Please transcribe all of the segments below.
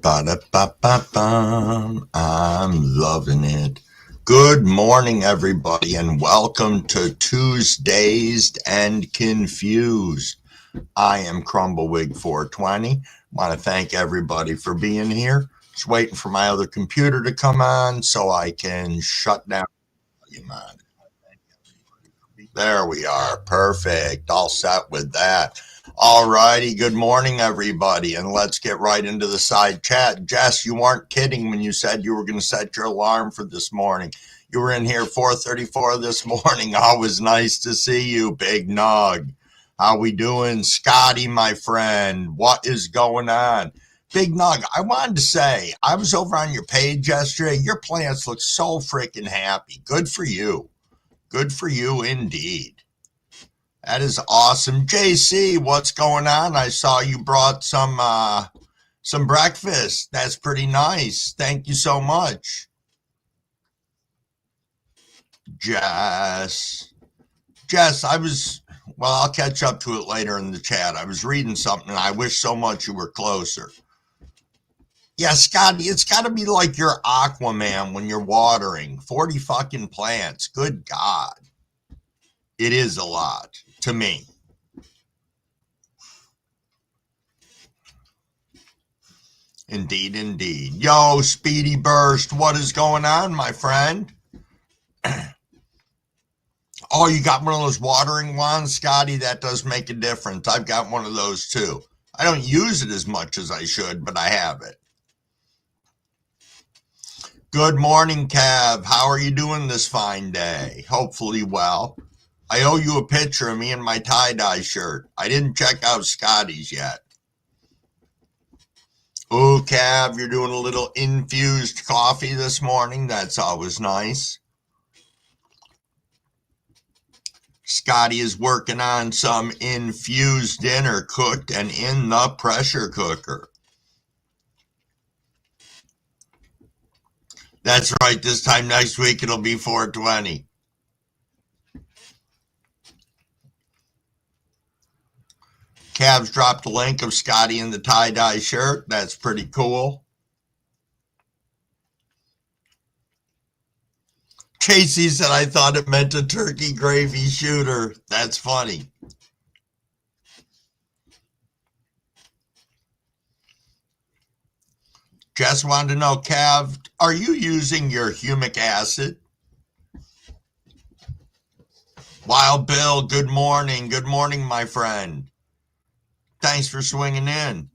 Ba-da-ba-ba-bum. I'm loving it. Good morning, everybody, and welcome to Tuesdazed and Confused. I am Crumblewig420. Want to thank everybody for being here. Just waiting for my other computer to come on so I can shut down. There we are. Perfect. All set with that. All righty. Good morning, everybody. And let's get right into the side chat. Jess, you weren't kidding when you said you were going to set your alarm for this morning. You were in here 4:34 this morning. Always nice to see you, Big Nog. How we doing? Scotty, my friend. What is going on? Big Nog, I wanted to say, I was over on your page yesterday. Your plants look so freaking happy. Good for you. Good for you indeed. That is awesome. JC, what's going on? I saw you brought some breakfast. That's pretty nice. Thank you so much. Jess, I'll catch up to it later in the chat. I was reading something and I wish so much you were closer. Yeah, Scotty, it's got to be like your Aquaman when you're watering 40 fucking plants. Good God. It is a lot to me. Indeed, indeed. Yo, Speedy Burst, what is going on, my friend? Oh, you got one of those watering wands, Scotty? That does make a difference. I've got one of those too. I don't use it as much as I should, but I have it. Good morning, Cav. How are you doing this fine day? Hopefully well. I owe you a picture of me in my tie-dye shirt. I didn't check out Scotty's yet. Oh, Cav, you're doing a little infused coffee this morning. That's always nice. Scotty is working on some infused dinner cooked and in the pressure cooker. That's right. This time next week, it'll be 420. Cavs dropped a link of Scotty in the tie-dye shirt. That's pretty cool. Casey said, I thought it meant a turkey gravy shooter. That's funny. Jess wanted to know, Cav, are you using your humic acid? Wild Bill, good morning. Good morning, my friend. Thanks for swinging in.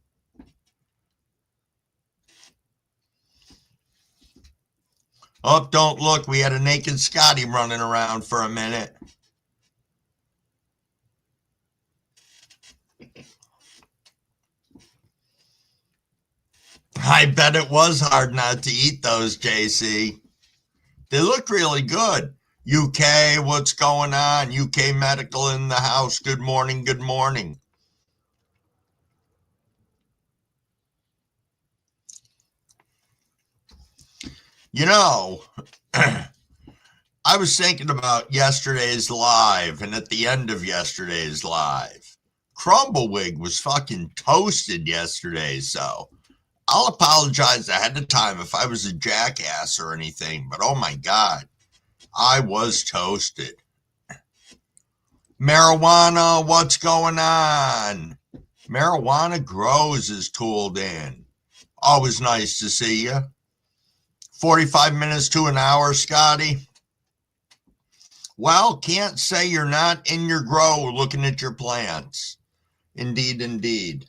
Oh, don't look. We had a naked Scotty running around for a minute. I bet it was hard not to eat those, JC. They look really good. UK, what's going on? UK Medical in the house. Good morning, good morning. You know, I was thinking about yesterday's live, and at the end of yesterday's live, Crumblewig was fucking toasted yesterday, so I'll apologize ahead of time if I was a jackass or anything, but oh my God, I was toasted. Marijuana, what's going on? Marijuana Grows is tooled in. Always nice to see you. 45 minutes to an hour, Scotty. Well, can't say you're not in your grow looking at your plants. Indeed, indeed.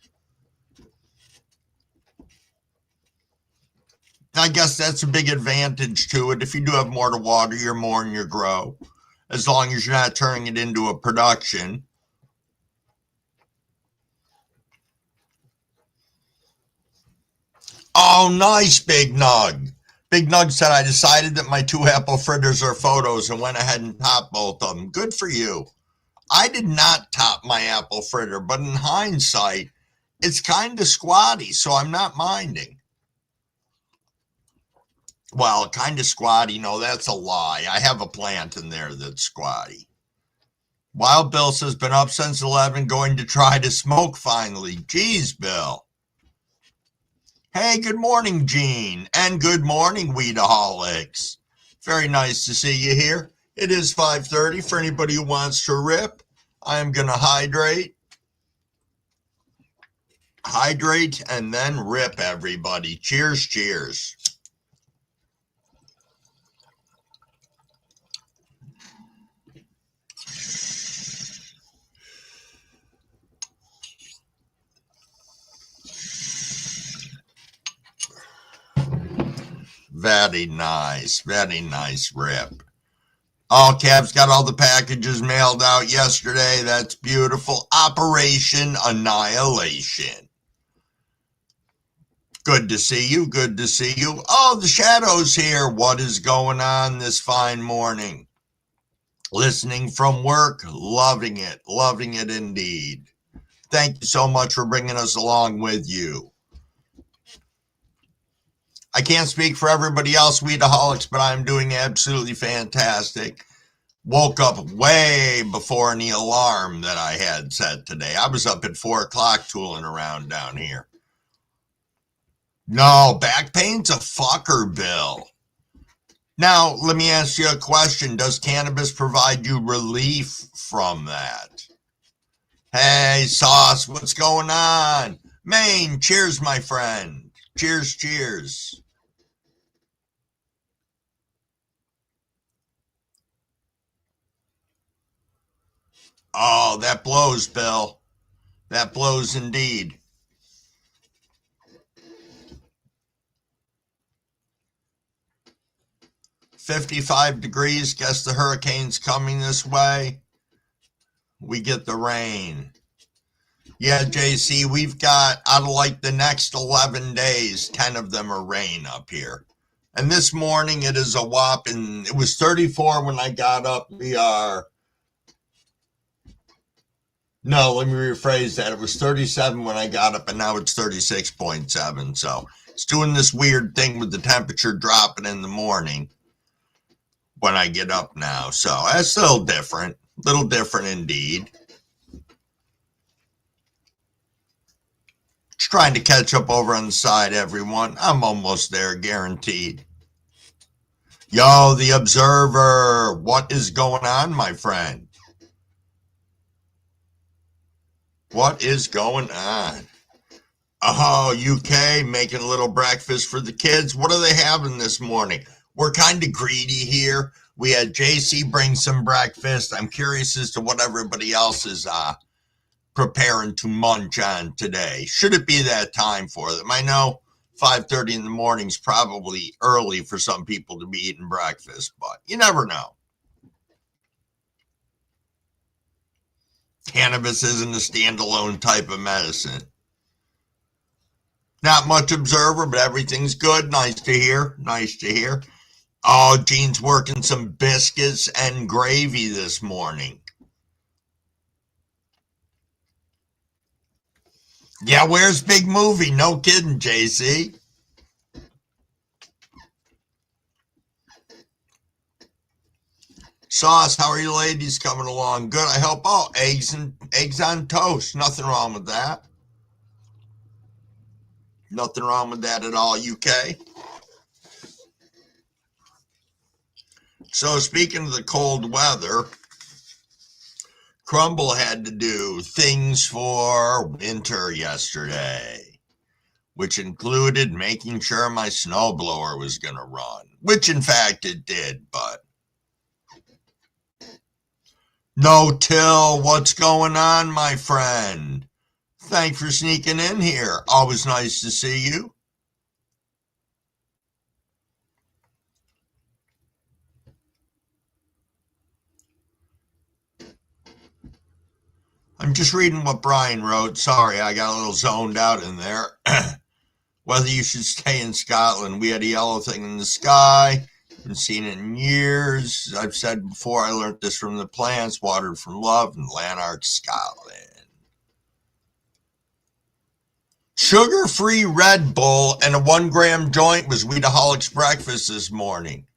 I guess that's a big advantage to it. If you do have more to water, you're more in your grow. As long as you're not turning it into a production. Oh, nice, Big Nug. Big Nug said, I decided that my 2 apple fritters are photos and went ahead and topped both of them. Good for you. I did not top my apple fritter, but in hindsight, it's kind of squatty, so I'm not minding. Well, kind of squatty, no, that's a lie. I have a plant in there that's squatty. Wild Bill says, been up since 11, going to try to smoke finally. Geez, Bill. Hey, good morning, Gene, and good morning, Weedaholics. Very nice to see you here. It is 5:30 for anybody who wants to rip. I am going to hydrate, and then rip, everybody. Cheers, cheers. Very nice rip. All Cavs got all the packages mailed out yesterday. That's beautiful. Operation Annihilation. Good to see you. Good to see you. Oh, the Shadow's here. What is going on this fine morning? Listening from work. Loving it. Loving it indeed. Thank you so much for bringing us along with you. I can't speak for everybody else, Weedaholics, but I'm doing absolutely fantastic. Woke up way before any alarm that I had set today. I was up at 4 o'clock tooling around down here. No, back pain's a fucker, Bill. Now, let me ask you a question. Does cannabis provide you relief from that? Hey, Sauce, what's going on? Maine, cheers, my friend. Cheers, cheers. Oh, that blows, Bill. That blows indeed. $55. Guess the hurricane's coming this way. We get the rain. Yeah, JC, we've got, out of like the next 11 days, 10 of them are rain up here. And this morning it is a whopping, it was 34 when I got up. No, let me rephrase that. It was 37 when I got up, and now it's 36.7. So it's doing this weird thing with the temperature dropping in the morning when I get up now. So that's a little different indeed. Just trying to catch up over on the side, everyone. I'm almost there, guaranteed. Yo, the Observer. What is going on, my friend? What is going on? Oh, UK making a little breakfast for the kids. What are they having this morning? We're kind of greedy here. We had JC bring some breakfast. I'm curious as to what everybody else is preparing to munch on today. Should it be that time for them? I know 5:30 in the morning is probably early for some people to be eating breakfast, but you never know. Cannabis isn't a standalone type of medicine. Not much Observer, but everything's good. Nice to hear. Nice to hear. Oh, Gene's working some biscuits and gravy this morning. Yeah, where's Big Movie? No kidding, JC. Sauce, how are you ladies coming along? Good, I hope. Oh, eggs on toast. Nothing wrong with that. Nothing wrong with that at all, UK. So speaking of the cold weather, Crumble had to do things for winter yesterday, which included making sure my snowblower was going to run, which in fact it did, but no Till, what's going on, my friend? Thanks for sneaking in here. Always nice to see you. I'm just reading what Brian wrote. Sorry, I got a little zoned out in there. Whether you should stay in Scotland. We had a yellow thing in the sky. Haven't seen it in years. I've said before, I learned this from the plants, watered from love in Lanark, Scotland. Sugar-free Red Bull and a 1-gram joint was Weedaholic's breakfast this morning.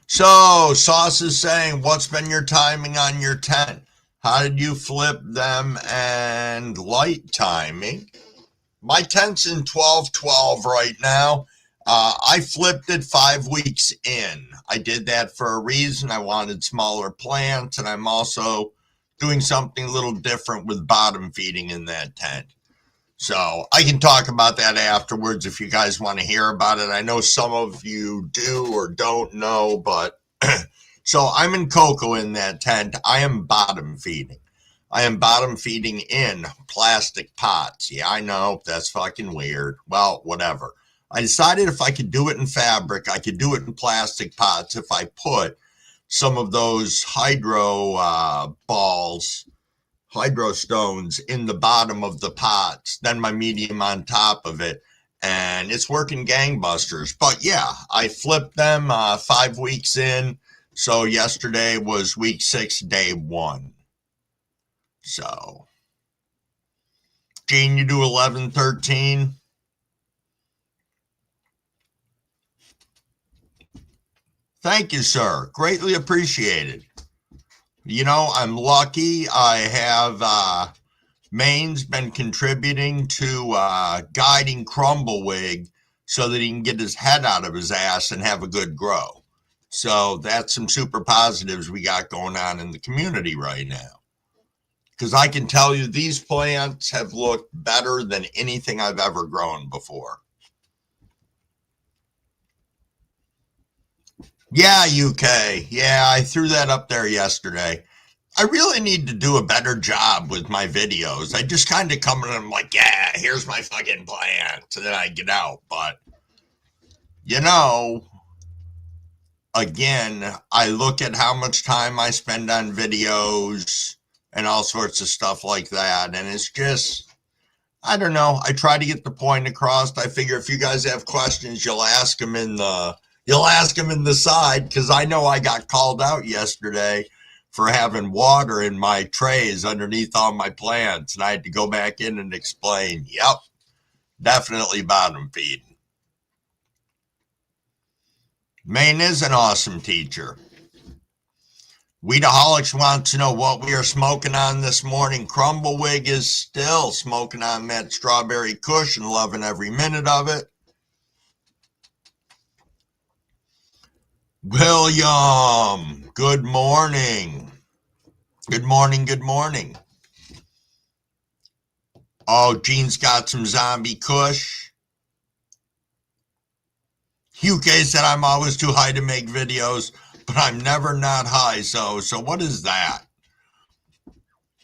So, Sauce is saying, what's been your timing on your tent? How did you flip them and light timing? My tent's in 12-12 right now. I flipped it 5 weeks in. I did that for a reason. I wanted smaller plants, and I'm also doing something a little different with bottom feeding in that tent. So I can talk about that afterwards if you guys want to hear about it. I know some of you do or don't know, but so I'm in cocoa in that tent. I am bottom feeding. I am bottom feeding in plastic pots. Yeah, I know, that's fucking weird. Well, whatever. I decided if I could do it in fabric, I could do it in plastic pots if I put some of those hydro stones in the bottom of the pots, then my medium on top of it, and it's working gangbusters. But yeah, I flipped them 5 weeks in, so yesterday was week 6, day 1. So, Gene, you do 11-13? Thank you, sir. Greatly appreciated. You know, I'm lucky. I have Maine's been contributing to guiding Crumbleweed so that he can get his head out of his ass and have a good grow. So that's some super positives we got going on in the community right now. Because I can tell you these plants have looked better than anything I've ever grown before. Yeah, UK. Yeah, I threw that up there yesterday. I really need to do a better job with my videos. I just kind of come in and I'm like, yeah, here's my fucking plant. And then I get out. But, you know, again, I look at how much time I spend on videos and all sorts of stuff like that. And it's just, I don't know. I try to get the point across. I figure if you guys have questions, you'll ask them in the side, because I know I got called out yesterday for having water in my trays underneath all my plants. And I had to go back in and explain, yep, definitely bottom feeding. Maine is an awesome teacher. Weedaholics wants to know what we are smoking on this morning. Crumbleweed is still smoking on that strawberry kush and loving every minute of it. William, good morning. Good morning, good morning. Oh, Gene's got some zombie kush. UK said I'm always too high to make videos, but I'm never not high. So what is that?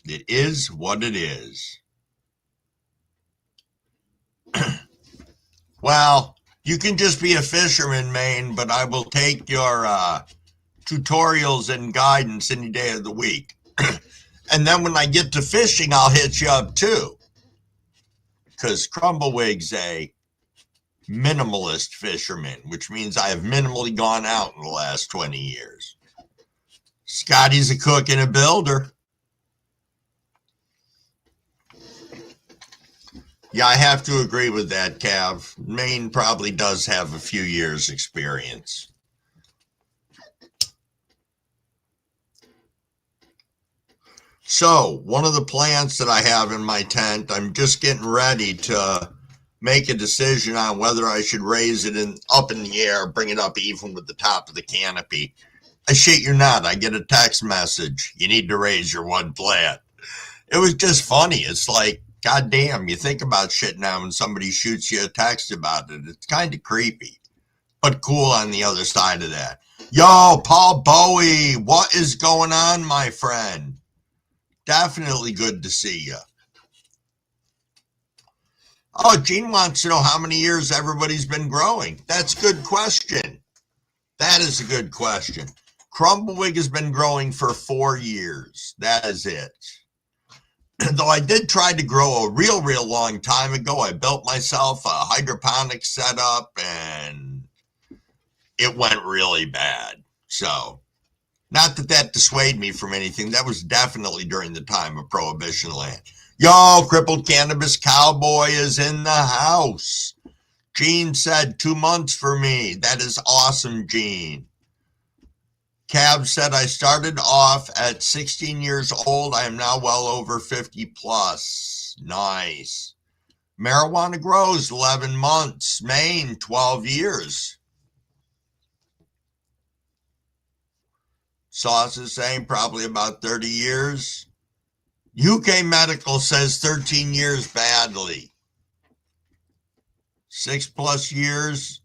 It is what it is. Well, you can just be a fisherman, Maine, but I will take your tutorials and guidance any day of the week. And then when I get to fishing, I'll hit you up too. Because Crumbleweed's a minimalist fisherman, which means I have minimally gone out in the last 20 years. Scotty's a cook and a builder. Yeah, I have to agree with that, Cav. Maine probably does have a few years' experience. So, one of the plants that I have in my tent, I'm just getting ready to make a decision on whether I should raise it up in the air, bring it up even with the top of the canopy. I shit you not, I get a text message. You need to raise your one plant. It was just funny. It's like, God damn, you think about shit now when somebody shoots you a text about it. It's kind of creepy, but cool on the other side of that. Yo, Paul Bowie, what is going on, my friend? Definitely good to see you. Oh, Gene wants to know how many years everybody's been growing. That's a good question. That is a good question. Crumbleweed has been growing for 4 years. That is it. Though I did try to grow a real long time ago. I built myself a hydroponic setup and it went really bad. So, not that dissuaded me from anything. That was definitely during the time of Prohibition land. Yo, Crippled Cannabis Cowboy is in the house. Gene said 2 months for me. That is awesome, Gene. Cab said, I started off at 16 years old. I am now well over 50 plus. Nice. Marijuana grows 11 months. Maine, 12 years. Sauce is saying probably about 30 years. UK Medical says 13 years badly. 6+ years.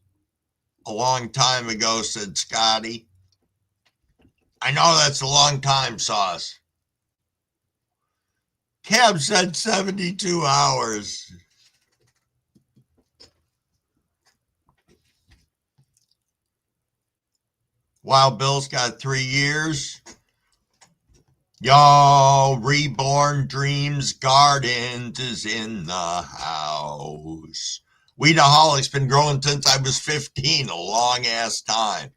A long time ago, said Scotty. I know that's a long time, Sauce. Cab said 72 hours. Wild Bill's got 3 years. Yo, Reborn Dreams Gardens is in the house. Weedaholic's been growing since I was 15, a long ass time.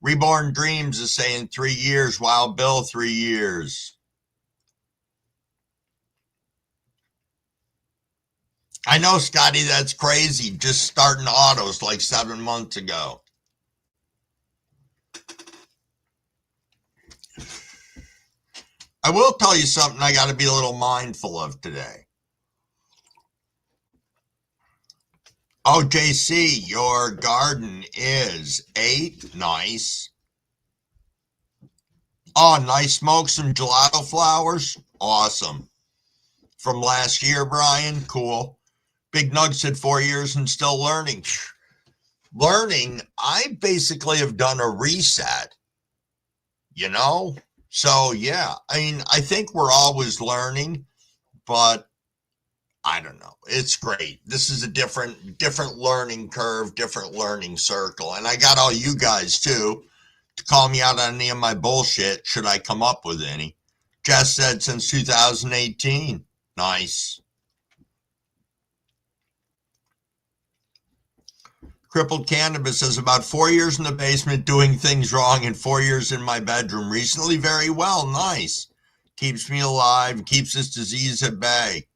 Reborn Dreams is saying 3 years. Wild Bill, 3 years. I know, Scotty, that's crazy. Just starting autos like 7 months ago. I will tell you something I got to be a little mindful of today. Oh, JC, your garden is 8. Nice. Oh, nice smoke, some gelato flowers. Awesome. From last year, Brian. Cool. Big Nug said 4 years and still learning. Learning, I basically have done a reset, you know? So, yeah, I mean, I think we're always learning, but I don't know. It's great. This is a different learning curve, different learning circle. And I got all you guys, too, to call me out on any of my bullshit, should I come up with any. Jess said since 2018. Nice. Crippled Cannabis says about 4 years in the basement doing things wrong and 4 years in my bedroom. Recently, very well. Nice. Keeps me alive. Keeps this disease at bay.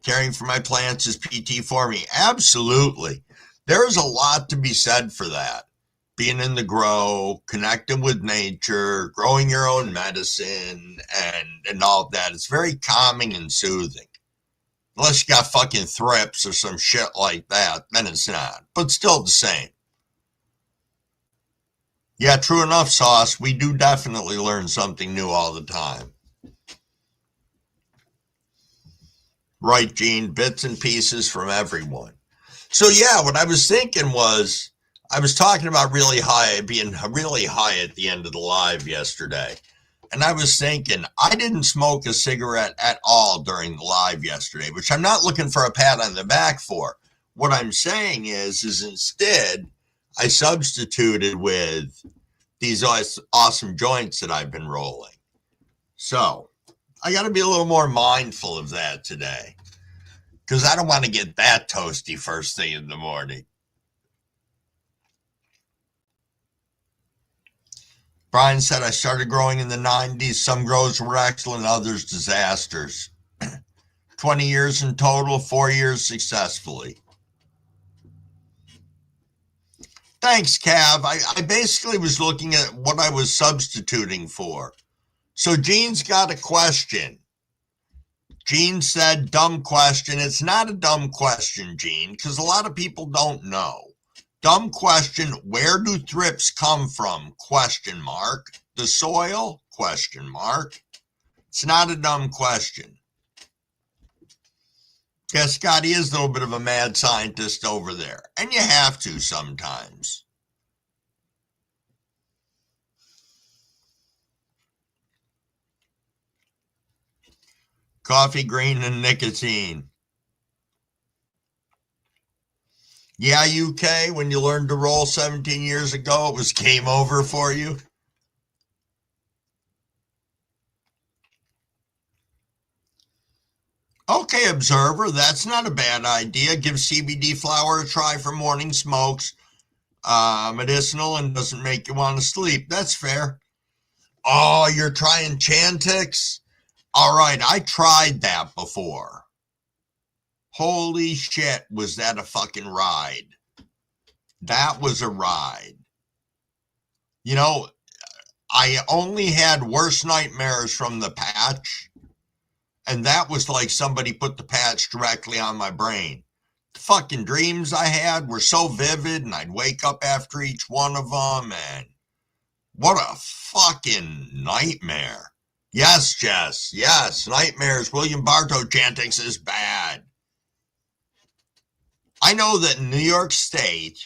Caring for my plants is PT for me. Absolutely. There's a lot to be said for that. Being in the grow, connecting with nature, growing your own medicine, and all of that. It's very calming and soothing. Unless you got fucking thrips or some shit like that, then it's not. But still the same. Yeah, true enough, Sauce. We do definitely learn something new all the time. Right, Gene. Bits and pieces from everyone. So, yeah, what I was thinking was, I was talking about being really high at the end of the live yesterday. And I was thinking, I didn't smoke a cigarette at all during the live yesterday, which I'm not looking for a pat on the back for. What I'm saying is instead, I substituted with these awesome joints that I've been rolling. So I got to be a little more mindful of that today, because I don't want to get that toasty first thing in the morning. Brian said, I started growing in the 90s. Some grows were excellent, others disasters. 20 years in total, 4 years successfully. Thanks, Cav. I basically was looking at what I was substituting for. So Gene's got a question. Gene said, dumb question. It's not a dumb question, Gene, because a lot of people don't know. Dumb question, where do thrips come from? Question mark. The soil? Question mark. It's not a dumb question. Yeah, Scotty is a little bit of a mad scientist over there. And you have to sometimes. Coffee, green, and nicotine. Yeah, UK, when you learned to roll 17 years ago, it was game over for you. Okay, observer, that's not a bad idea. Give CBD flower a try for morning smokes. Medicinal and doesn't make you want to sleep. That's fair. Oh, you're trying Chantix? All right, I tried that before. Holy shit, was that a fucking ride? That was a ride. You know, I only had worse nightmares from the patch, and that was like somebody put the patch directly on my brain. The fucking dreams I had were so vivid, and I'd wake up after each one of them, and what a fucking nightmare. Yes, Jess, yes, nightmares. William Bartow Chantix is bad. I know that in New York State,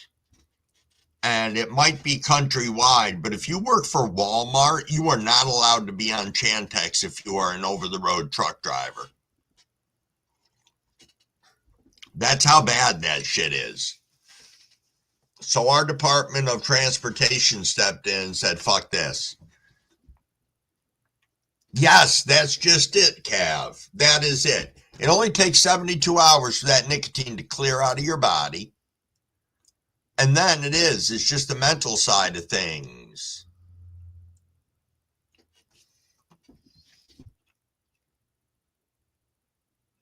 and it might be countrywide, but if you work for Walmart, you are not allowed to be on Chantix if you are an over-the-road truck driver. That's how bad that shit is. So our Department of Transportation stepped in and said, fuck this. Yes, that's just it, Cav. That is it. It only takes 72 hours for that nicotine to clear out of your body. And then it's just the mental side of things.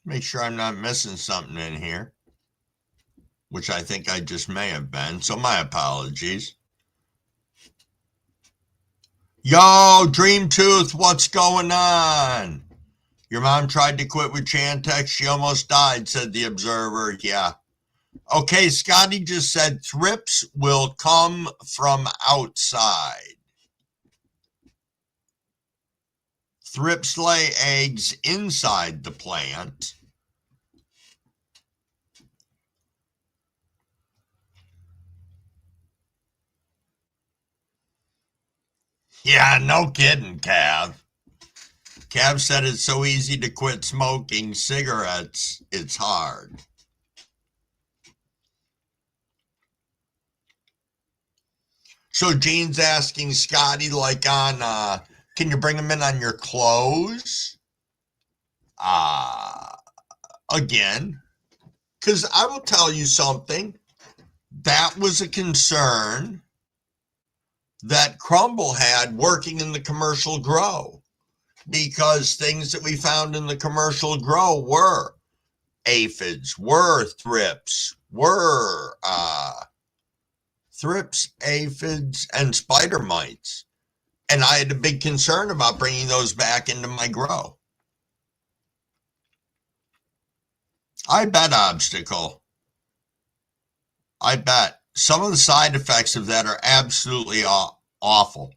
Make sure I'm not missing something in here, which I think I just may have been. So my apologies. Yo, Dream Tooth, what's going on? Your mom tried to quit with Chantix. She almost died, said the Observer. Yeah. Okay, Scotty just said thrips will come from outside. Thrips lay eggs inside the plant. Yeah, no kidding, Cav. Cav said it's so easy to quit smoking cigarettes, it's hard. So Gene's asking Scotty, like on, can you bring them in on your clothes? Again, because I will tell you something. That was a concern that Crumble had working in the commercial grow, because things that we found in the commercial grow were aphids, were thrips, aphids, and spider mites. And I had a big concern about bringing those back into my grow. I bet, Obstacle. I bet. Some of the side effects of that are absolutely awful.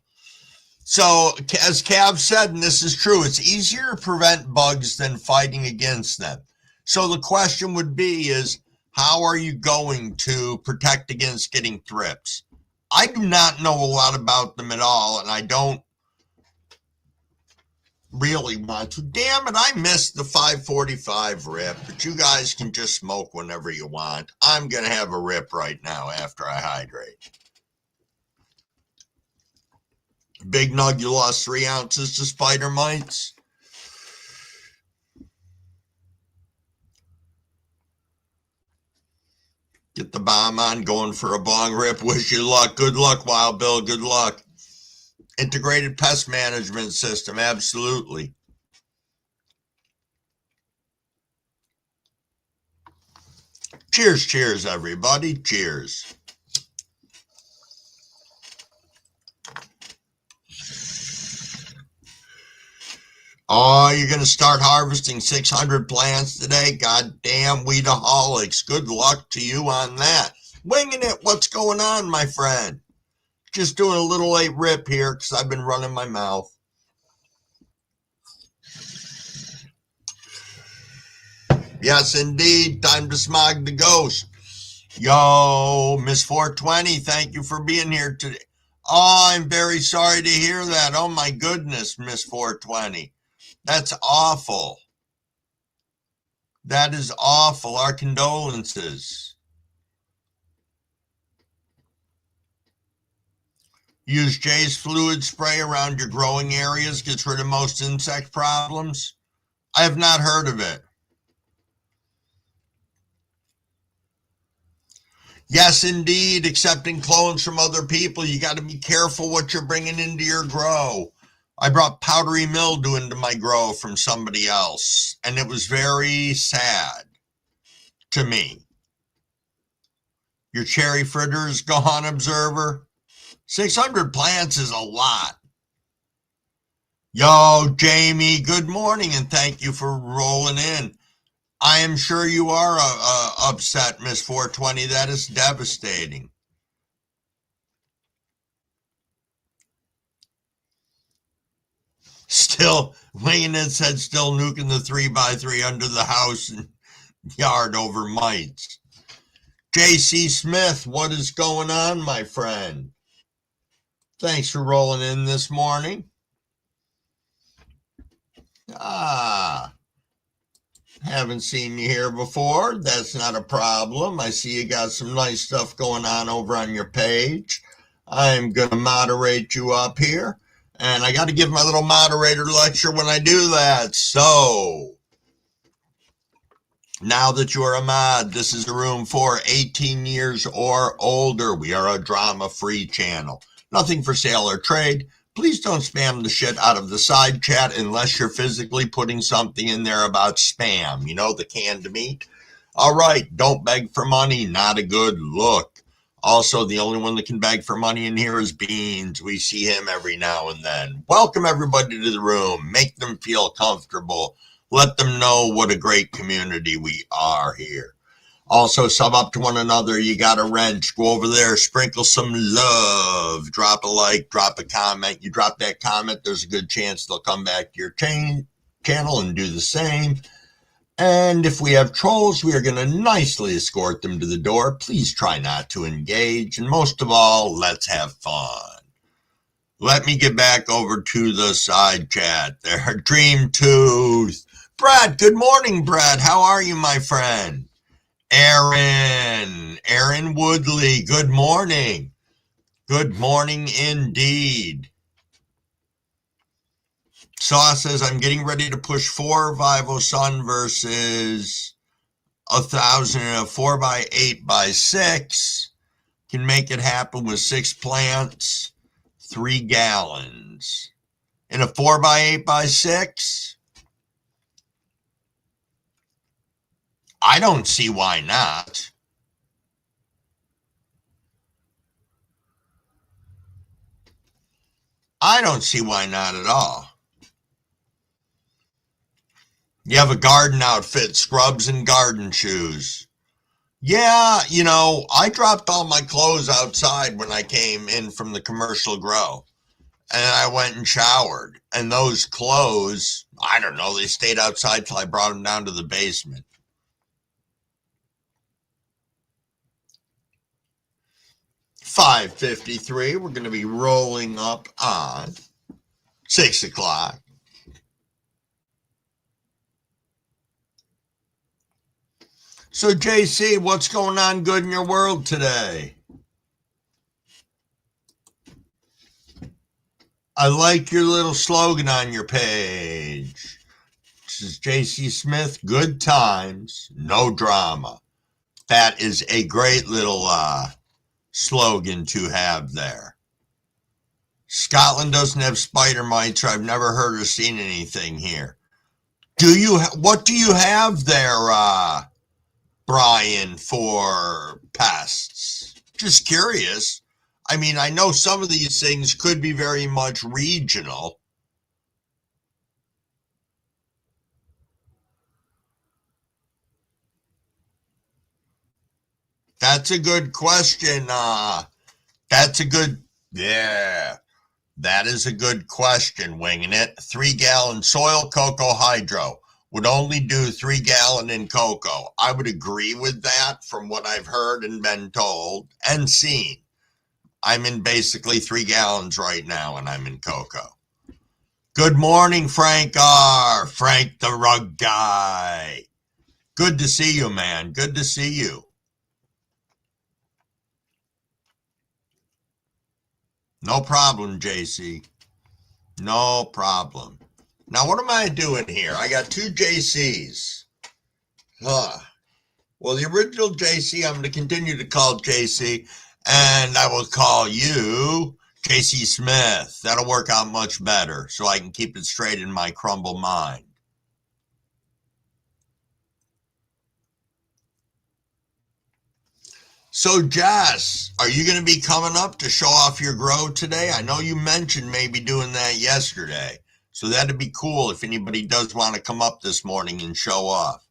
So, as Cav said, and this is true, it's easier to prevent bugs than fighting against them. So the question would be is, how are you going to protect against getting thrips? I do not know a lot about them at all, and I don't really want to. Damn it, I missed the 545 rip, but you guys can just smoke whenever you want. I'm going to have a rip right now after I hydrate. Big Nug, you lost 3 ounces to spider mites. Get the bomb on, going for a bong rip. Wish you luck. Good luck, Wild Bill. Good luck. Integrated pest management system. Absolutely. Cheers, cheers, everybody. Cheers. Oh, you're going to start harvesting 600 plants today? Goddamn weedaholics. Good luck to you on that. Winging it. What's going on, my friend? Just doing a little late rip here because I've been running my mouth. Yes, indeed. Time to smog the ghost. Yo, Miss 420, thank you for being here today. Oh, I'm very sorry to hear that. Oh, my goodness, Miss 420. That's awful. That is awful. Our condolences. Use Jay's fluid spray around your growing areas. Gets rid of most insect problems. I have not heard of it. Yes, indeed. Accepting clones from other people. You got to be careful what you're bringing into your grow. I brought powdery mildew into my grow from somebody else, and it was very sad to me. Your cherry fritters gone, Observer. 600 plants is a lot. Yo, Jamie, good morning and thank you for rolling in. I am sure you are upset, Miss 420. That is devastating. Still, winging it said still nuking the 3x3 under the house and yard over mites. JC Smith, what is going on, my friend? Thanks for rolling in this morning. Ah, haven't seen you here before. That's not a problem. I see you got some nice stuff going on over on your page. I'm going to moderate you up here. And I got to give my little moderator lecture when I do that. So, now that you are a mod, this is a room for 18 years or older. We are a drama-free channel. Nothing for sale or trade. Please don't spam the shit out of the side chat unless you're physically putting something in there about spam. You know, the canned meat. All right, don't beg for money. Not a good look. Also, the only one that can beg for money in here is Beans. We see him every now and then. Welcome everybody to the room. Make them feel comfortable. Let them know what a great community we are here. Also, sub up to one another. You got a wrench. Go over there, sprinkle some love. Drop a like, drop a comment. You drop that comment, there's a good chance they'll come back to your channel and do the same. And if we have trolls, we are going to nicely escort them to the door. Please try not to engage. And most of all, let's have fun. Let me get back over to the side chat there. Dream Tooth. Brad, good morning, Brad. How are you, my friend? Aaron Woodley, good morning. Good morning indeed. Saw says, I'm getting ready to push 4 Vivo Sun versus 1,000 in a 4x8x6. Can make it happen with 6 plants, 3 gallons. In a 4x8x6? I don't see why not. I don't see why not at all. You have a garden outfit, scrubs and garden shoes. Yeah, you know, I dropped all my clothes outside when I came in from the commercial grow. And I went and showered. And those clothes, I don't know, they stayed outside till I brought them down to the basement. 5:53, we're going to be rolling up on 6 o'clock. So, JC, what's going on good in your world today? I like your little slogan on your page. This is JC Smith, good times, no drama. That is a great little slogan to have there. Scotland doesn't have spider mites, or I've never heard or seen anything here. What do you have there, Brian, for pests? Just curious. I mean, I know some of these things could be very much regional. That's a good question. That's a good, yeah, that is a good question, winging it. 3-gallon soil cocoa hydro would only do 3-gallon in cocoa. I would agree with that from what I've heard and been told and seen. I'm in basically 3 gallons right now and I'm in cocoa. Good morning, Frank R. Frank the rug guy. Good to see you, man. Good to see you. No problem, JC. No problem. Now, what am I doing here? I got 2 JCs. Well, the original JC, I'm going to continue to call JC, and I will call you JC Smith. That'll work out much better, so I can keep it straight in my crumble mind. So, Jess, are you going to be coming up to show off your grow today? I know you mentioned maybe doing that yesterday. So that'd be cool if anybody does want to come up this morning and show off.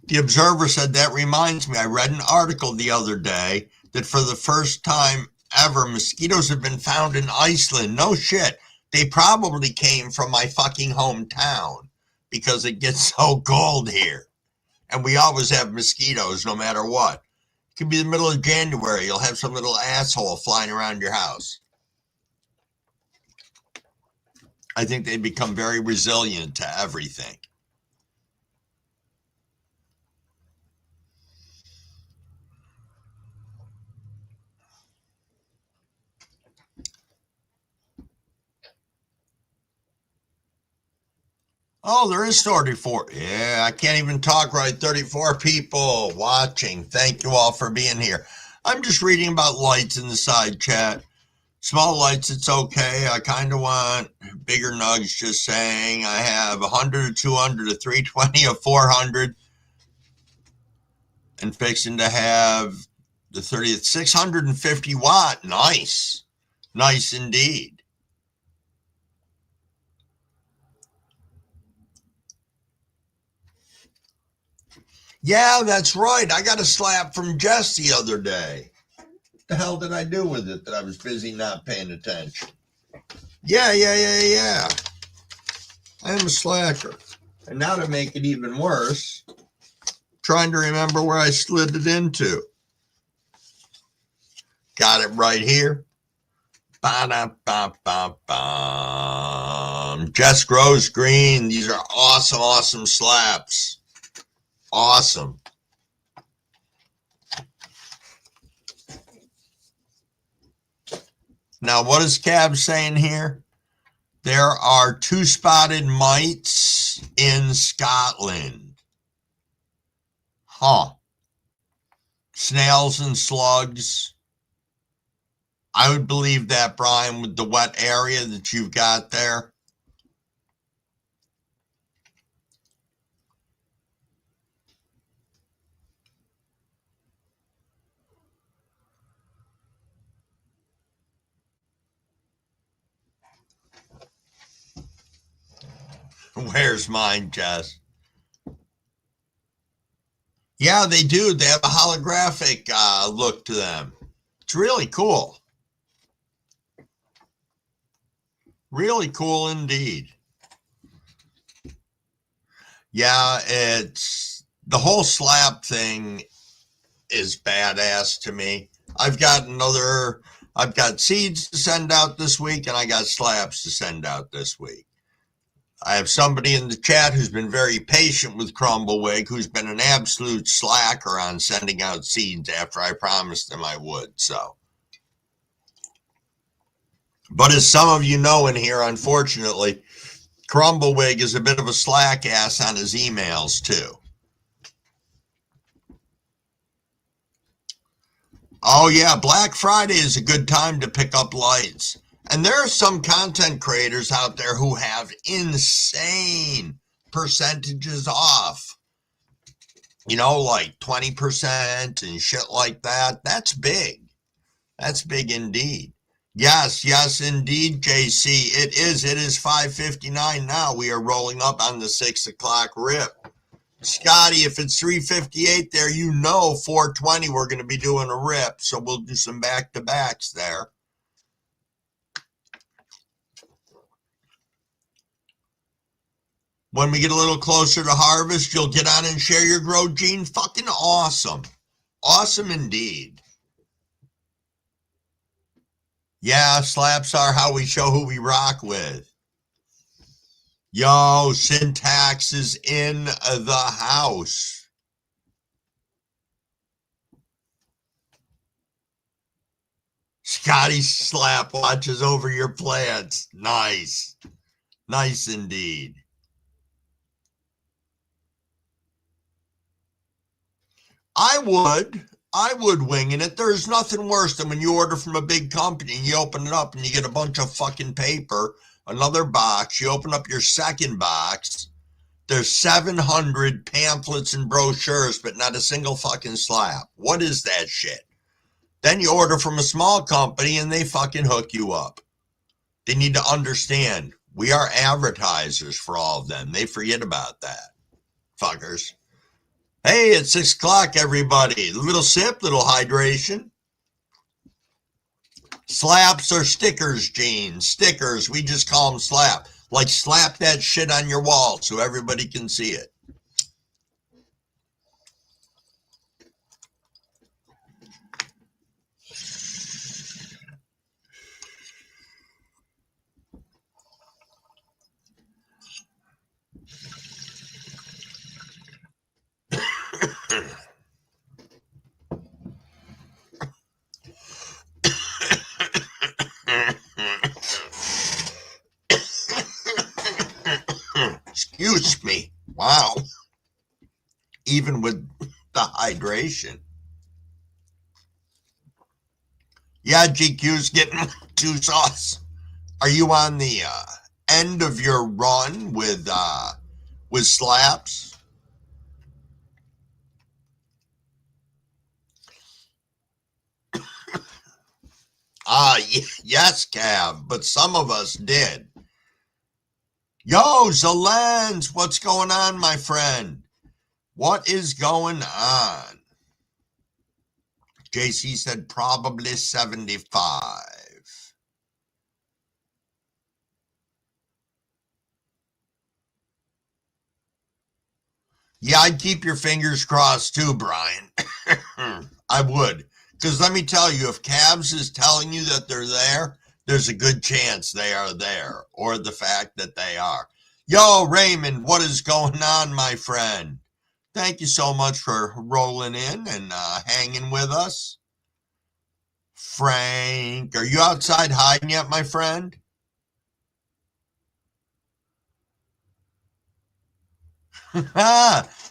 The Observer said, that reminds me, I read an article the other day that for the first time ever, mosquitoes have been found in Iceland. No shit. They probably came from my fucking hometown because it gets so cold here. And we always have mosquitoes no matter what. It could be the middle of January. You'll have some little asshole flying around your house. I think they become very resilient to everything. Oh, there is 34. Yeah, I can't even talk right. 34 people watching. Thank you all for being here. I'm just reading about lights in the side chat. Small lights, it's okay. I kind of want bigger nugs, just saying. I have 100, 200, 320, 400. And fixing to have the 30th, 650 watt. Nice. Nice indeed. Yeah, that's right. I got a slap from Jess the other day. What the hell did I do with it that I was busy not paying attention? Yeah. I am a slacker. And now to make it even worse, trying to remember where I slid it into. Got it right here. Ba-da-ba-ba-bum. Jess Grows Green. These are awesome slaps. Awesome. Now, what is Cab saying here? There are 2 spotted mites in Scotland. Huh. Snails and slugs. I would believe that, Brian, with the wet area that you've got there. Where's mine, Jess? Yeah, they do. They have a holographic look to them. It's really cool. Really cool indeed. Yeah, it's the whole slab thing is badass to me. I've got seeds to send out this week, and I got slabs to send out this week. I have somebody in the chat who's been very patient with Crumblewick, who's been an absolute slacker on sending out seeds after I promised him I would. So, but as some of you know in here, unfortunately, Crumblewick is a bit of a slack ass on his emails too. Oh yeah, Black Friday is a good time to pick up lights. And there are some content creators out there who have insane percentages off. You know, like 20% and shit like that. That's big. That's big indeed. Yes, indeed, JC. It is 5:59 now. We are rolling up on the 6 o'clock rip. Scotty, if it's 3:58 there, you know 4:20 we're going to be doing a rip. So we'll do some back-to-backs there. When we get a little closer to harvest, you'll get on and share your grow gene. Fucking awesome. Awesome indeed. Yeah, slaps are how we show who we rock with. Yo, Syntax is in the house. Scotty slap watches over your plants. Nice. Nice indeed. I would winging it. There's nothing worse than when you order from a big company and you open it up and you get a bunch of fucking paper, another box. You open up your second box. There's 700 pamphlets and brochures, but not a single fucking slab. What is that shit? Then you order from a small company and they fucking hook you up. They need to understand we are advertisers for all of them. They forget about that. Fuckers. Hey, it's 6 o'clock, everybody. Little sip, little hydration. Slaps or stickers, Gene? Stickers, we just call them slap. Like slap that shit on your wall so everybody can see it. Excuse me. Wow. Even with the hydration. Yeah, GQ's getting two sauce. Are you on the end of your run with slaps? Yes, Cav, but some of us did. Yo, Zalens, what's going on, my friend? What is going on? JC said probably 75. Yeah, I'd keep your fingers crossed too, Brian. I would. Because let me tell you, if Cavs is telling you that they're there, there's a good chance they are there, or the fact that they are. Yo, Raymond, what is going on, my friend? Thank you so much for rolling in and hanging with us. Frank, are you outside hiding yet, my friend?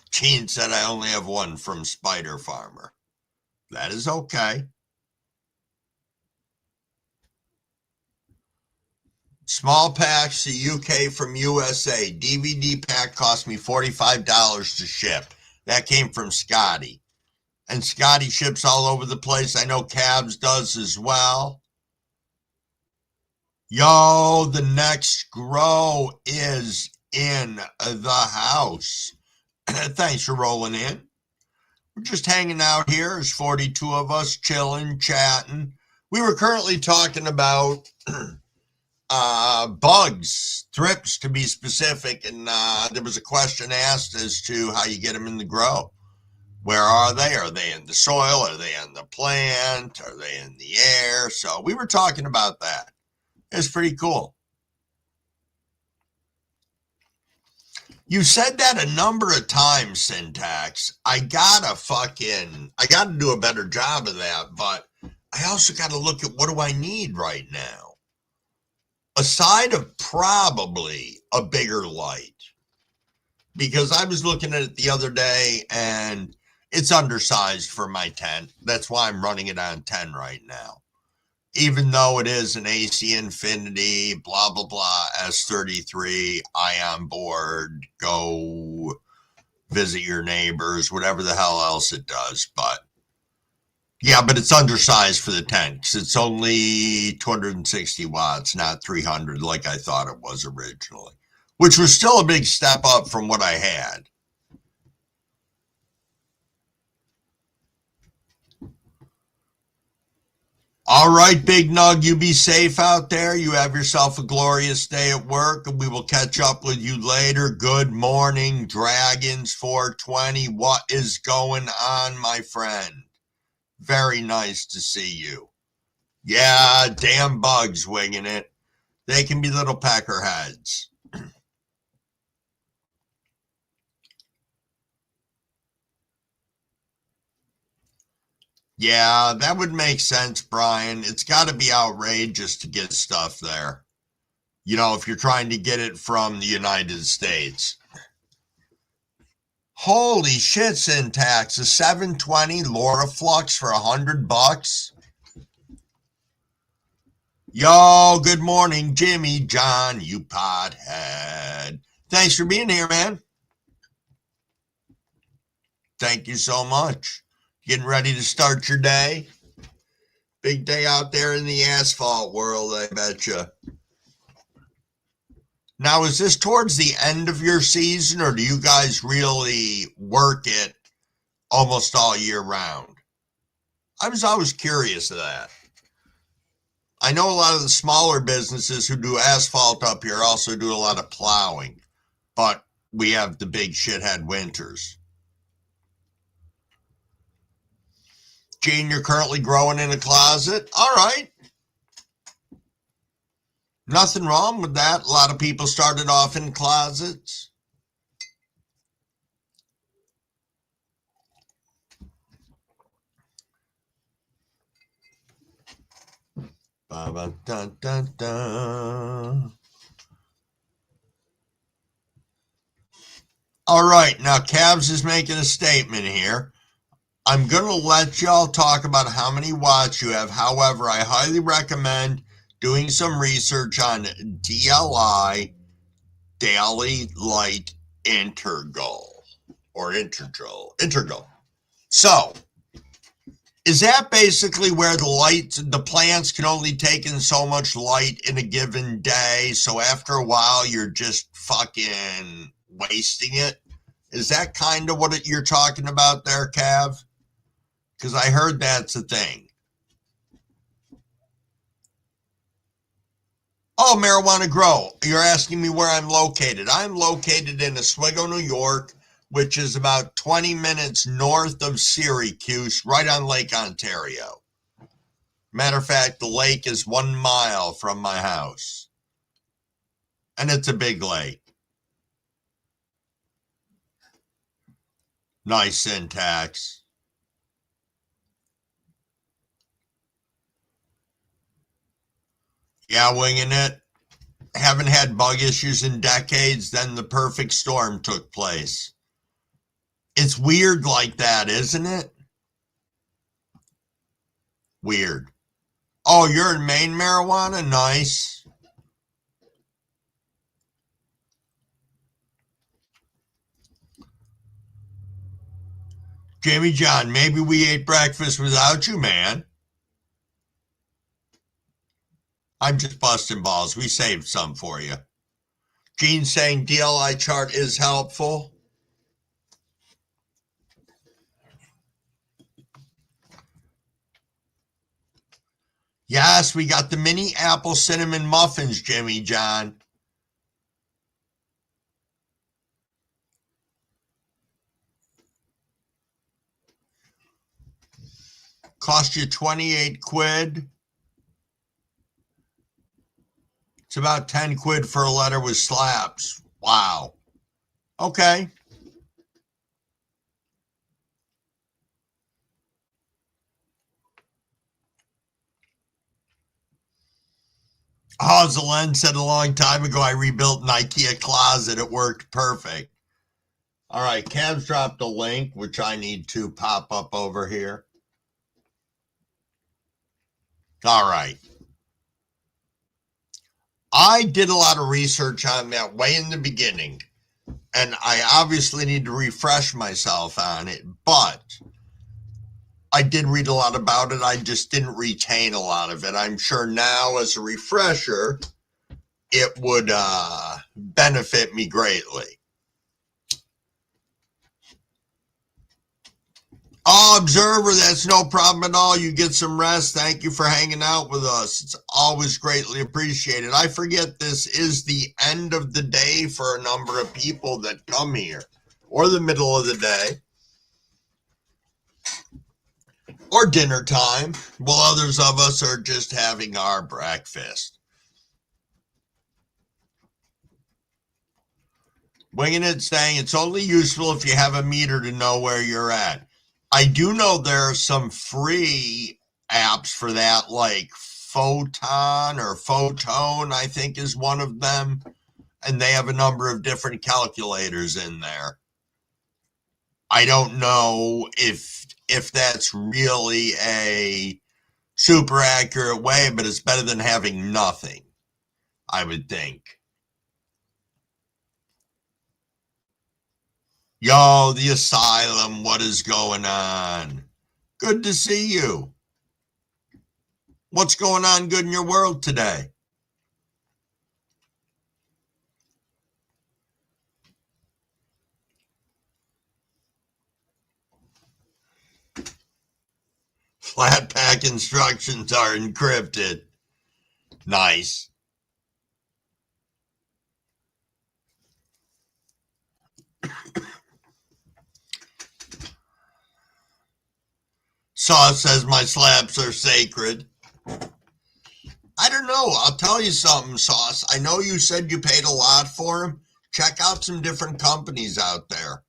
Gene said I only have one from Spider Farmer. That is okay. Small packs to UK from USA. DVD pack cost me $45 to ship. That came from Scotty. And Scotty ships all over the place. I know Cabs does as well. Yo, the next grow is in the house. Thanks for rolling in. We're just hanging out here. There's 42 of us chilling, chatting. We were currently talking about bugs, thrips to be specific, and there was a question asked as to how you get them in the grow. Where are they? Are they in the soil? Are they in the plant? Are they in the air? So we were talking about that. It's pretty cool. You said that a number of times, Syntax. I gotta do a better job of that, but I also gotta look at what do I need right now. Aside of probably a bigger light. Because I was looking at it the other day and it's undersized for my tent. That's why I'm running it on 10 right now. Even though it is an AC Infinity, blah, blah, blah, S33, ion board, go visit your neighbors, whatever the hell else it does. But yeah, but it's undersized for the tent because it's only 260 watts, not 300 like I thought it was originally, which was still a big step up from what I had. All right, Big Nug, you be safe out there. You have yourself a glorious day at work, and we will catch up with you later. Good morning, Dragons 420. What is going on, my friend? Very nice to see you. Yeah, damn bugs winging it. They can be little peckerheads. Yeah, that would make sense, Brian. It's got to be outrageous to get stuff there. You know, if you're trying to get it from the United States. Holy shit, Syntax. A 720 Laura Flux for $100. Yo, good morning, Jimmy John, you pothead. Thanks for being here, man. Thank you so much. Getting ready to start your day? Big day out there in the asphalt world, I betcha. Now, is this towards the end of your season, or do you guys really work it almost all year round? I was always curious of that. I know a lot of the smaller businesses who do asphalt up here also do a lot of plowing, but we have the big shithead winters. Gene, you're currently growing in a closet? All right. Nothing wrong with that. A lot of people started off in closets. Ba-ba-dun-dun-dun. All right, now Cavs is making a statement here. I'm going to let y'all talk about how many watts you have. However, I highly recommend doing some research on DLI, Daily Light Integral, or Integral. So, is that basically where the plants can only take in so much light in a given day? So after a while, you're just fucking wasting it? Is that kind of what you're talking about there, Cav? Because I heard that's a thing. Oh, Marijuana Grow. You're asking me where I'm located. I'm located in Oswego, New York, which is about 20 minutes north of Syracuse, right on Lake Ontario. Matter of fact, the lake is 1 mile from my house. And it's a big lake. Nice syntax. Yeah, winging it. Haven't had bug issues in decades, then the perfect storm took place. It's weird like that, isn't it? Weird. Oh, you're in Maine, Marijuana? Nice. Jamie John, maybe we ate breakfast without you, man. I'm just busting balls. We saved some for you. Gene saying DLI chart is helpful. Yes, we got the mini apple cinnamon muffins, Jimmy John. Cost you 28 quid. It's about 10 quid for a letter with slaps. Wow. Okay. Oh, Zelen said a long time ago, I rebuilt an IKEA closet. It worked perfect. All right, Cavs dropped a link, which I need to pop up over here. All right. I did a lot of research on that way in the beginning, and I obviously need to refresh myself on it, but I did read a lot about it. I just didn't retain a lot of it. I'm sure now, as a refresher, it would benefit me greatly. Oh, Observer, that's no problem at all. You get some rest. Thank you for hanging out with us. It's always greatly appreciated. I forget this is the end of the day for a number of people that come here, or the middle of the day, or dinner time, while others of us are just having our breakfast. Winging it saying it's only useful if you have a meter to know where you're at. I do know there are some free apps for that, like Photon or Photone, I think is one of them. And they have a number of different calculators in there. I don't know if that's really a super accurate way, but it's better than having nothing, I would think. Yo, the asylum, what is going on? Good to see you. What's going on good in your world today? Flat pack instructions are encrypted. Nice. Sauce says my slaps are sacred. I don't know. I'll tell you something, Sauce. I know you said you paid a lot for them. Check out some different companies out there.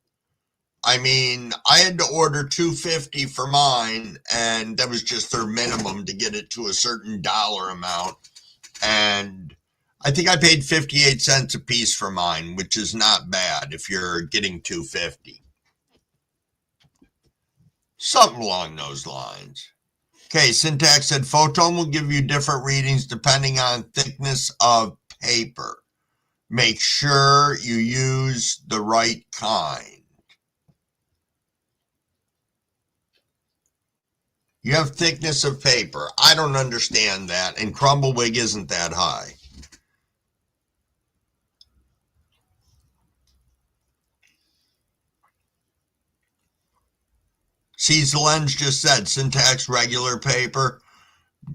I mean, I had to order $250 for mine, and that was just their minimum to get it to a certain dollar amount. And I think I paid 58 cents a piece for mine, which is not bad if you're getting $250. Something along those lines. Okay, Syntax said Photon will give you different readings depending on thickness of paper. Make sure you use the right kind. You have thickness of paper. I don't understand that, and Crumblewick isn't that high. Sees the Lens just said Syntax regular paper.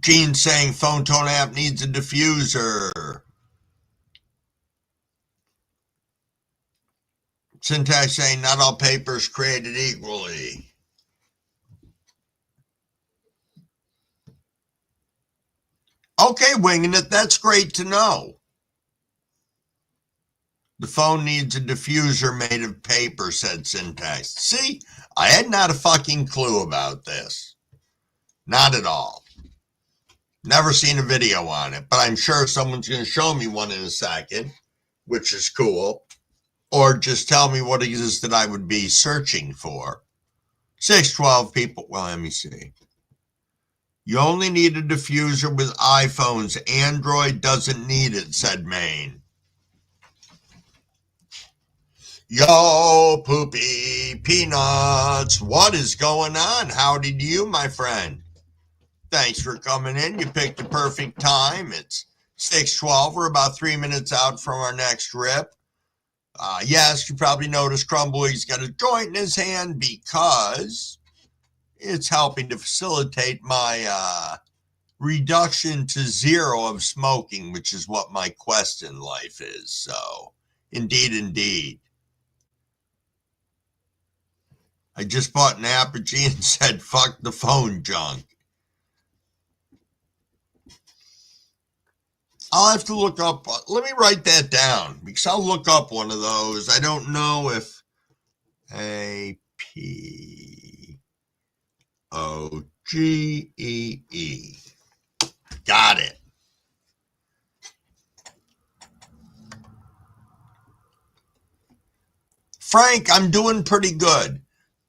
Gene saying phone tone app needs a diffuser. Syntax saying not all paper is created equally. Okay, winging it. That's great to know. The phone needs a diffuser made of paper, said Syntax. See, I had not a fucking clue about this. Not at all. Never seen a video on it, but I'm sure someone's going to show me one in a second, which is cool. Or just tell me what it is that I would be searching for. 612 people. Well, let me see. You only need a diffuser with iPhones. Android doesn't need it, said Maine. Yo, Poopy Peanuts. What is going on? Howdy to you, my friend. Thanks for coming in. You picked the perfect time. It's 6:12. We're about 3 minutes out from our next rip. Yes, you probably noticed Crumblewick's got a joint in his hand because it's helping to facilitate my reduction to zero of smoking, which is what my quest in life is. So, indeed. I just bought an Apogee and said, fuck the phone junk. I'll have to look up, let me write that down because I'll look up one of those. I don't know if APOGEE. Got it. Frank, I'm doing pretty good.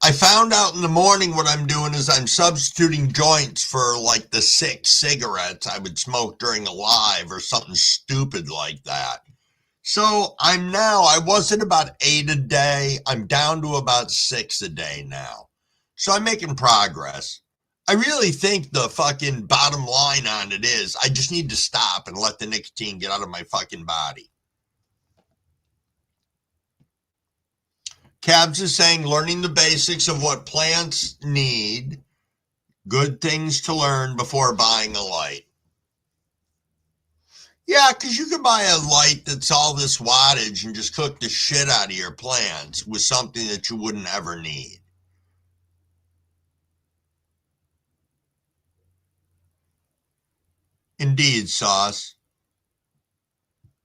I found out in the morning what I'm doing is I'm substituting joints for like the 6 cigarettes I would smoke during a live or something stupid like that. So I was at about 8 a day. I'm down to about 6 a day now. So I'm making progress. I really think the fucking bottom line on it is I just need to stop and let the nicotine get out of my fucking body. Cabs is saying learning the basics of what plants need, good things to learn before buying a light. Yeah, because you can buy a light that's all this wattage and just cook the shit out of your plants with something that you wouldn't ever need. Indeed, Sauce.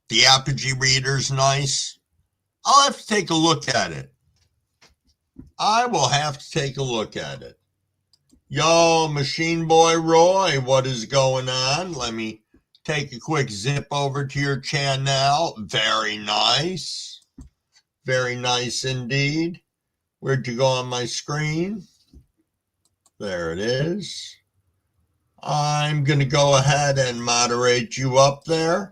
The Apogee reader's nice. I'll have to take a look at it. I will have to take a look at it. Yo, Machine Boy Roy, what is going on? Let me take a quick zip over to your channel. Very nice. Very nice indeed. Where'd you go on my screen? There it is. I'm going to go ahead and moderate you up there.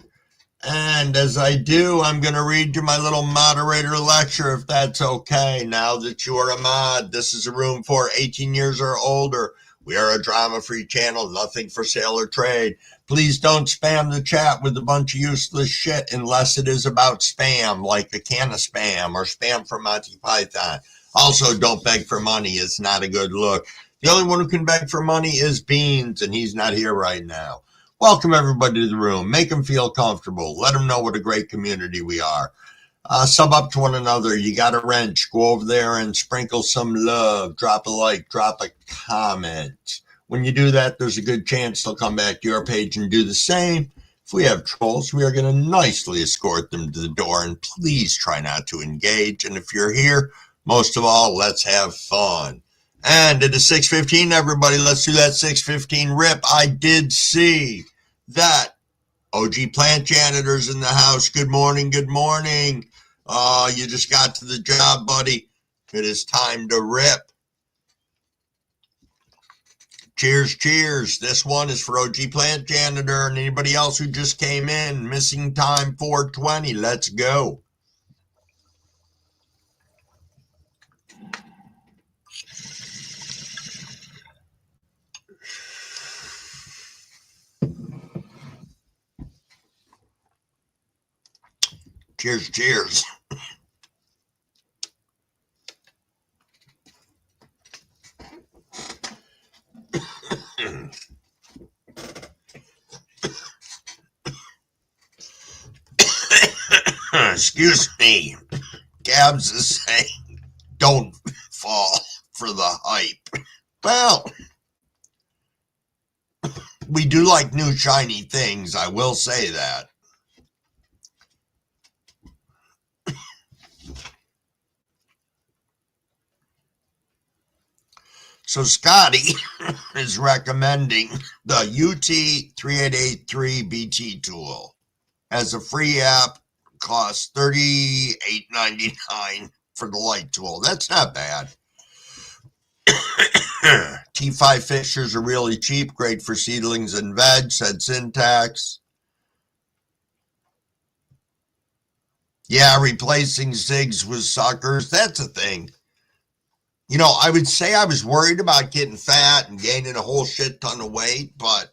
And as I do, I'm going to read you my little moderator lecture, if that's okay. Now that you are a mod, this is a room for 18 years or older. We are a drama-free channel, nothing for sale or trade. Please don't spam the chat with a bunch of useless shit unless it is about spam, like a can of spam or spam from Monty Python. Also, don't beg for money. It's not a good look. The only one who can beg for money is Beans, and he's not here right now. Welcome everybody to the room. Make them feel comfortable. Let them know what a great community we are. Sub up to one another. You got a wrench. Go over there and sprinkle some love. Drop a like. Drop a comment. When you do that, there's a good chance they'll come back to your page and do the same. If we have trolls, we are going to nicely escort them to the door, and please try not to engage. And if you're here, most of all, let's have fun. And it is 6:15, everybody. Let's do that 6:15 rip. I did see that OG Plant Janitor's in the house. Good morning, good morning. You just got to the job, buddy. It is time to rip. Cheers, cheers. This one is for OG Plant Janitor and anybody else who just came in. Missing time 420. Let's go. Cheers, cheers. Excuse me. Gabs is saying, don't fall for the hype. Well, we do like new shiny things. I will say that. So Scotty is recommending the UT3883 BT tool. As a free app, costs $38.99 for the light tool. That's not bad. T5 fixtures are really cheap, great for seedlings and veg, said Syntax. Yeah, replacing zigs with suckers, that's a thing. You know, I would say I was worried about getting fat and gaining a whole shit ton of weight, but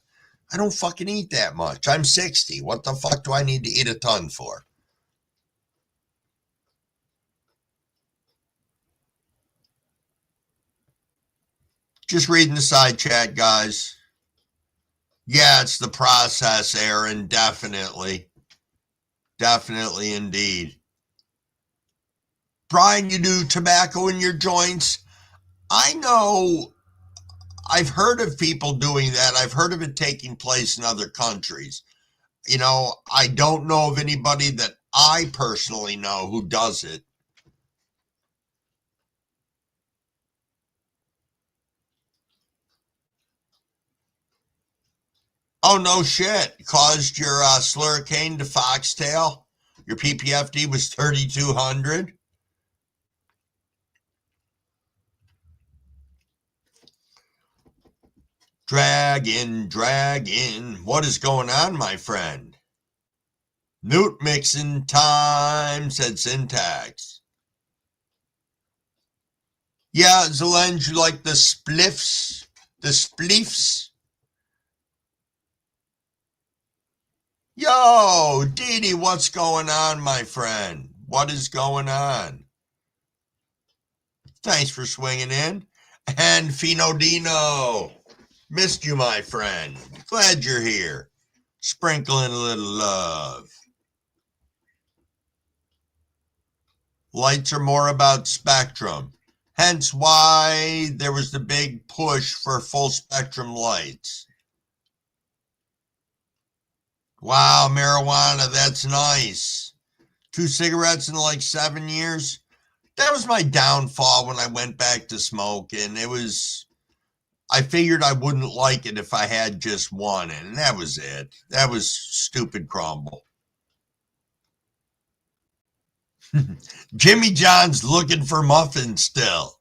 I don't fucking eat that much. I'm 60. What the fuck do I need to eat a ton for? Just reading the side chat, guys. Yeah, it's the process, Aaron. Definitely. Definitely indeed. Brian, you do tobacco in your joints? I know, I've heard of people doing that. I've heard of it taking place in other countries. You know, I don't know of anybody that I personally know who does it. Oh, no shit. Caused your slurricane to foxtail? Your PPFD was 3,200? Dragon, dragon. What is going on, my friend? Newt mixing time, said Syntax. Yeah, Zelenge, you like the spliffs? The spleefs? Yo, Didi, what's going on, my friend? What is going on? Thanks for swinging in. And Fino Dino, missed you, my friend. Glad you're here. Sprinkling a little love. Lights are more about spectrum. Hence why there was the big push for full spectrum lights. Wow, marijuana, that's nice. 2 cigarettes in like 7 years. That was my downfall when I went back to smoking. I figured I wouldn't like it if I had just one, and that was it. That was stupid crumble. Jimmy John's looking for muffins still.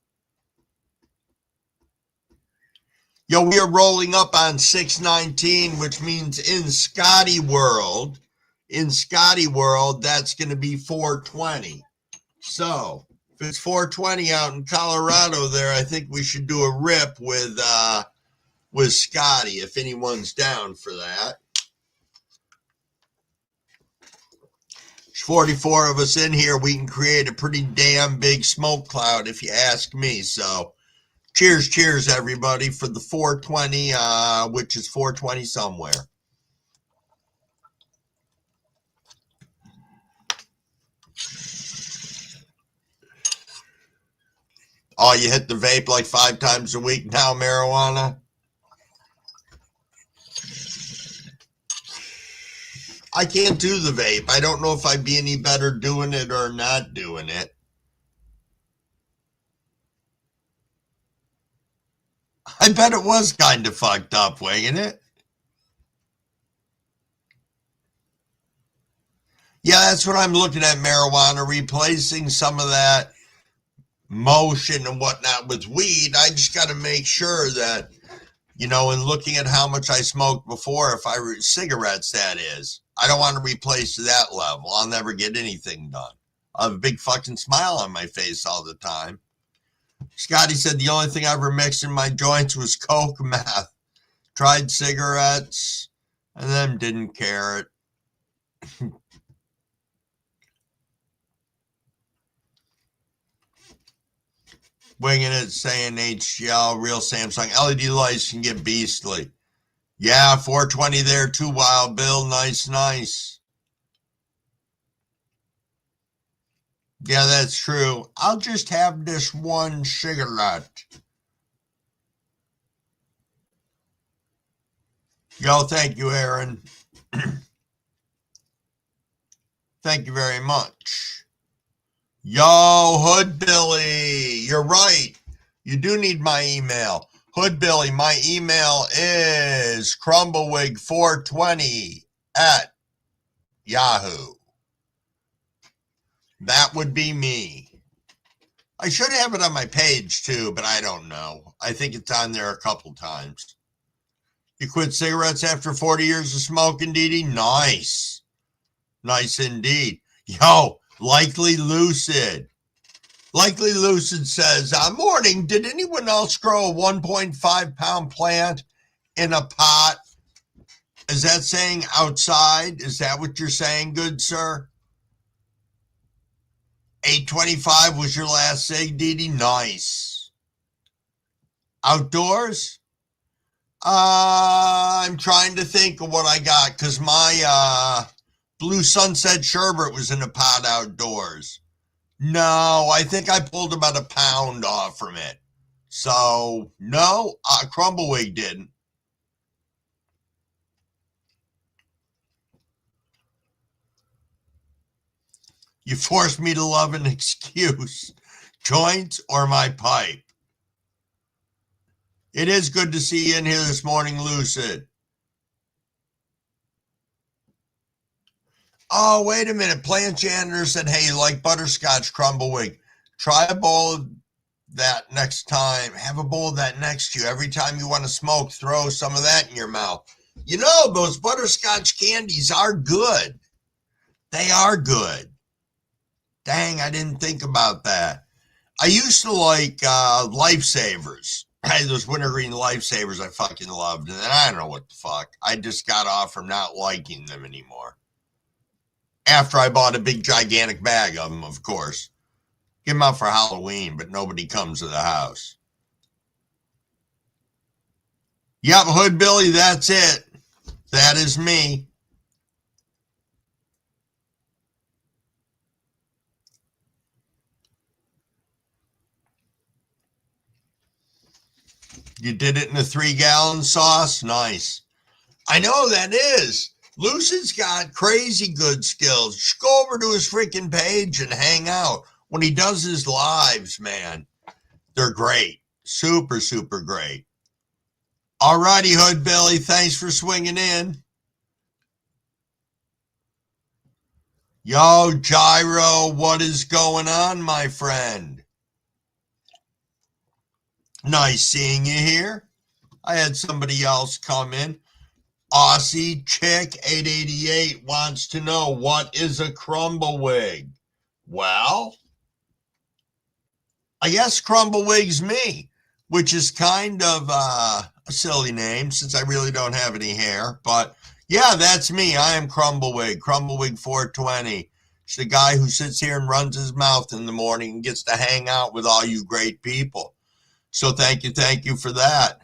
Yo, we are rolling up on 619, which means in Scotty World, that's going to be 420. So if it's 420 out in Colorado there, I think we should do a rip with with Scotty, if anyone's down for that. There's 44 of us in here. We can create a pretty damn big smoke cloud, if you ask me. So cheers, everybody, for the 420, which is 420 somewhere. Oh, you hit the vape like 5 times a week now, marijuana? I can't do the vape. I don't know if I'd be any better doing it or not doing it. I bet it was kind of fucked up, wasn't it? Yeah, that's what I'm looking at, marijuana, replacing some of that motion and whatnot with weed. I just got to make sure that, you know, in looking at how much I smoked before, if I were cigarettes, that is, I don't want to replace to that level. I'll never get anything done. I have a big fucking smile on my face all the time. Scotty said the only thing I ever mixed in my joints was coke, meth. Tried cigarettes and then didn't care it. Winging it, saying HGL, real Samsung. LED lights can get beastly. Yeah, 420 there too, Wild Bill. Nice. Yeah, that's true. I'll just have this one cigarette. Yo, thank you, Aaron. Thank you very much. Yo, Hood Billy, you're right. You do need my email. Hood Billy, my email is crumbawig420 at Yahoo. That would be me. I should have it on my page too, but I don't know. I think it's on there a couple times. You quit cigarettes after 40 years of smoking, Dee? Nice. Nice indeed. Yo, Likely Lucid. Likely Lucid says, morning, did anyone else grow a 1.5 pound plant in a pot? Is that saying outside? Is that what you're saying, good sir? 825 was your last cig, Dee? Nice. Outdoors? I'm trying to think of what I got because my Blue Sunset Sherbet was in a pot outdoors. No, I think I pulled about a pound off from it. So, no, Crumbawig didn't. You forced me to love an excuse. Joints or my pipe? It is good to see you in here this morning, Lucid. Oh, wait a minute. Plant Janitor said, hey, you like butterscotch, Crumbawig? Try a bowl of that next time. Have a bowl of that next to you. Every time you want to smoke, throw some of that in your mouth. You know, those butterscotch candies are good. They are good. Dang, I didn't think about that. I used to like Lifesavers. I had those wintergreen Lifesavers I fucking loved. And then I don't know what the fuck. I just got off from not liking them anymore. After I bought a big gigantic bag of them, of course. Give them out for Halloween, but nobody comes to the house. Yep, Hood Billy, that's it. That is me. You did it in a 3-gallon sauce? Nice. I know that is. Lucid's got crazy good skills. Just go over to his freaking page and hang out. When he does his lives, man, they're great. Super, super great. All righty, Hood Billy. Thanks for swinging in. Yo, Gyro, what is going on, my friend? Nice seeing you here. I had somebody else come in. Aussie Chick 888 wants to know, what is a Crumbawig? Well, I guess Crumbawig's me, which is kind of A silly name since I really don't have any hair. But yeah, that's me. I am Crumblewig, Crumblewig 420. It's the guy who sits here and runs his mouth in the morning and gets to hang out with all you great people. So thank you for that.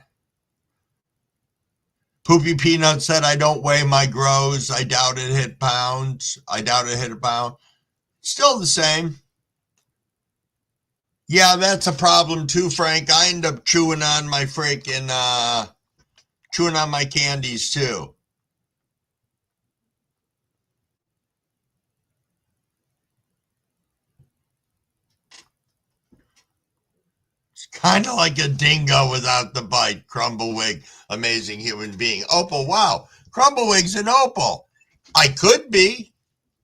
Poopy Peanut said, I don't weigh my grows. I doubt it hit pounds. I doubt it hit a pound. Still the same. Yeah, that's a problem too, Frank. I end up chewing on my chewing on my candies too. It's kind of like a dingo without the bite. Crumblewig, amazing human being. Opal, wow. Crumblewig's an opal. I could be.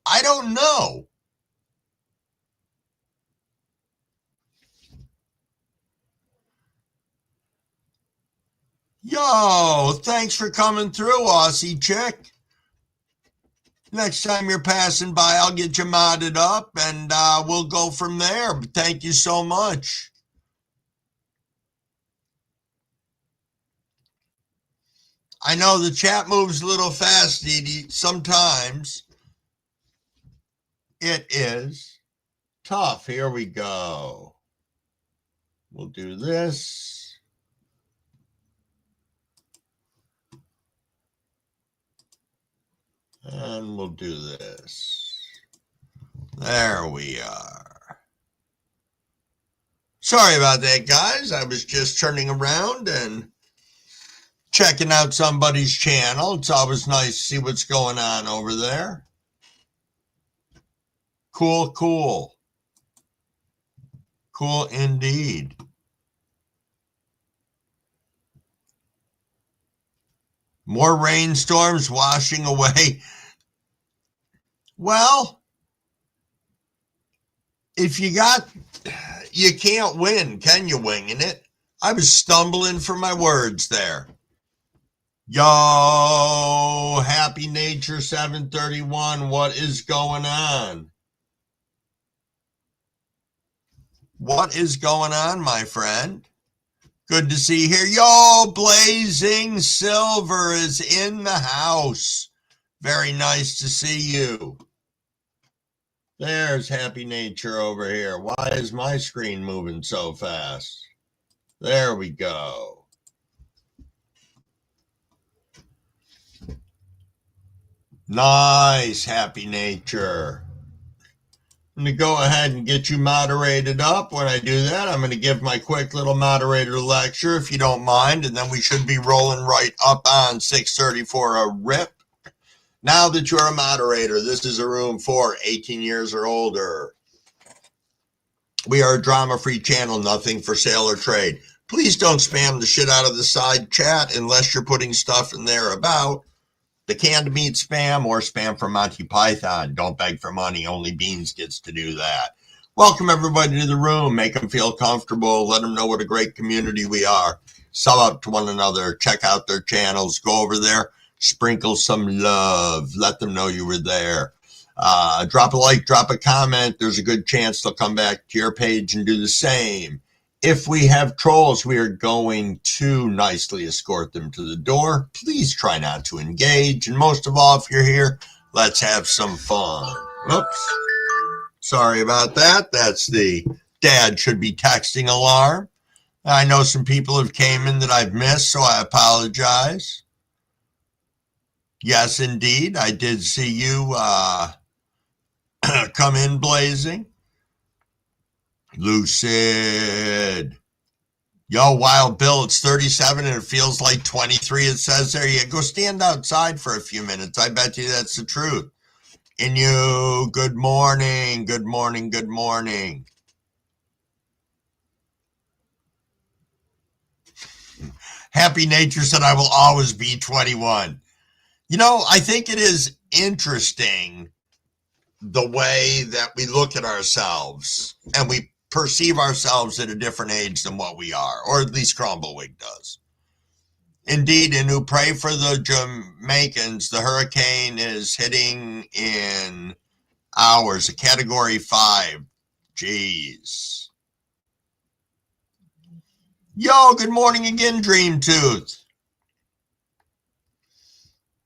I don't know. Yo, thanks for coming through, Aussie chick. Next time you're passing by, I'll get you modded up and we'll go from there. But thank you so much. I know the chat moves a little fast, Edie. Sometimes it is tough. Here we go. We'll do this. And we'll do this. There we are. Sorry about that, guys. I was just turning around and checking out somebody's channel. It's always nice to see what's going on over there. Cool, cool. Cool indeed. More rainstorms washing away. Well, if you can't win, can you, winging it? I was stumbling for my words there. Yo, Happy Nature 731, what is going on? What is going on, my friend? Good to see you here. Yo, Blazing Silver is in the house. Very nice to see you. There's Happy Nature over here. Why is my screen moving so fast? There we go. Nice, Happy Nature. I'm going to go ahead and get you moderated up. When I do that, I'm going to give my quick little moderator lecture, if you don't mind, and then we should be rolling right up on 6:30 for a rip. Now that you're a moderator, this is a room for 18 years or older. We are a drama-free channel, nothing for sale or trade. Please don't spam the shit out of the side chat unless you're putting stuff in there about the canned meat spam or spam from Monty Python. Don't beg for money. Only Beans gets to do that. Welcome everybody to the room. Make them feel comfortable. Let them know what a great community we are. Sub up to one another. Check out their channels. Go over there. Sprinkle some love. Let them know you were there. Drop a like. Drop a comment. There's a good chance they'll come back to your page and do the same. If we have trolls, we are going to nicely escort them to the door. Please try not to engage. And most of all, if you're here, let's have some fun. Oops. Sorry about that. That's the dad should be texting alarm. I know some people have came in that I've missed, so I apologize. Yes, indeed. I did see you come in blazing. Lucid. Yo, Wild Bill, it's 37 and it feels like 23. It says there. Yeah, go stand outside for a few minutes. I bet you that's the truth. And you, good morning, good morning, good morning. Happy Nature said, I will always be 21. You know, I think it is interesting the way that we look at ourselves and we perceive ourselves at a different age than what we are, or at least Crumblewig does. Indeed, and who pray for the Jamaicans, the hurricane is hitting in hours, a category 5. Jeez. Yo, good morning again, Dream Tooth.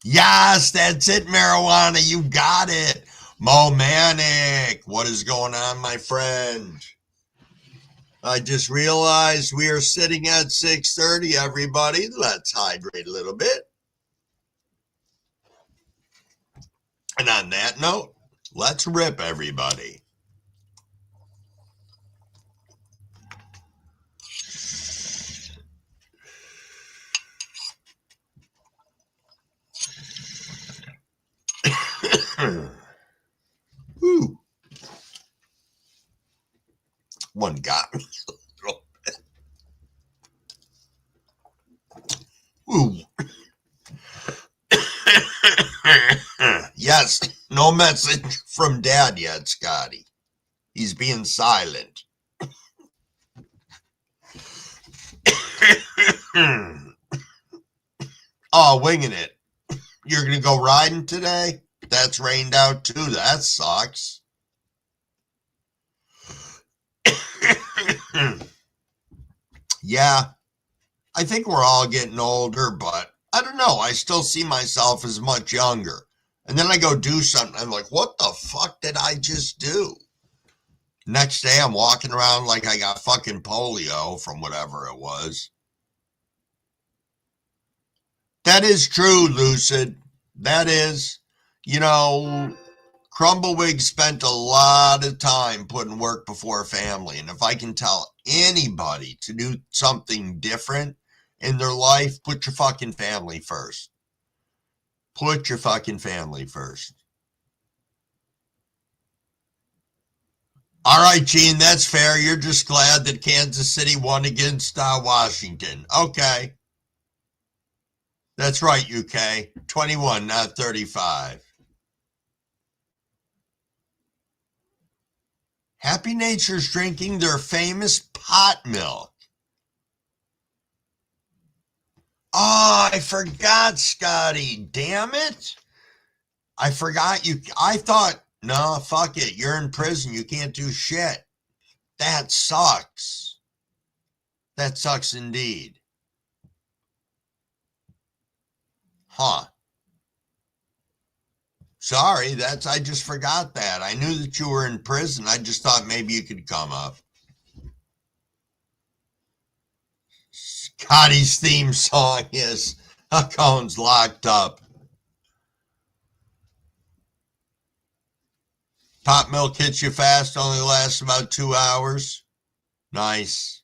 Yes, that's it, marijuana. You got it. Mo Manic, what is going on, my friend? I just realized we are sitting at 6:30, everybody. Let's hydrate a little bit. And on that note, let's rip, everybody. Woo. One got me a little bit. Woo. Yes, no message from Dad yet, Scotty. He's being silent. Oh, winging it. You're going to go riding today? That's rained out too. That sucks. Yeah, I think we're all getting older, but I don't know. I still see myself as much younger. And then I go do something. I'm like, what the fuck did I just do? Next day, I'm walking around like I got fucking polio from whatever it was. That is true, Lucid. That is, you know, Crumbawig spent a lot of time putting work before family. And if I can tell anybody to do something different in their life, put your fucking family first. Put your fucking family first. All right, Gene, that's fair. You're just glad that Kansas City won against Washington. Okay. That's right, UK. 21, not 35. Happy Nature's drinking their famous pot milk. Oh, I forgot, Scotty. Damn it. I forgot you. I thought, no, fuck it. You're in prison. You can't do shit. That sucks. That sucks indeed. Huh. Sorry, I just forgot that. I knew that you were in prison. I just thought maybe you could come up. Scotty's theme song is Account's locked up. Pot milk hits you fast, only lasts about 2 hours. Nice.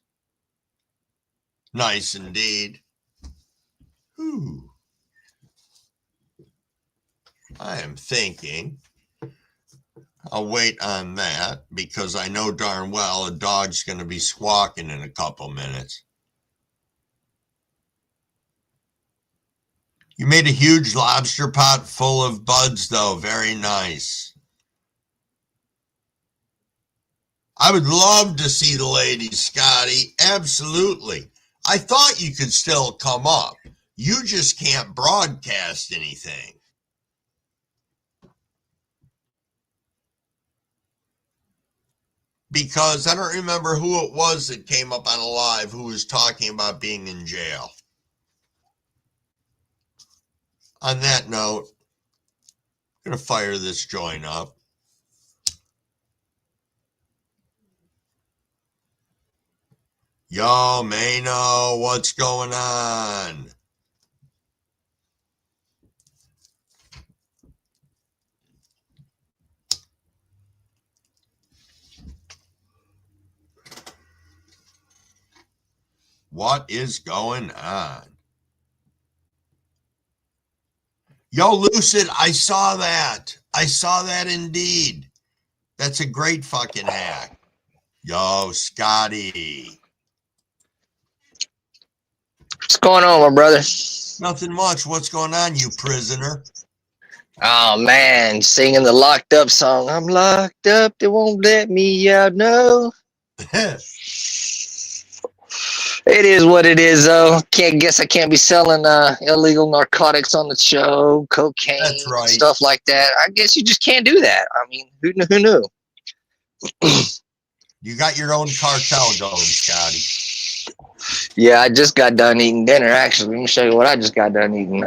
Nice indeed. Whew. I am thinking I'll wait on that because I know darn well a dog's going to be squawking in a couple minutes. You made a huge lobster pot full of buds, though. Very nice. I would love to see the ladies, Scotty. Absolutely. I thought you could still come up. You just can't broadcast anything. Because I don't remember who it was that came up on a live who was talking about being in jail. On that note, I'm going to fire this joint up. Yo, Mano, what's going on? What is going on? Yo, Lucid, I saw that. I saw that indeed. That's a great fucking hack. Yo, Scotty. What's going on, my brother? Nothing much. What's going on, you prisoner? Oh, man, singing the Locked Up song. I'm locked up, they won't let me out, no. It is what it is, though. I can't be selling illegal narcotics on the show, cocaine, That's right. stuff like that. I guess you just can't do that. I mean, who knew? You got your own cartel going, Scotty. Yeah, I just got done eating dinner, actually. Let me show you what I just got done eating.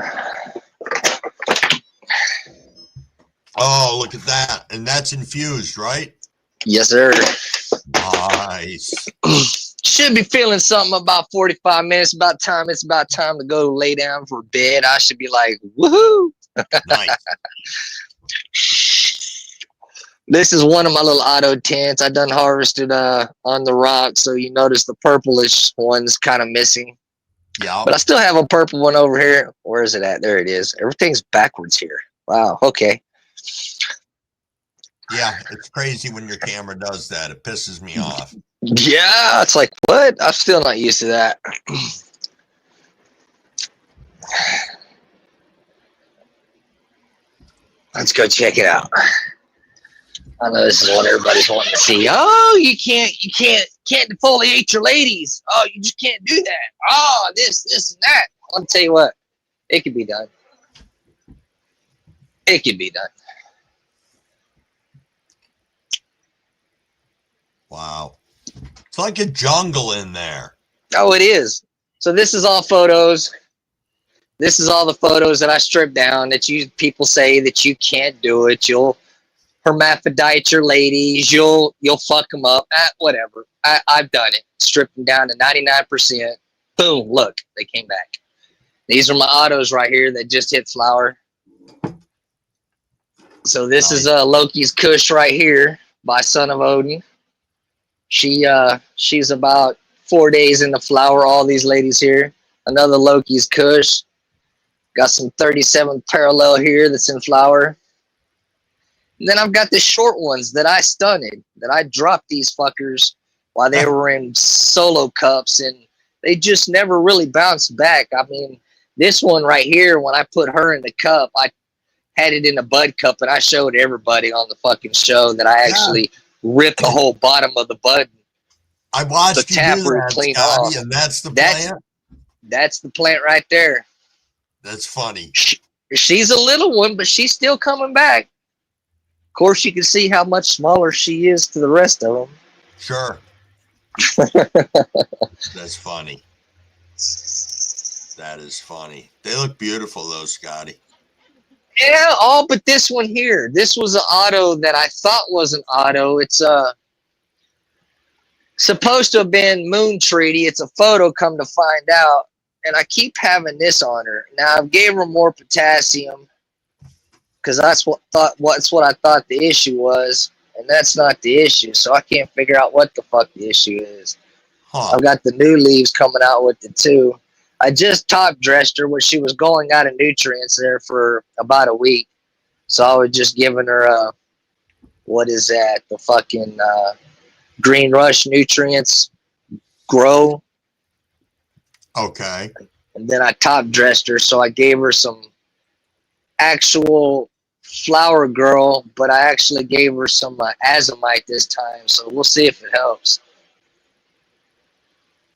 Oh, look at that. And that's infused, right? Yes, sir. Nice. Should be feeling something about 45 minutes. It's about time to go lay down for bed. I should be like, woohoo. Nice. This is one of my little auto tents. I done harvested on the rock, so you notice the purplish one's kind of missing. Yeah. But I still have a purple one over here. Where is it at? There it is. Everything's backwards here. Wow. Okay. Yeah, it's crazy when your camera does that. It pisses me off. Yeah, it's like, what? I'm still not used to that. Let's go check it out. I know this is what everybody's wanting to see. Oh, you can't defoliate your ladies. Oh, you just can't do that. Oh, this and that. I'll tell you what, it can be done. It can be done. Wow. It's like a jungle in there. Oh, it is. So this is all photos. This is all the photos that I stripped down that people say that you can't do it. You'll hermaphrodite your ladies. You'll fuck them up. Whatever. I've done it. Stripped them down to 99%. Boom. Look, they came back. These are my autos right here that just hit flower. So this is Loki's Kush right here by Son of Odin. She's about 4 days in the flower. All these ladies here. Another Loki's Kush. Got some 37 parallel here that's in flower. And then I've got the short ones that I stunted, that I dropped these fuckers while they were in solo cups, and they just never really bounced back. I mean, this one right here, when I put her in the cup, I had it in a bud cup, and I showed everybody on the fucking show that I actually ripped the whole bottom of the bud. I watched the tap root clean off, and that's the plant? That's the plant right there. That's funny. She's a little one, but she's still coming back. Of course, you can see how much smaller she is to the rest of them. Sure. That's funny. That is funny. They look beautiful, though, Scotty. Yeah, all but this one here. This was an auto that I thought was an auto. It's supposed to have been Moon Treaty. It's a photo, come to find out. And I keep having this on her. Now, I gave her more potassium because that's what I thought the issue was, and that's not the issue. So I can't figure out what the fuck the issue is. Huh. I've got the new leaves coming out with it too. I just top dressed her when she was going out of nutrients there for about a week. So I was just giving her what is that? The fucking Green Rush nutrients grow. Okay. And then I top dressed her, so I gave her some actual flower girl, but I actually gave her some azomite this time, so we'll see if it helps.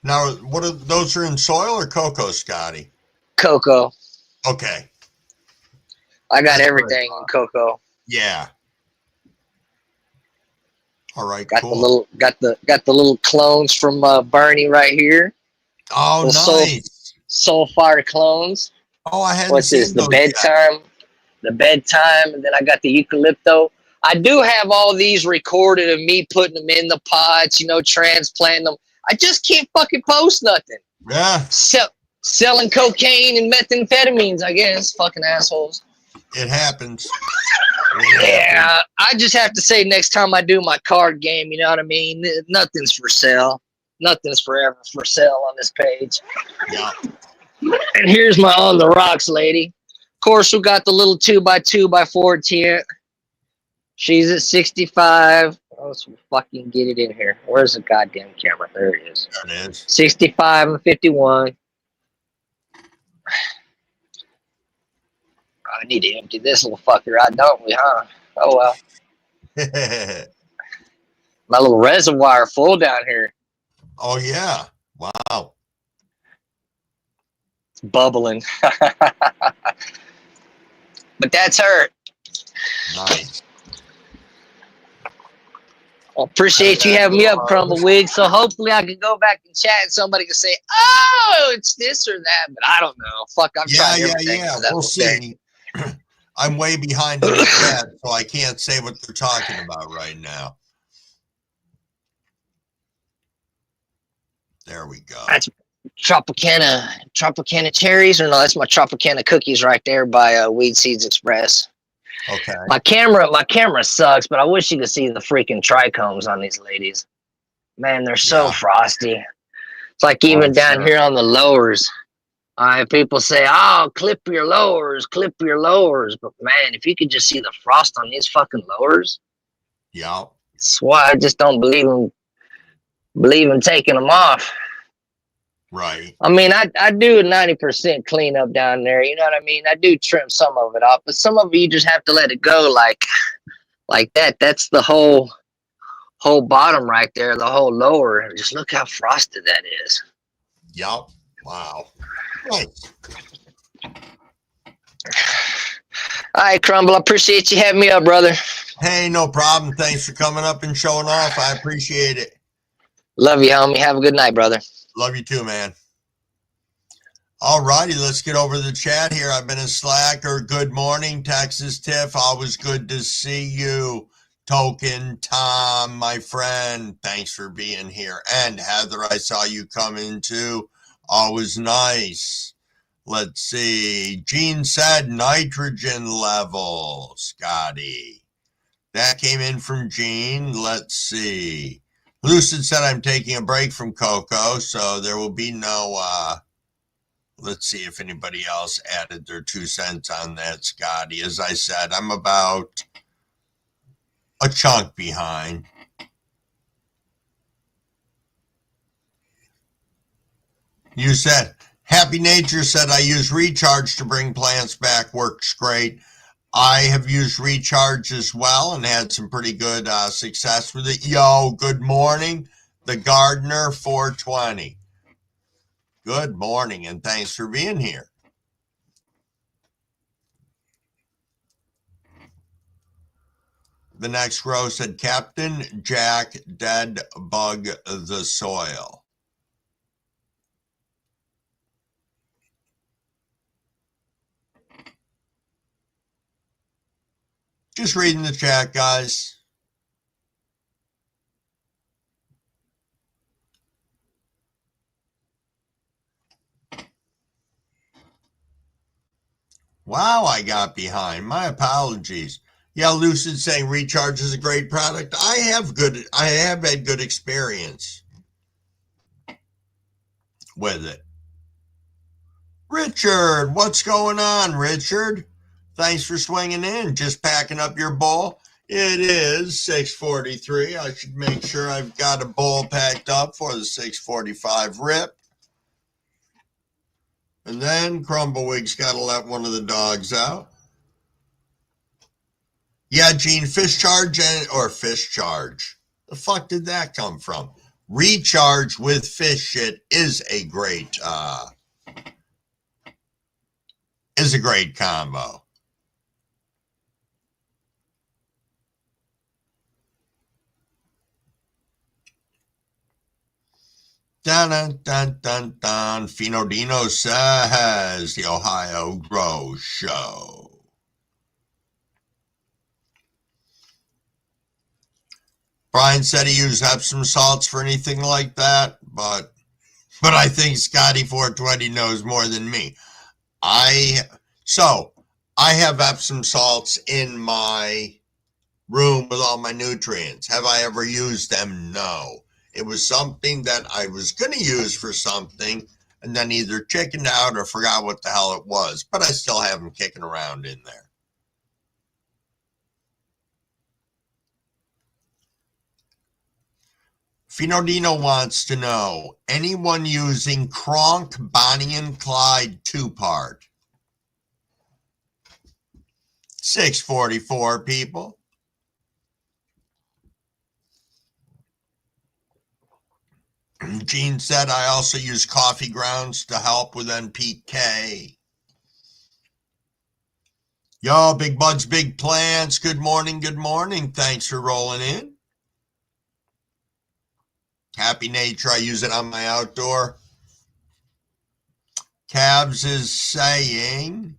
Now, those are in soil or cocoa, Scotty? Cocoa. Okay. I got everything in cocoa. Yeah. All right. Got cool. the little clones from Bernie right here. Oh, nice. Soulfire clones. Oh, I hadn't What's seen this? The those bedtime. yet. The bedtime, and then I got the eucalypto. I do have all these recorded of me putting them in the pots, transplanting them. I just can't fucking post nothing. Yeah. Selling cocaine and methamphetamines, I guess. Fucking assholes. It happens. Yeah, I just have to say next time I do my card game, you know what I mean? Nothing's for sale. Nothing's forever for sale on this page. Yeah. And here's my On the Rocks lady. Of course, we got the little 2x2x4 tent. She's at 65. Oh, let's fucking get it in here. Where's the goddamn camera? There it is. There it is. 65 and 51. I need to empty this little fucker out, don't we, huh? Oh, well. My little reservoir full down here. Oh, yeah. Wow. It's bubbling. But that's her. Nice. Well, appreciate you having me up, Crumbleweed. So hopefully I can go back and chat and somebody can say, oh, it's this or that. But I don't know. Fuck, I'm trying everything. Yeah. We'll see. I'm way behind in the chat, so I can't say what they're talking about right now. There we go. That's Tropicana cherries, or no? That's my Tropicana cookies right there by Weed Seeds Express. Okay. My camera sucks, but I wish you could see the freaking trichomes on these ladies. Man, they're so frosty. It's like even down here on the lowers. People say, "Oh, clip your lowers." But man, if you could just see the frost on these fucking lowers. Yeah. That's why I just don't believe in taking them off. Right. I mean, I do a 90% cleanup down there. You know what I mean? I do trim some of it off, but some of it you just have to let it go like that. That's the whole bottom right there, the whole lower. Just look how frosted that is. Yup. Wow. Nice. All right, Crumble. I appreciate you having me up, brother. Hey, no problem. Thanks for coming up and showing off. I appreciate it. Love you, homie. Have a good night, brother. Love you too, man. All righty, let's get over the chat here. I've been a slacker. Good morning, Texas Tiff. Always good to see you. Token Tom, my friend. Thanks for being here. And Heather, I saw you come in too. Always nice. Let's see. Gene said nitrogen level, Scotty. That came in from Gene. Let's see. Lucid said I'm taking a break from Coco, so there will be no, let's see if anybody else added their 2 cents on that, Scotty. As I said, I'm about a chunk behind. You said, Happy Nature said, I use Recharge to bring plants back. Works great. I have used Recharge as well and had some pretty good success with it. Yo, good morning. The Gardener 420. Good morning, and thanks for being here. The next row said, Captain Jack, dead bug the soil. Just reading the chat, guys. Wow, I got behind. My apologies. Yeah, Lucid saying Recharge is a great product. I have had good experience with it. Richard, what's going on, Richard? Thanks for swinging in. Just packing up your bowl. It is 6:43. I should make sure I've got a bowl packed up for the 6:45 rip. And then Crumblewig's got to let one of the dogs out. Yeah, Gene, Fish Charge. The fuck did that come from? Recharge with fish shit is a great combo. Dun dun dun dun dun. Finodino says the Ohio Grow Show. Brian said he used Epsom salts for anything like that, but I think Scotty 420 knows more than me. I have Epsom salts in my room with all my nutrients. Have I ever used them? No. It was something that I was going to use for something and then either chickened out or forgot what the hell it was, but I still have them kicking around in there. Finodino wants to know, anyone using Kronk, Bonnie and Clyde 2-part? 644 people. Gene said, I also use coffee grounds to help with NPK. Yo, Big Buds, Big Plants. Good morning, good morning. Thanks for rolling in. Happy Nature, I use it on my outdoor. Cabs is saying,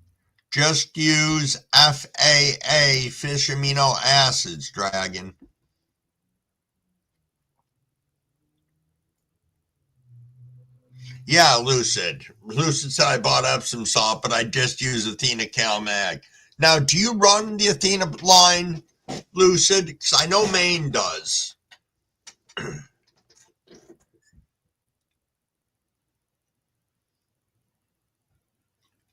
Just use FAA, fish amino acids, Dragon. Yeah, Lucid. Lucid said I bought Epsom salt, but I just use Athena CalMag. Now, do you run the Athena line, Lucid? Because I know Maine does.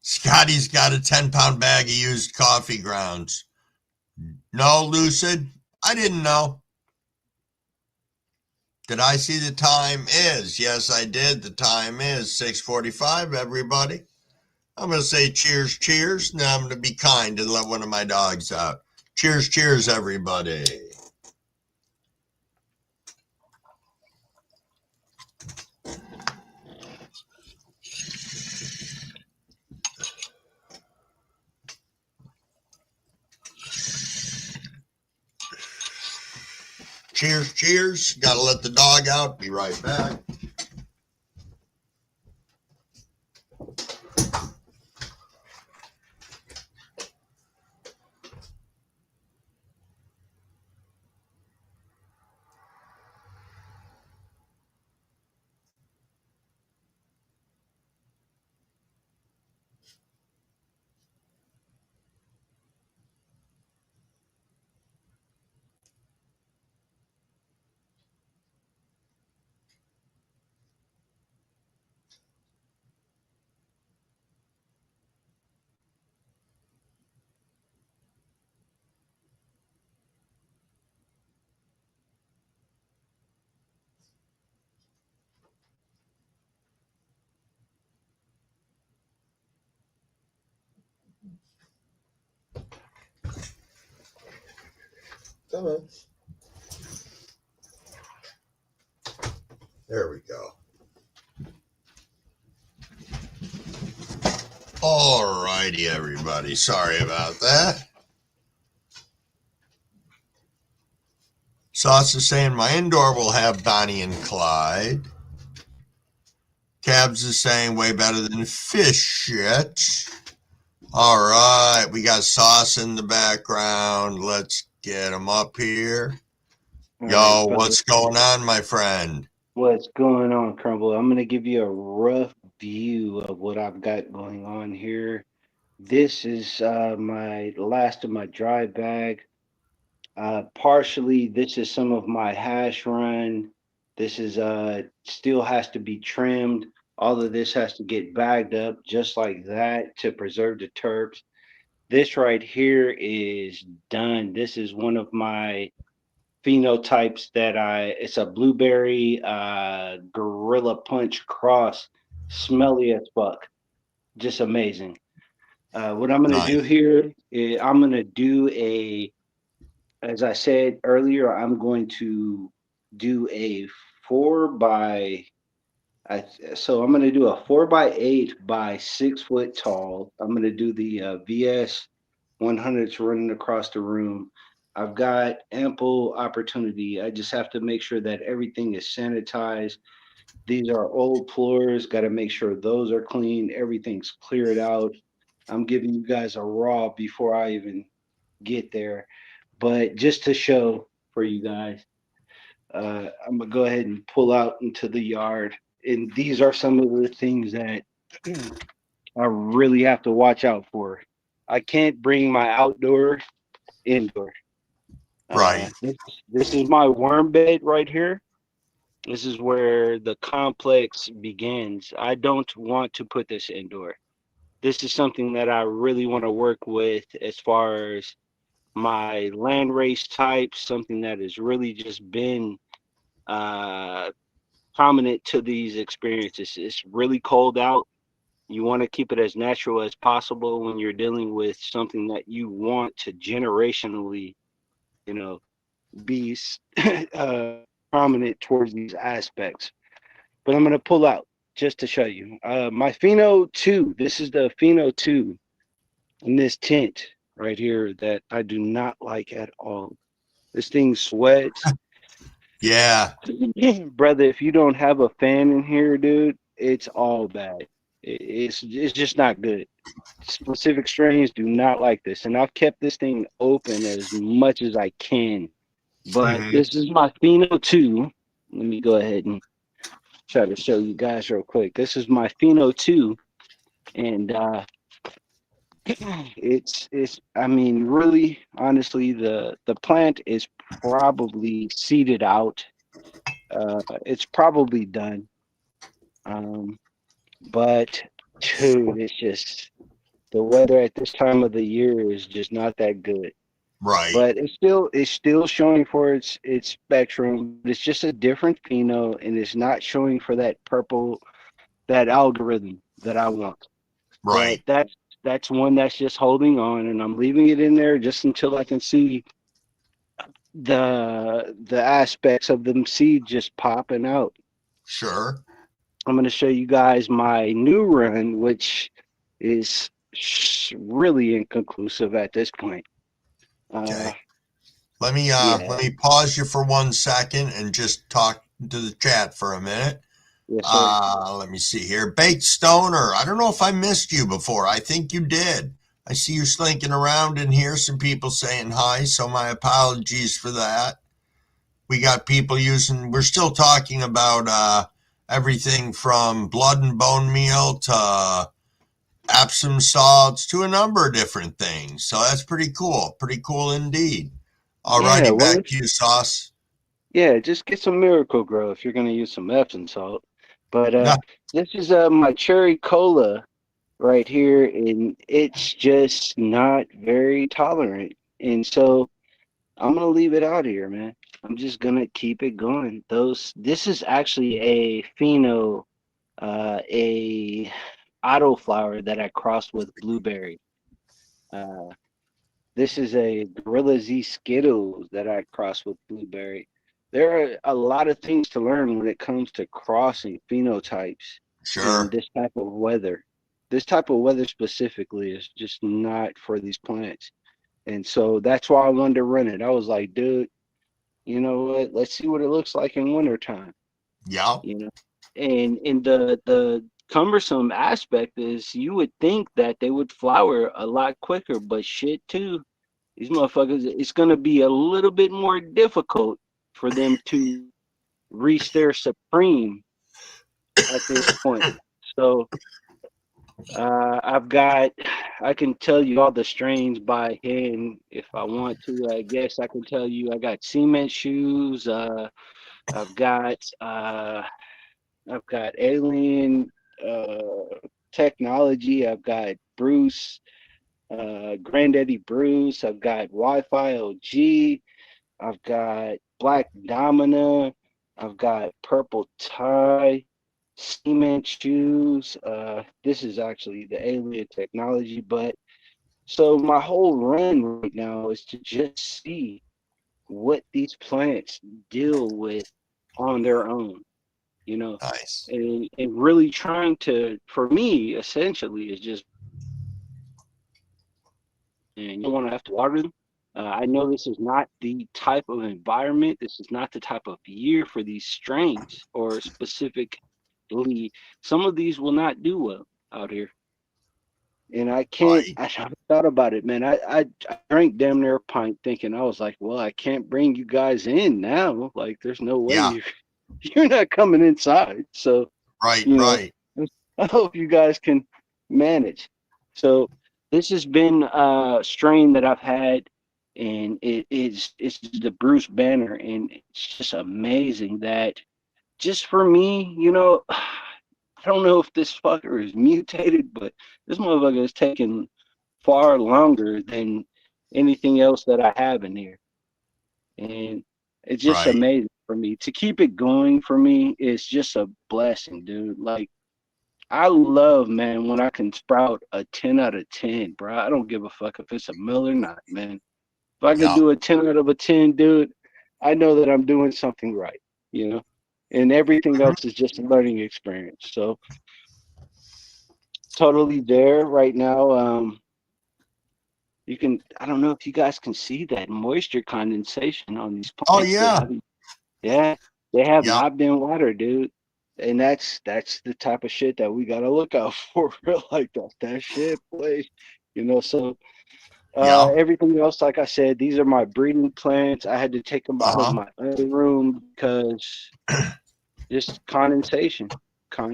Scotty's got a 10-pound bag of used coffee grounds. No, Lucid? I didn't know. Did I see the time is? Yes, I did. The time is 6:45, everybody. I'm going to say cheers, cheers. Now I'm going to be kind and let one of my dogs out. Cheers, cheers, everybody. Cheers, cheers. Got to let the dog out. Be right back. Come on. There we go. All righty, everybody. Sorry about that. Sauce is saying my indoor will have Bonnie and Clyde. Cabs is saying way better than fish shit. All right, we got Sauce in the background. Let's get him up here. Yo, what's going on, my friend? What's going on, Crumble? I'm going to give you a rough view of what I've got going on here. This is my last of my dry bag. Partially, this is some of my hash run. This is still has to be trimmed. All of this has to get bagged up just like that to preserve the terps. This right here is done. This is one of my phenotypes that it's a blueberry gorilla punch cross, smelly as fuck, just amazing. What I'm gonna do Nice. here is I'm gonna do as I said earlier, I'm going to do a 4 by so I'm going to do a 4 by 8 by 6 foot tall. I'm going to do the VS 100s running across the room. I've got ample opportunity. I just have to make sure that everything is sanitized. These are old floors. Got to make sure those are clean. Everything's cleared out. I'm giving you guys a raw before I even get there. But just to show for you guys, I'm gonna go ahead and pull out into the yard. And these are some of the things that I really have to watch out for. I can't bring my outdoor indoor. Right. This is my worm bed right here. This is where the complex begins. I don't want to put this indoor. This is something that I really want to work with as far as my land race type, something that has really just been uh, prominent to these experiences. It's really cold out. You want to keep it as natural as possible when you're dealing with something that you want to generationally, you know, be prominent towards these aspects. But I'm going to pull out just to show you. My Pheno 2, this is the Pheno 2 in this tent right here that I do not like at all. This thing sweats. Yeah. Brother, if you don't have a fan in here, dude, it's all bad. It's just not good. Specific strains do not like this, and I've kept this thing open as much as I can. But Hmm. this is my Pheno 2. Let me go ahead and try to show you guys real quick. This is my Pheno 2, and it's I mean, really, honestly, the plant is probably seeded out. It's probably done. Um, but dude, it's just the weather at this time of the year is just not that good. Right. But it's still showing for its spectrum. But it's just a different pheno, and it's not showing for that purple, that algorithm that I want. But Right. that's one that's just holding on, and I'm leaving it in there just until I can see the aspects of them seed just popping out. Sure. I'm going to show you guys my new run, which is really inconclusive at this point. Uh, Okay. Let yeah, me pause you for 1 second and just talk to the chat for a minute. yes, sir. Let me see here. Baked Stoner. I don't know if I missed you before. I think you did. I see you slinking around in here. Some people saying hi, so my apologies for that. We got people using. We're still talking about everything from blood and bone meal to Epsom salts to a number of different things. So that's pretty cool. Pretty cool indeed. Yeah, Alrighty, well, back to you, Sauce. yeah, just get some Miracle Grow if you're going to use some Epsom salt. But No, this is my cherry cola right here, and it's just not very tolerant. And so I'm gonna leave it out here, man. I'm just gonna keep it going. This is actually a pheno, a auto flower that I crossed with blueberry. Uh, this is a Gorilla Z Skittles that I crossed with blueberry. There are a lot of things to learn when it comes to crossing phenotypes in sure. this type of weather. This type of weather specifically is just not for these plants. And so that's why I wanted to run it. I was like, dude, you know what? Let's see what it looks like in wintertime, Yep. you know. And the cumbersome aspect is you would think that they would flower a lot quicker, but shit too. These motherfuckers, it's gonna be a little bit more difficult for them to reach their supreme at this point. So I can tell you all the strains by hand if I want to. I guess I can tell you I got cement shoes. I've got uh, I've got alien technology. I've got Bruce, Granddaddy Bruce. I've got Wi-Fi OG. I've got Black Domina. I've got Purple Tie, cement shoes. This is actually the alien technology, but so my whole run right now is to just see what these plants deal with on their own, you know, Nice. and really trying to, for me, essentially, is just, and you don't want to have to water them. I know this is not the type of environment, this is not the type of year for these strains, or specifically, some of these will not do well out here. And I can't, Right. I thought about it, man. I drank damn near a pint thinking, I was like, well, I can't bring you guys in now. Like, there's no way Yeah. you're not coming inside. So, Right. you know, Right. I hope you guys can manage. So this has been a strain that I've had, and it's the Bruce Banner, and it's just amazing that just for me, I don't know if this fucker is mutated, but this motherfucker is taking far longer than anything else that I have in here. And it's just Right. amazing for me. To keep it going for me is just a blessing, dude. Like, I love, man, when I can sprout a 10 out of 10, bro. I don't give a fuck if it's a mill or not, man. If I could Yeah. do a 10 out of a 10, dude, I know that I'm doing something right, you know? And everything Mhm. else is just a learning experience. So, totally there right now. You can, I don't know if you guys can see that moisture condensation on these Oh plants. yeah. Yeah, they have Yeah. not been watered, dude. And that's the type of shit that we gotta look out for. Like that shit, boy. So Yeah. everything else, like I said, these are my breeding plants. I had to take them out of Uh-huh. my other room because just condensation. And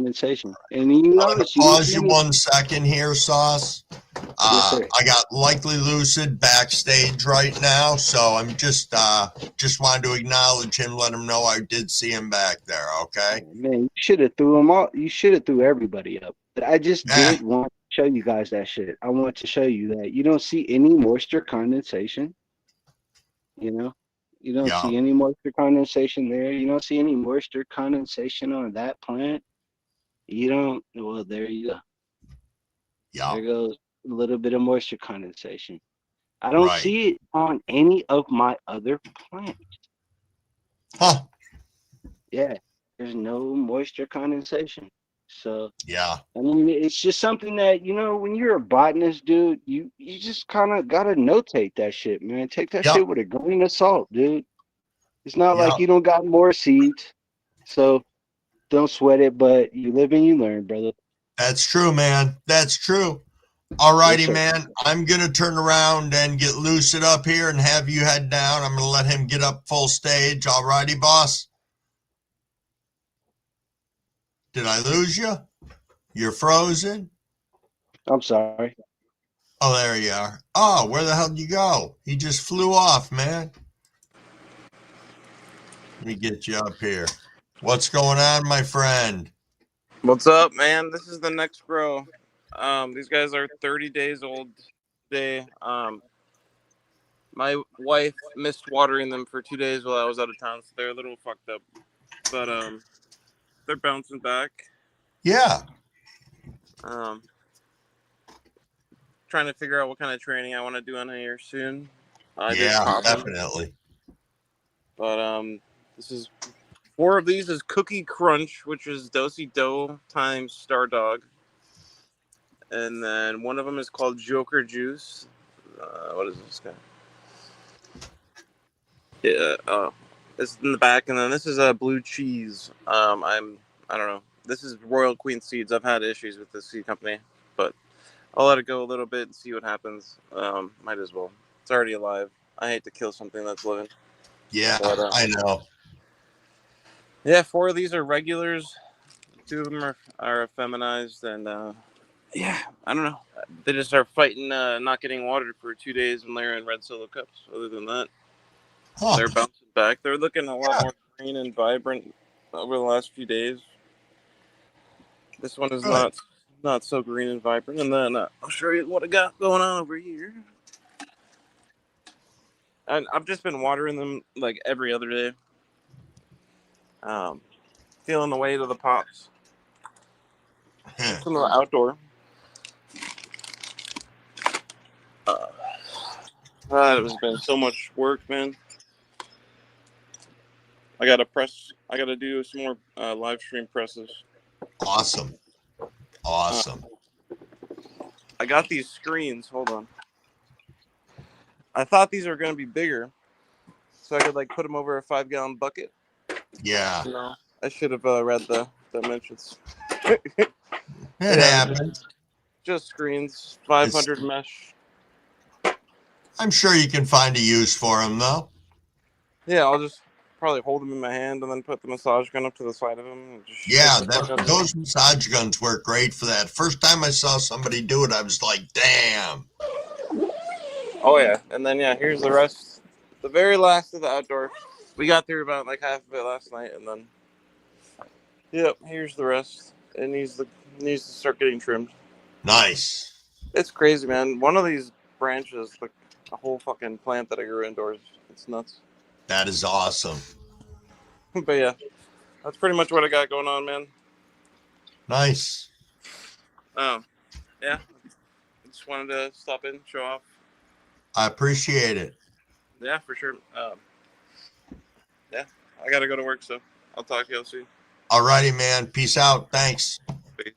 you I'm going to notice you don't pause see you any. 1 second here, Sauce. Yes, sir. I got Likely Lucid backstage right now, so I'm just wanted to acknowledge him, let him know I did see him back there, okay? Man, you should have threw them all. You should have threw everybody up. But I just Yeah, did want to show you guys that shit. I want to show you that you don't see any moisture condensation. You know, you don't yeah, see any moisture condensation there. You don't see any moisture condensation on that plant. You don't. Well, there you go. yeah, There goes a little bit of moisture condensation. I don't right. see it on any of my other plants. Huh, Yeah, there's no moisture condensation. So yeah, I mean, it's just something that, when you're a botanist, dude, you just kind of gotta notate that shit, man. Take that yep, shit with a grain of salt, dude. It's not like yep. you don't got more seeds, so don't sweat it. But you live and you learn, brother. That's true, man. That's true. All Yes, righty, sir. man. I'm going to turn around and get Lucid up here and have you head down. I'm going to let him get up full stage. All righty, boss? Did I lose you? You're frozen? I'm sorry. Oh, there you are. Oh, where the hell did you go? He just flew off, man. Let me get you up here. What's going on, my friend? What's up, man? This is the next grow. These guys are 30 days old today. My wife missed watering them for 2 days while I was out of town, so they're a little fucked up. But they're bouncing back. Yeah, Um, Trying to figure out what kind of training I want to do on here soon. I did yeah, pop them, definitely. but this is 4 of these is Cookie Crunch, which is Dosey Dough times Star Dog, and then one of them is called Joker Juice. What is this guy? Yeah, it's in the back, and then this is a blue cheese. I don't know. This is Royal Queen Seeds. I've had issues with this seed company, but I'll let it go a little bit and see what happens. Might as well. It's already alive. I hate to kill something that's living. Yeah, But I know. yeah, 4 of these are regulars. 2 of them are feminized, and yeah, I don't know. They just are fighting not getting watered for 2 days when they're in red solo cups. Other than that, Huh, they're bouncing back. They're looking a lot yeah, more green and vibrant over the last few days. This one is good. not so green and vibrant. And then I'll show you what I got going on over here. And I've just been watering them like every other day. Um, Feeling the weight of the pots. Huh. Some of the outdoor. Uh, it has been so much work, man. I gotta do some more live stream presses. Awesome, Uh, awesome. I got these screens. Hold on. I thought these were gonna be bigger, so I could like put them over a 5-gallon bucket. Yeah, No, I should have read the dimensions. it Yeah, happens. just screens, It's. 500 mesh. I'm sure you can find a use for them, though. Yeah, I'll just probably hold them in my hand and then put the massage gun up to the side of them and just shake Yeah, the fuck out of it. those massage guns work great for that. First time I saw somebody do it, I was like, damn. Oh yeah, and then yeah, here's the rest. The very last of the outdoor. We got through about like half of it last night, and then yep, here's the rest. It needs to start getting trimmed. Nice. It's crazy, man. One of these branches, like a whole fucking plant that I grew indoors. It's nuts. That is awesome. But yeah, that's pretty much what I got going on, man. Nice. Oh, yeah. I just wanted to stop in, show off. I appreciate it. Yeah, for sure. Yeah, I gotta go to work, so I'll talk to you soon. All righty, man. Peace out. Thanks. Peace.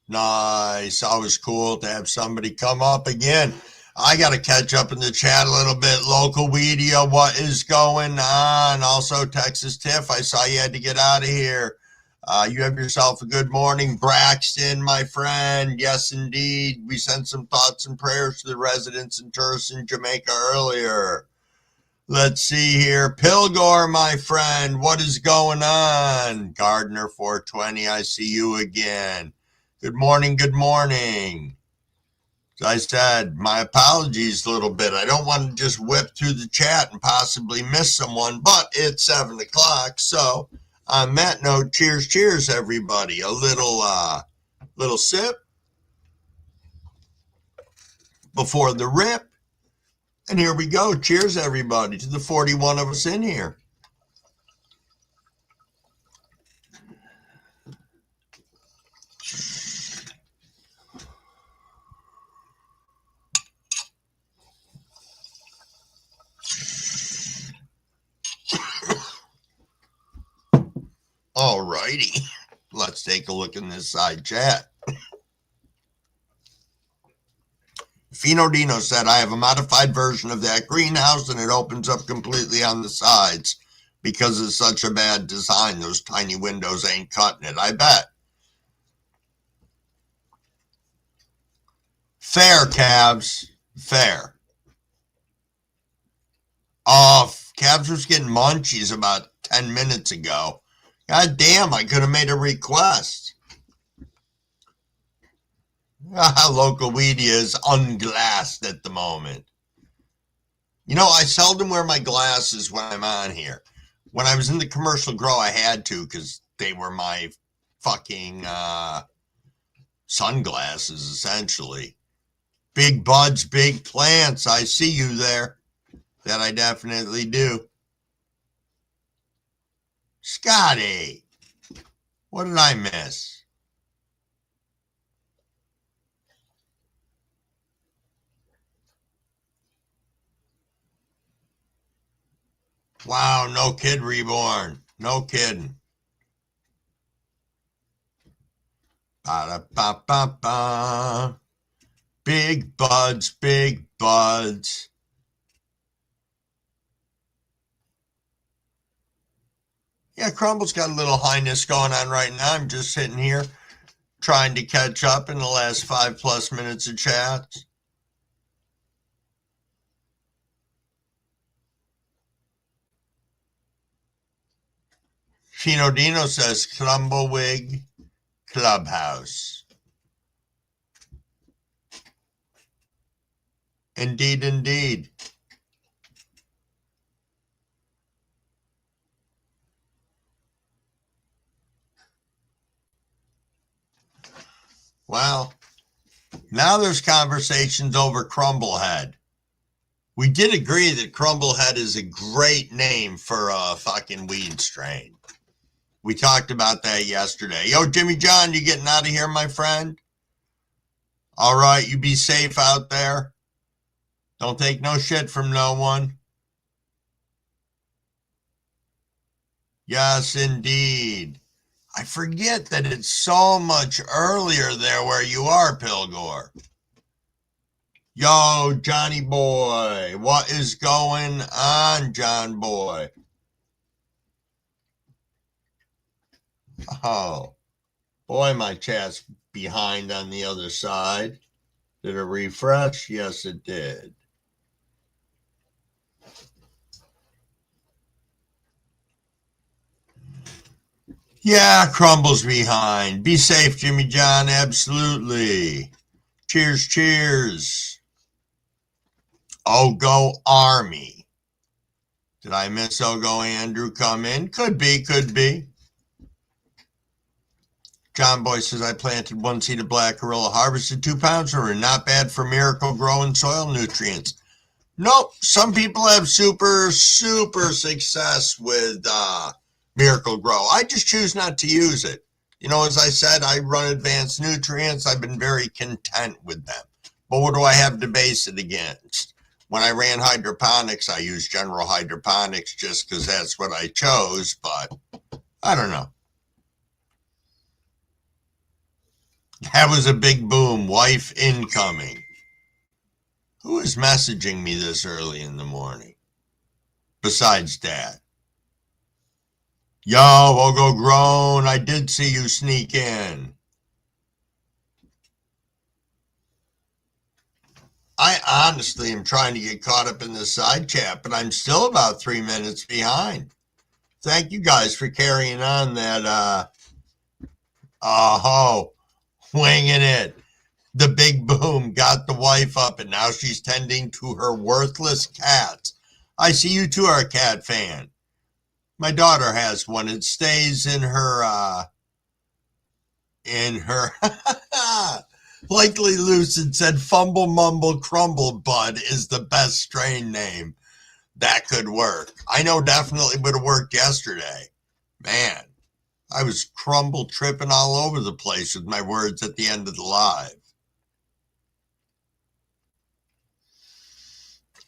Nice. Always cool to have somebody come up again. I got to catch up in the chat a little bit. Local media, what is going on? Also, Texas Tiff, I saw you had to get out of here. You have yourself a good morning, Braxton, my friend. Yes, indeed. We sent some thoughts and prayers to the residents and tourists in Jamaica earlier. Let's see here. Pilgor, my friend, what is going on? Gardner 420, I see you again. Good morning, good morning. As I said, my apologies a little bit. I don't want to just whip through the chat and possibly miss someone, but it's 7 o'clock. So on that note, cheers, cheers, everybody. A little sip before the rip. And here we go. Cheers, everybody, to the 41 of us in here. All righty. Let's take a look in this side chat. Fino Dino said, I have a modified version of that greenhouse and it opens up completely on the sides because it's such a bad design. Those tiny windows ain't cutting it, I bet. Fair, Cavs. Fair. Oh, Cavs was getting munchies about 10 minutes ago. God damn, I could have made a request. Local weedy is unglassed at the moment. You know, I seldom wear my glasses when I'm on here. When I was in the commercial grow, I had to because they were my fucking sunglasses, essentially. Big buds, big plants. I see you there. That I definitely do. Scotty, what did I miss? Wow, no kid reborn. No kidding. Ba-da-ba-ba-ba. Big buds, big buds. Yeah, Crumble's got a little highness going on right now. I'm just sitting here trying to catch up in the last 5+ minutes of chat. Fino Dino says Crumbleweed Clubhouse. Indeed, indeed. Well, now there's conversations over Crumblehead. We did agree that Crumblehead is a great name for a fucking weed strain. We talked about that yesterday. Yo, Jimmy John, you getting out of here, my friend? All right, you be safe out there. Don't take no shit from no one. Yes, indeed. I forget that it's so much earlier there where you are, Pilgor. Yo, Johnny boy, what is going on, John boy? Oh, boy, my chat's behind on the other side. Did it refresh? Yes, it did. Yeah, Crumble's behind. Be safe, Jimmy John. Absolutely. Cheers, cheers. Oh, go Army. Did I miss Oh, go Andrew come in? Could be, could be. John Boy says, I planted 1 seed of black gorilla, harvested 2 pounds, or not bad for miracle growing soil nutrients. Nope. Some people have super success with Miracle Grow. I just choose not to use it. You know, as I said, I run advanced nutrients. I've been very content with them. But what do I have to base it against? When I ran hydroponics, I used general hydroponics just because that's what I chose. But I don't know. That was a big boom. Wife incoming. Who is messaging me this early in the morning? Besides Dad. Yo, Ogo Grown, I did see you sneak in. I honestly am trying to get caught up in the side chat, but I'm still about 3 minutes behind. Thank you guys for carrying on that, winging it. The big boom got the wife up, and now she's tending to her worthless cats. I see you too are a cat fan. My daughter has one. It stays in her, Likely Lucid said Fumble Mumble Crumble Bud is the best strain name. That could work. I know definitely would have worked yesterday. Man, I was crumble tripping all over the place with my words at the end of the live.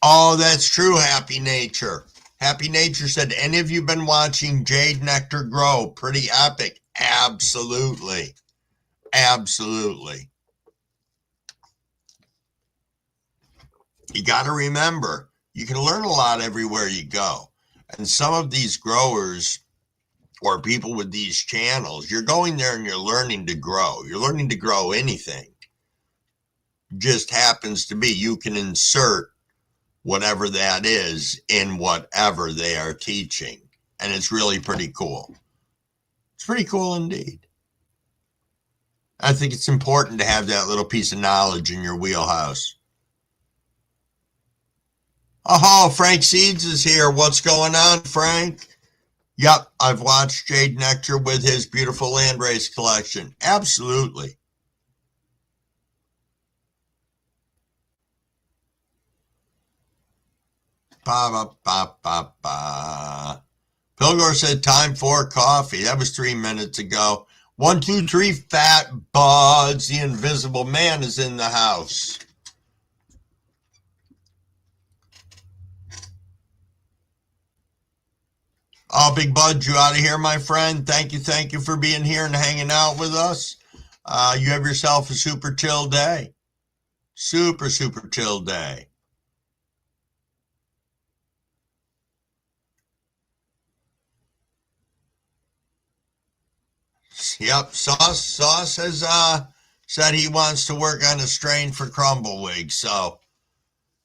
Oh, that's true, Happy Nature. Happy Nature said, any of you been watching Jade Nectar grow? Pretty epic. Absolutely. Absolutely. You got to remember, you can learn a lot everywhere you go. And some of these growers or people with these channels, you're going there and you're learning to grow. You're learning to grow anything. Just happens to be you can insert whatever that is in whatever they are teaching. And it's really pretty cool. It's pretty cool indeed. I think it's important to have that little piece of knowledge in your wheelhouse. Oh, Frank Seeds is here. What's going on, Frank? Yep, I've watched Jade Nectar with his beautiful landrace collection. Absolutely. Ba, ba, ba, ba, ba. Pilgor said time for coffee. That was 3 minutes ago. 1, 2, 3, fat buds. The invisible man is in the house. Oh, Big Bud, you out of here, my friend. Thank you for being here and hanging out with us. You have yourself a super chill day. Super chill day. Yep, Sauce has said he wants to work on a strain for Crumbleweed. So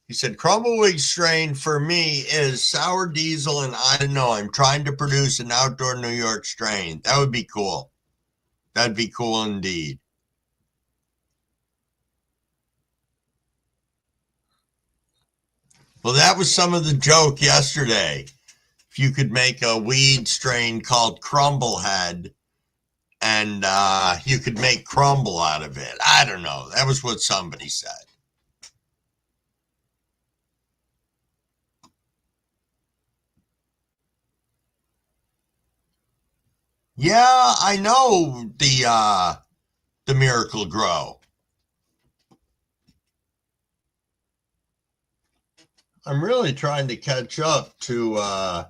he said Crumbleweed strain for me is sour diesel, and I don't know. I'm trying to produce an outdoor New York strain. That would be cool. That'd be cool indeed. Well, that was some of the joke yesterday. If you could make a weed strain called Crumblehead, and you could make crumble out of it. I don't know. That was what somebody said. Yeah, I know the Miracle Grow. I'm really trying to catch up to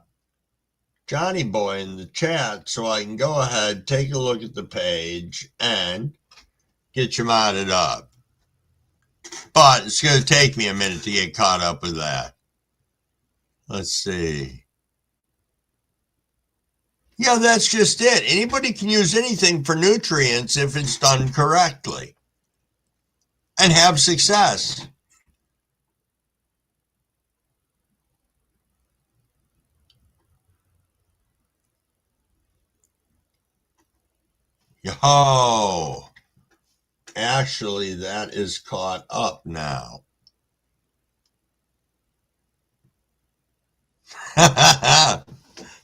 Johnny Boy in the chat so I can go ahead, take a look at the page, and get you modded up. But it's going to take me a minute to get caught up with that. Let's see. Yeah, that's just it. Anybody can use anything for nutrients if it's done correctly and have success. Yo, actually, that is caught up now.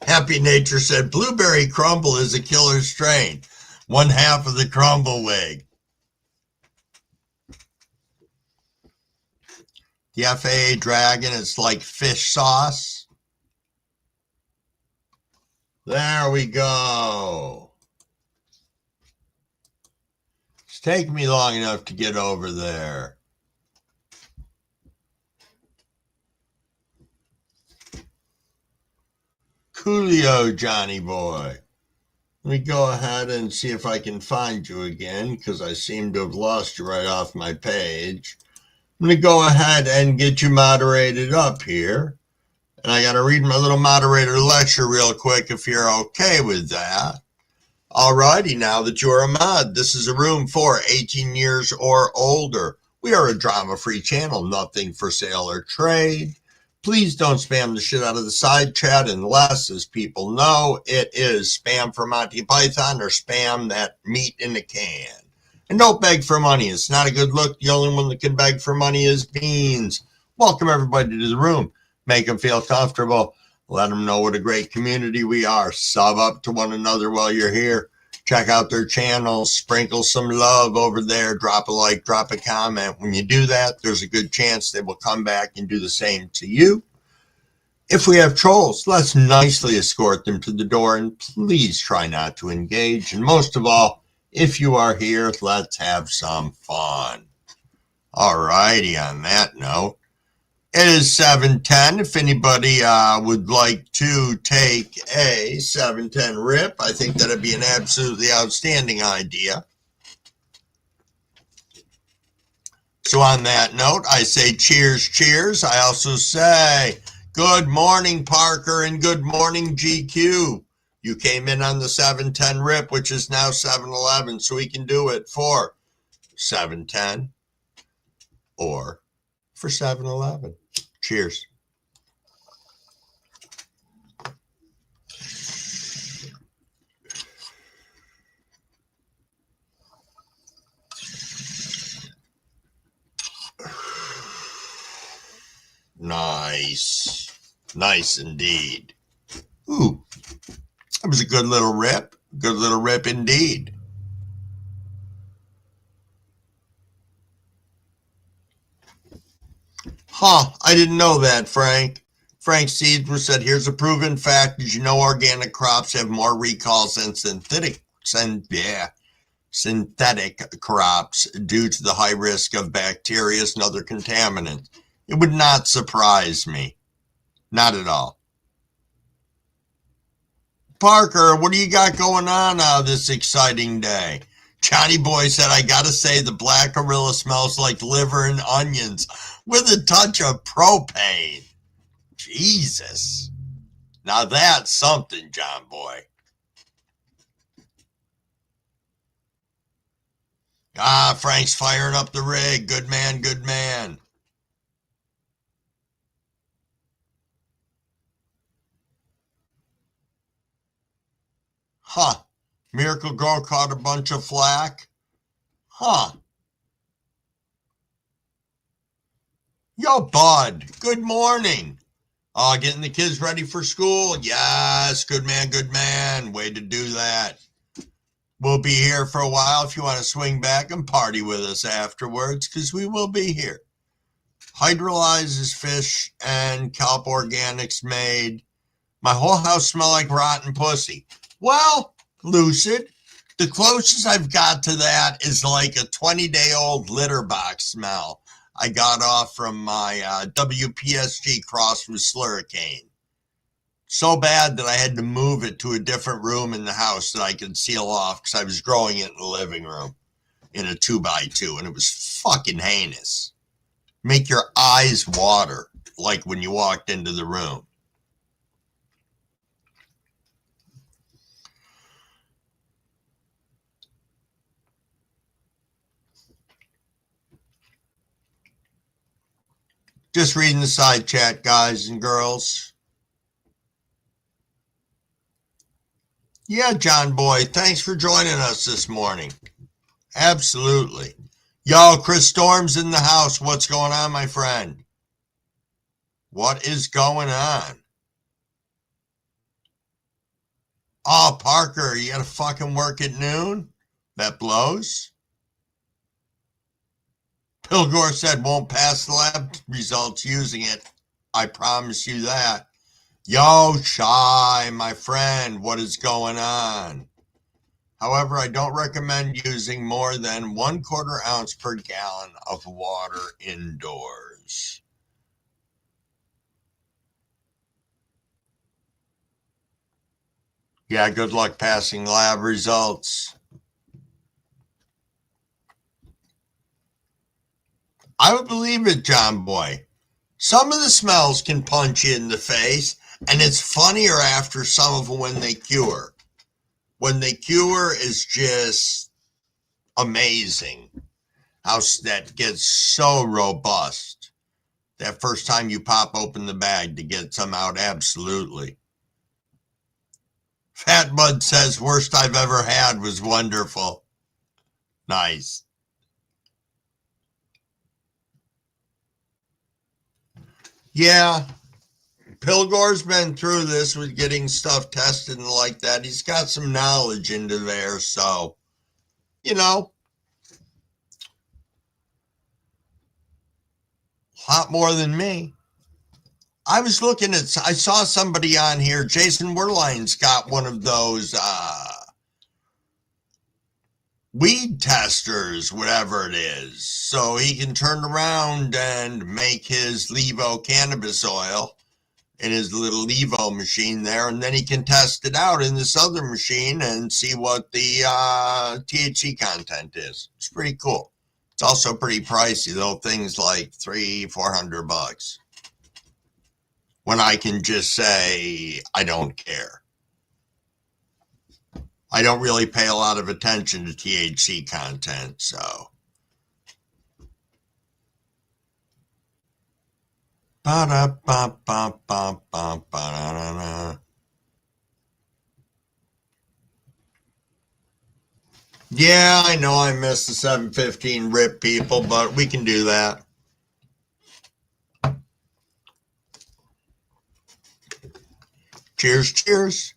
Happy Nature said, Blueberry Crumble is a killer strain. 1/2 of the crumble wig. The FAA Dragon is like fish sauce. There we go. It's taken me long enough to get over there. Coolio, Johnny Boy. Let me go ahead and see if I can find you again, because I seem to have lost you right off my page. I'm going to go ahead and get you moderated up here. And I got to read my little moderator lecture real quick if you're okay with that. Alrighty, now that you're a mod, this is a room for 18 years or older. We are a drama-free channel, nothing for sale or trade. Please don't spam the shit out of the side chat unless, as people know, it is spam for Monty Python or spam that meat in a can. And don't beg for money. It's not a good look. The only one that can beg for money is Beans. Welcome everybody to the room. Make them feel comfortable. Let them know what a great community we are. Sub up to one another while you're here. Check out their channels. Sprinkle some love over there. Drop a like, drop a comment. When you do that, there's a good chance they will come back and do the same to you. If we have trolls, let's nicely escort them to the door and please try not to engage. And most of all, if you are here, let's have some fun. Alrighty, on that note. It is 7:10. If anybody would like to take a 7:10 rip, I think that'd be an absolutely outstanding idea. So on that note, I say cheers, cheers. I also say good morning, Parker, and good morning, GQ. You came in on the 7:10 rip, which is now 7:11, so we can do it for 7:10 or for 7:11. Cheers. Nice. Nice indeed. Ooh, that was a good little rip. Good little rip indeed. Huh, I didn't know that, Frank. Frank Seidler said, here's a proven fact. Did you know organic crops have more recalls than synthetic crops due to the high risk of bacteria and other contaminants? It would not surprise me. Not at all. Parker, what do you got going on this exciting day? Johnny Boy said, I gotta say the black gorilla smells like liver and onions with a touch of propane. Jesus. Now that's something, John Boy. Frank's firing up the rig. Good man, good man. Huh. Miracle Girl caught a bunch of flack. Huh. Yo, Bud, good morning. Getting the kids ready for school. Yes, good man, good man. Way to do that. We'll be here for a while if you want to swing back and party with us afterwards, because we will be here. Hydrolyzes fish and kelp organics made. My whole house smell like rotten pussy. Well, Lucid, the closest I've got to that is like a 20-day-old litter box smell I got off from my WPSG cross with Slurricane. So bad that I had to move it to a different room in the house that I could seal off because I was growing it in the living room in a 2x2, and it was fucking heinous. Make your eyes water like when you walked into the room. Just reading the side chat, guys and girls. Yeah, John Boy, thanks for joining us this morning. Absolutely. Yo, Chris Storm's in the house. What's going on, my friend? What is going on? Oh, Parker, you got to fucking work at noon? That blows. Bill Gore said won't pass the lab results using it. I promise you that. Yo, Shy, my friend, what is going on? However, I don't recommend using more than 1/4 ounce per gallon of water indoors. Yeah, good luck passing lab results. I would believe it, John Boy. Some of the smells can punch you in the face, and it's funnier after some of them when they cure. When they cure is just amazing. How that gets so robust. That first time you pop open the bag to get some out, absolutely. Fat Bud says, worst I've ever had was wonderful. Nice. Yeah, Pilgor's been through this with getting stuff tested and like that. He's got some knowledge into there, so, you know, a lot more than me. I was looking at, I saw somebody on here, Jason Werline's got one of those weed testers, whatever it is, so he can turn around and make his Levo cannabis oil in his little Levo machine there, and then he can test it out in this other machine and see what the THC content is. It's pretty cool. It's also pretty pricey, though. Things like $300-400. When I can just say, I don't care. I don't really pay a lot of attention to THC content, so. Ba-da-ba-ba-ba-ba-da-da-da. Yeah, I know I missed the 7:15 rip, people, but we can do that. Cheers, cheers.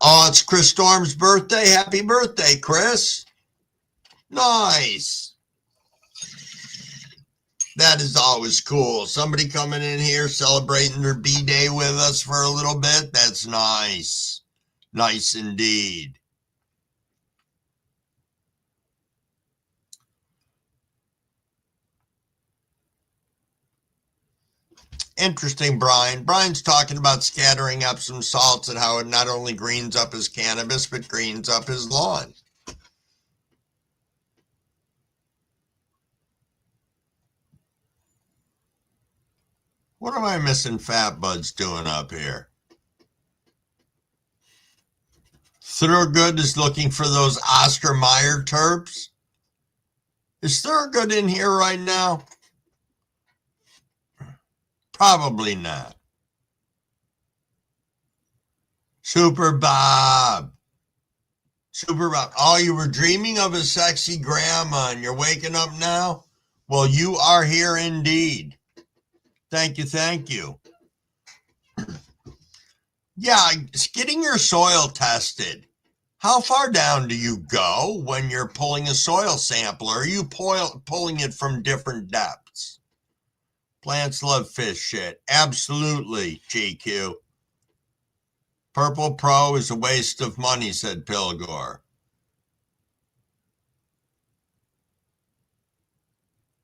Oh, it's Chris Storm's birthday. Happy birthday, Chris. Nice. That is always cool. Somebody coming in here celebrating their B-Day with us for a little bit. That's nice. Nice indeed. Interesting, Brian. Brian's talking about scattering Epsom salts and how it not only greens up his cannabis, but greens up his lawn. What am I missing Fat Bud's doing up here? Thurgood is looking for those Oscar Mayer terps. Is Thurgood in here right now? Probably not. Super Bob. Super Bob. Oh, you were dreaming of a sexy grandma and you're waking up now? Well, you are here indeed. Thank you, thank you. Yeah, getting your soil tested. How far down do you go when you're pulling a soil sample? Or are you pulling it from different depths? Plants love fish shit. Absolutely, GQ. Purple Pro is a waste of money, said Pilgor.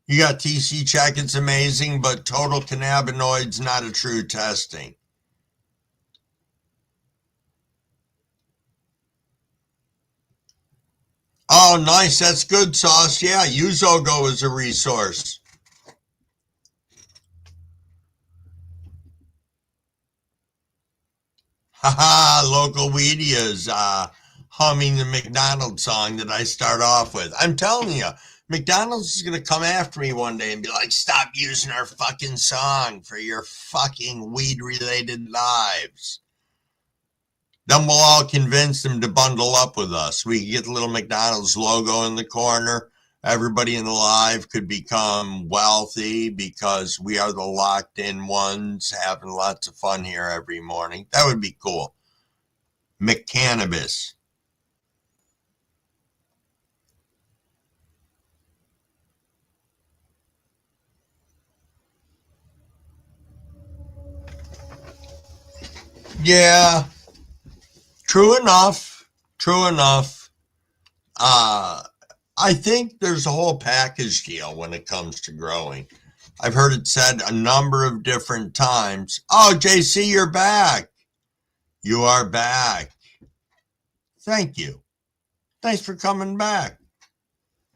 You got TC check, it's amazing, but total cannabinoids, not a true testing. Oh, nice. That's good, Sauce. Yeah, use Ogo as a resource. Haha, local Weedia's humming the McDonald's song that I start off with. I'm telling you, McDonald's is going to come after me one day and be like, stop using our fucking song for your fucking weed-related lives. Then we'll all convince them to bundle up with us. We can get the little McDonald's logo in the corner. Everybody in the live could become wealthy because we are the locked in ones having lots of fun here every morning. That would be cool. McCannabis. Yeah. True enough. True enough. I think there's a whole package deal when it comes to growing. I've heard it said a number of different times. Oh, JC, you're back. You are back. Thank you. Thanks for coming back.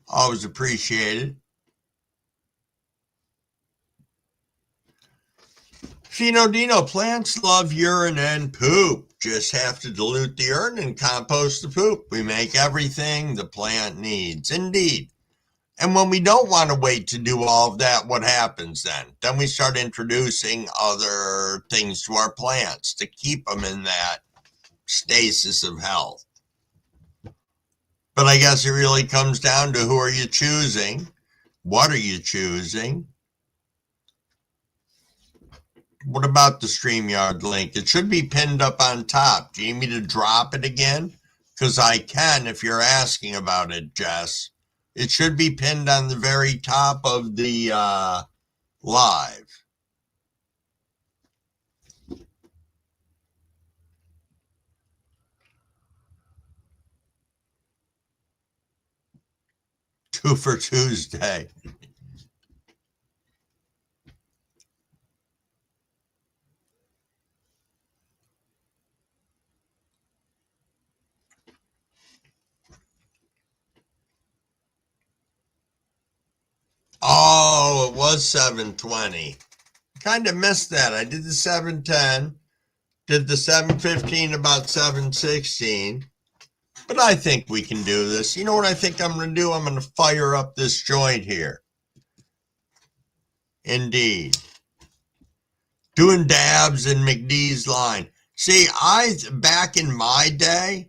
Always appreciated. Fino Dino, plants love urine and poop. Just have to dilute the urine and compost the poop. We make everything the plant needs. Indeed. And when we don't want to wait to do all of that, what happens then? Then we start introducing other things to our plants to keep them in that stasis of health. But I guess it really comes down to who are you choosing? What are you choosing? What about the StreamYard link? It should be pinned up on top. Do you need me to drop it again? Because I can if you're asking about it, Jess. It should be pinned on the very top of the live. Two for Tuesday. Oh, it was 7:20. Kind of missed that. I did the 7:10, did the 7:15 about 7:16. But I think we can do this. You know what I think I'm going to do? I'm going to fire up this joint here. Indeed. Doing dabs in McD's line. See, back in my day,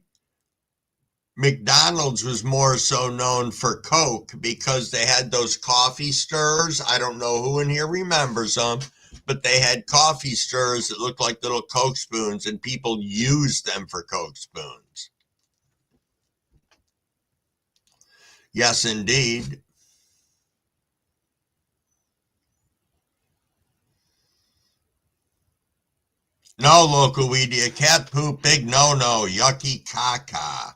McDonald's was more so known for Coke because they had those coffee stirrers. I don't know who in here remembers them, but they had coffee stirrers that looked like little Coke spoons, and people used them for Coke spoons. Yes, indeed. No, local weedy, cat poop, big no-no, yucky caca.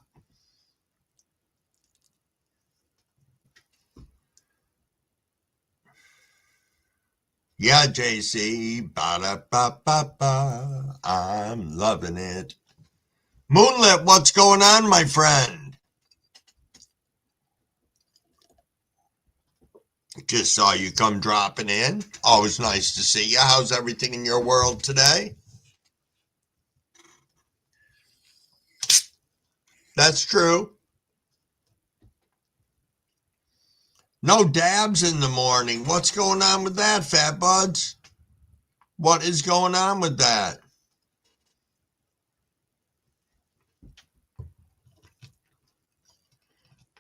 Yeah, JC, ba-da-ba-ba-ba, I'm loving it. Moonlit, what's going on, my friend? Just saw you come dropping in. Always nice to see you. How's everything in your world today? That's true. No dabs in the morning. What's going on with that, fat buds? What is going on with that?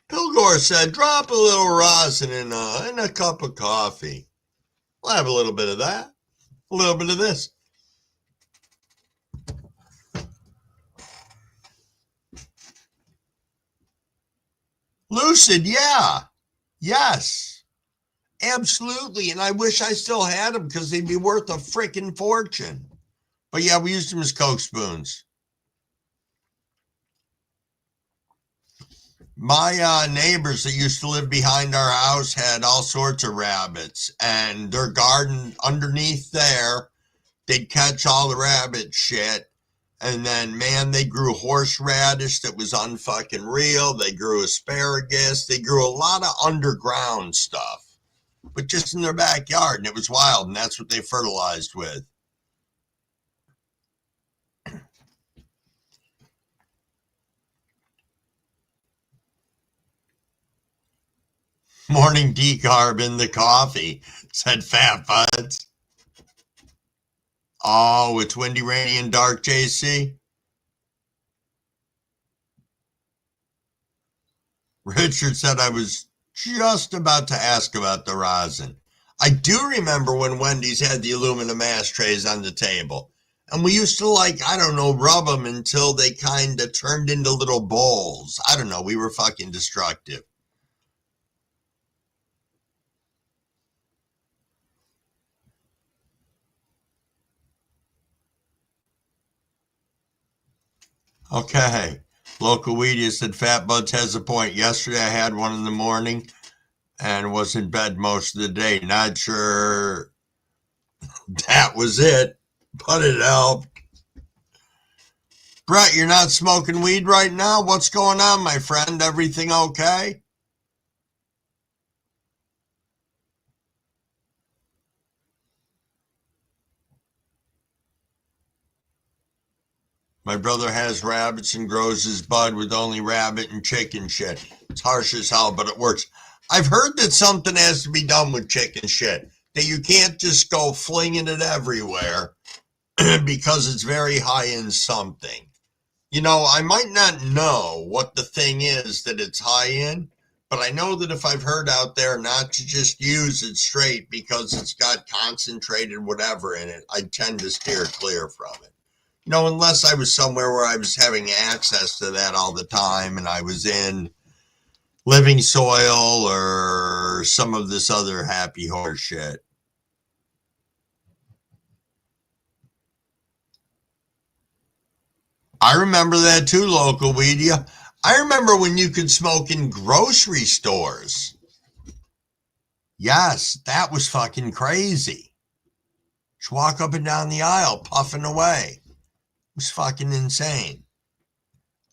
Pilgor said, drop a little rosin in a cup of coffee. We'll have a little bit of that. A little bit of this. Lucid, yeah. Yes. Absolutely. And I wish I still had them because they'd be worth a freaking fortune. But yeah, we used them as Coke spoons. My neighbors that used to live behind our house had all sorts of rabbits, and their garden underneath there, they'd catch all the rabbit shit. And then, man, they grew horseradish that was unfucking real. They grew asparagus. They grew a lot of underground stuff, but just in their backyard. And it was wild. And that's what they fertilized with. Morning decarb in the coffee, said Fat Buds. Oh, it's windy, rainy, and dark, JC. Richard said I was just about to ask about the rosin. I do remember when Wendy's had the aluminum ashtrays on the table. And we used to, I don't know, rub them until they kind of turned into little bowls. I don't know. We were fucking destructive. Okay. Local Weedia said Fat Buds has a point. Yesterday I had one in the morning and was in bed most of the day. Not sure that was it, but it helped. Brett, you're not smoking weed right now? What's going on, my friend? Everything okay? My brother has rabbits and grows his bud with only rabbit and chicken shit. It's harsh as hell, but it works. I've heard that something has to be done with chicken shit, that you can't just go flinging it everywhere because it's very high in something. You know, I might not know what the thing is that it's high in, but I know that if I've heard out there not to just use it straight because it's got concentrated whatever in it, I tend to steer clear from it. You know, unless I was somewhere where I was having access to that all the time and I was in living soil or some of this other happy horse shit. I remember that too, local media. I remember when you could smoke in grocery stores. Yes, that was fucking crazy. Just walk up and down the aisle puffing away. It was fucking insane.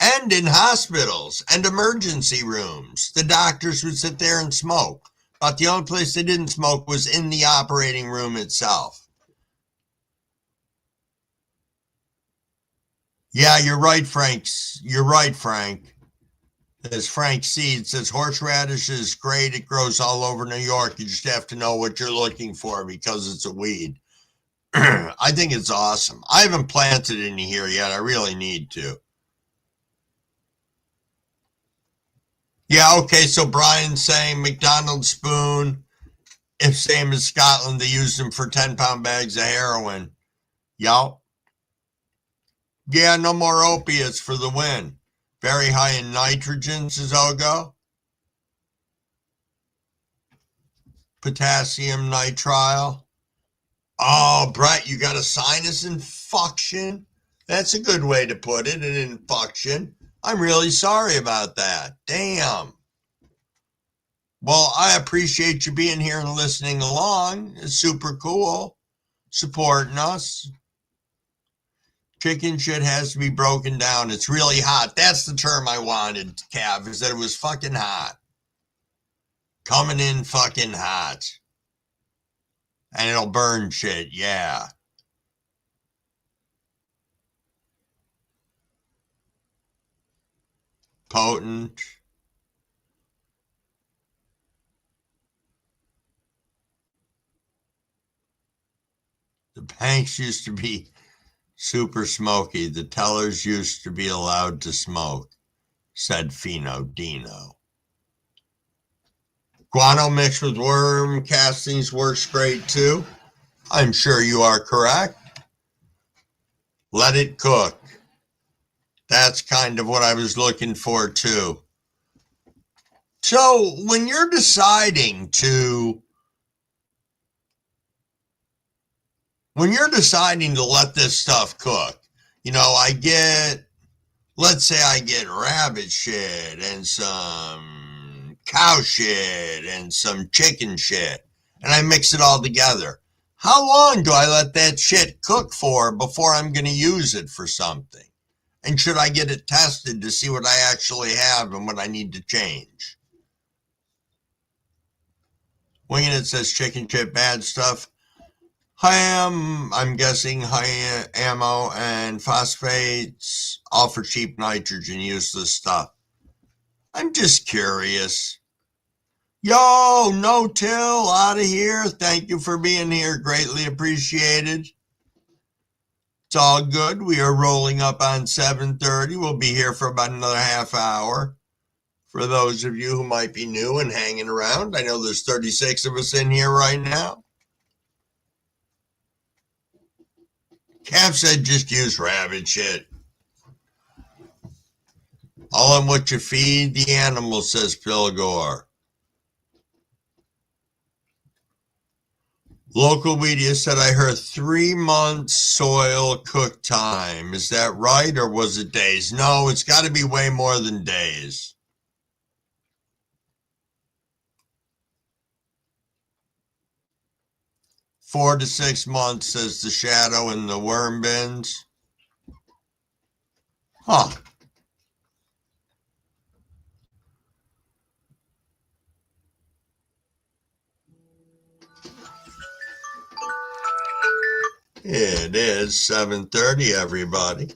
And in hospitals and emergency rooms, the doctors would sit there and smoke. But the only place they didn't smoke was in the operating room itself. Yeah, you're right, Frank. You're right, Frank. As Frank Seed says, horseradish is great. It grows all over New York. You just have to know what you're looking for because it's a weed. I think it's awesome. I haven't planted any here yet. I really need to. Yeah, okay, so Brian's saying McDonald's spoon, if same as Scotland, they used them for 10-pound bags of heroin. Yup. Yeah, no more opiates for the win. Very high in nitrogen, says Ogo. Potassium nitrile. Oh, Brett, you got a sinus infection? That's a good way to put it, an infection. I'm really sorry about that. Damn. Well, I appreciate you being here and listening along. It's super cool. Supporting us. Chicken shit has to be broken down. It's really hot. That's the term I wanted, Cav, is that it was fucking hot. Coming in fucking hot. And it'll burn shit, yeah. Potent. The banks used to be super smoky. The tellers used to be allowed to smoke, said Fino Dino. Guano mixed with worm castings works great too. I'm sure you are correct. Let it cook. That's kind of what I was looking for too. So when you're deciding to let this stuff cook, you know, let's say I get rabbit shit and some cow shit and some chicken shit, and I mix it all together. How long do I let that shit cook for before I'm going to use it for something? And should I get it tested to see what I actually have and what I need to change? Winging it says chicken shit, bad stuff. I'm guessing high ammo and phosphates, all for cheap nitrogen, useless stuff. I'm just curious. Yo, no till, out of here. Thank you for being here. Greatly appreciated. It's all good. We are rolling up on 7:30. We'll be here for about another half hour. For those of you who might be new and hanging around, I know there's 36 of us in here right now. Cav said just use rabbit shit. All on what you feed the animals, says Pilgor. Local media said I heard 3 months soil cook time. Is that right, or was it days? No, it's got to be way more than days. 4 to 6 months, says the shadow in the worm bins. Huh. It is 7:30, everybody.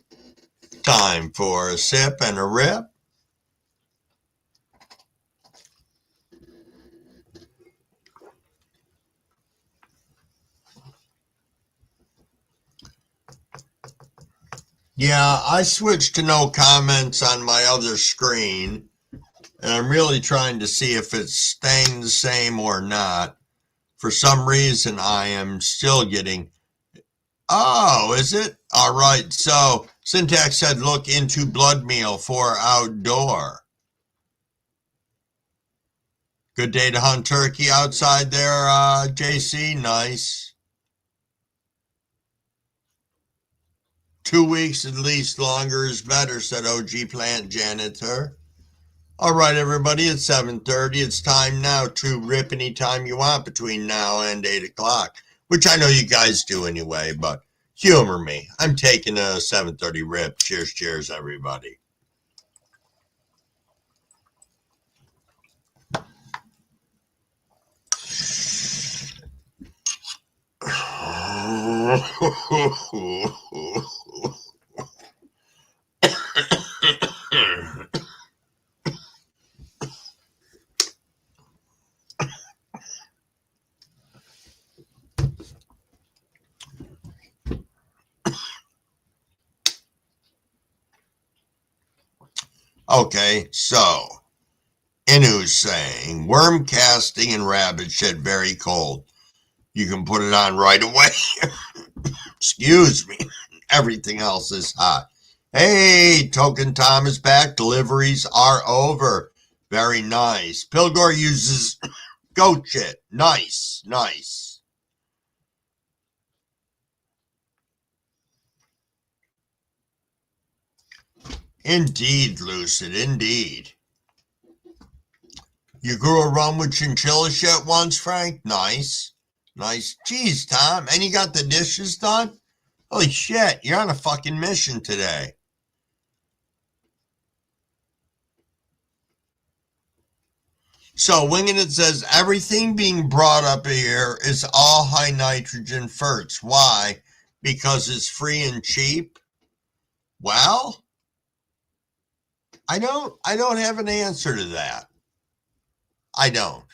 Time for a sip and a rip. Yeah, I switched to no comments on my other screen, and I'm really trying to see if it's staying the same or not. For some reason, I am still getting... Oh, is it? All right, so Syntax said look into blood meal for outdoor. Good day to hunt turkey outside there, JC. Nice. 2 weeks at least longer is better, said OG Plant Janitor. All right, everybody, it's 7:30. It's time now to rip any time you want between now and 8 o'clock, which I know you guys do anyway, but humor me. I'm taking a 7:30 rip. Cheers, cheers, everybody. Okay, so Inu's saying worm casting and rabbit shit very cold. You can put it on right away. Excuse me. Everything else is hot. Hey, Token Tom is back. Deliveries are over. Very nice. Pilgor uses goat shit. Nice, nice. Indeed, Lucid, indeed. You grew a rum with chinchilla shit once, Frank? Nice. Nice. Jeez, Tom, and you got the dishes done? Holy shit, you're on a fucking mission today. So Winging It says, everything being brought up here is all high nitrogen ferts. Why? Because it's free and cheap? Well, I don't have an answer to that. I don't.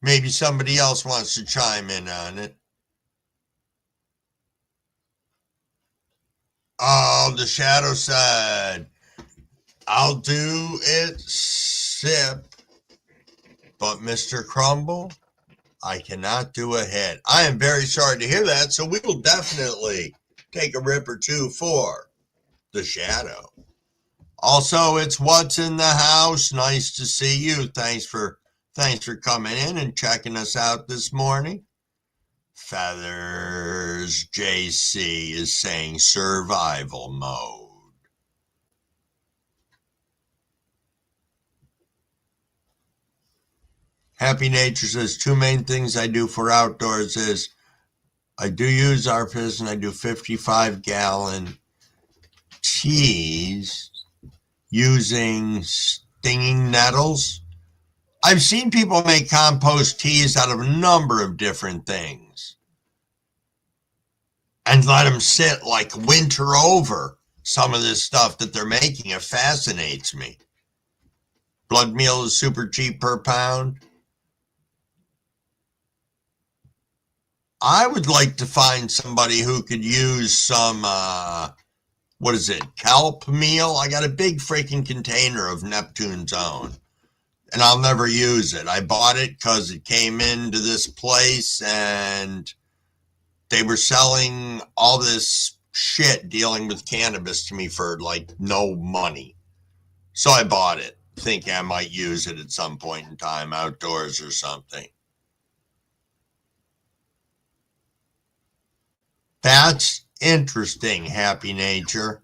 Maybe somebody else wants to chime in on it. Oh, the Shadow said, I'll do it, sip, but Mr. Crumble, I cannot do a hit. I am very sorry to hear that, so we will definitely take a rip or two for the Shadow. Also, it's What's in the House. Nice to see you. Thanks for coming in and checking us out this morning. Feathers JC is saying survival mode. Happy Nature says two main things I do for outdoors is I do use our piston. I do 55-gallon teas using stinging nettles. I've seen people make compost teas out of a number of different things and let them sit like winter over some of this stuff that they're making. It fascinates me. Blood meal is super cheap per pound. I would like to find somebody who could use some, kelp meal? I got a big freaking container of Neptune's Own, and I'll never use it. I bought it because it came into this place, and they were selling all this shit dealing with cannabis to me for, like, no money. So I bought it, thinking I might use it at some point in time outdoors or something. That's interesting, Happy Nature.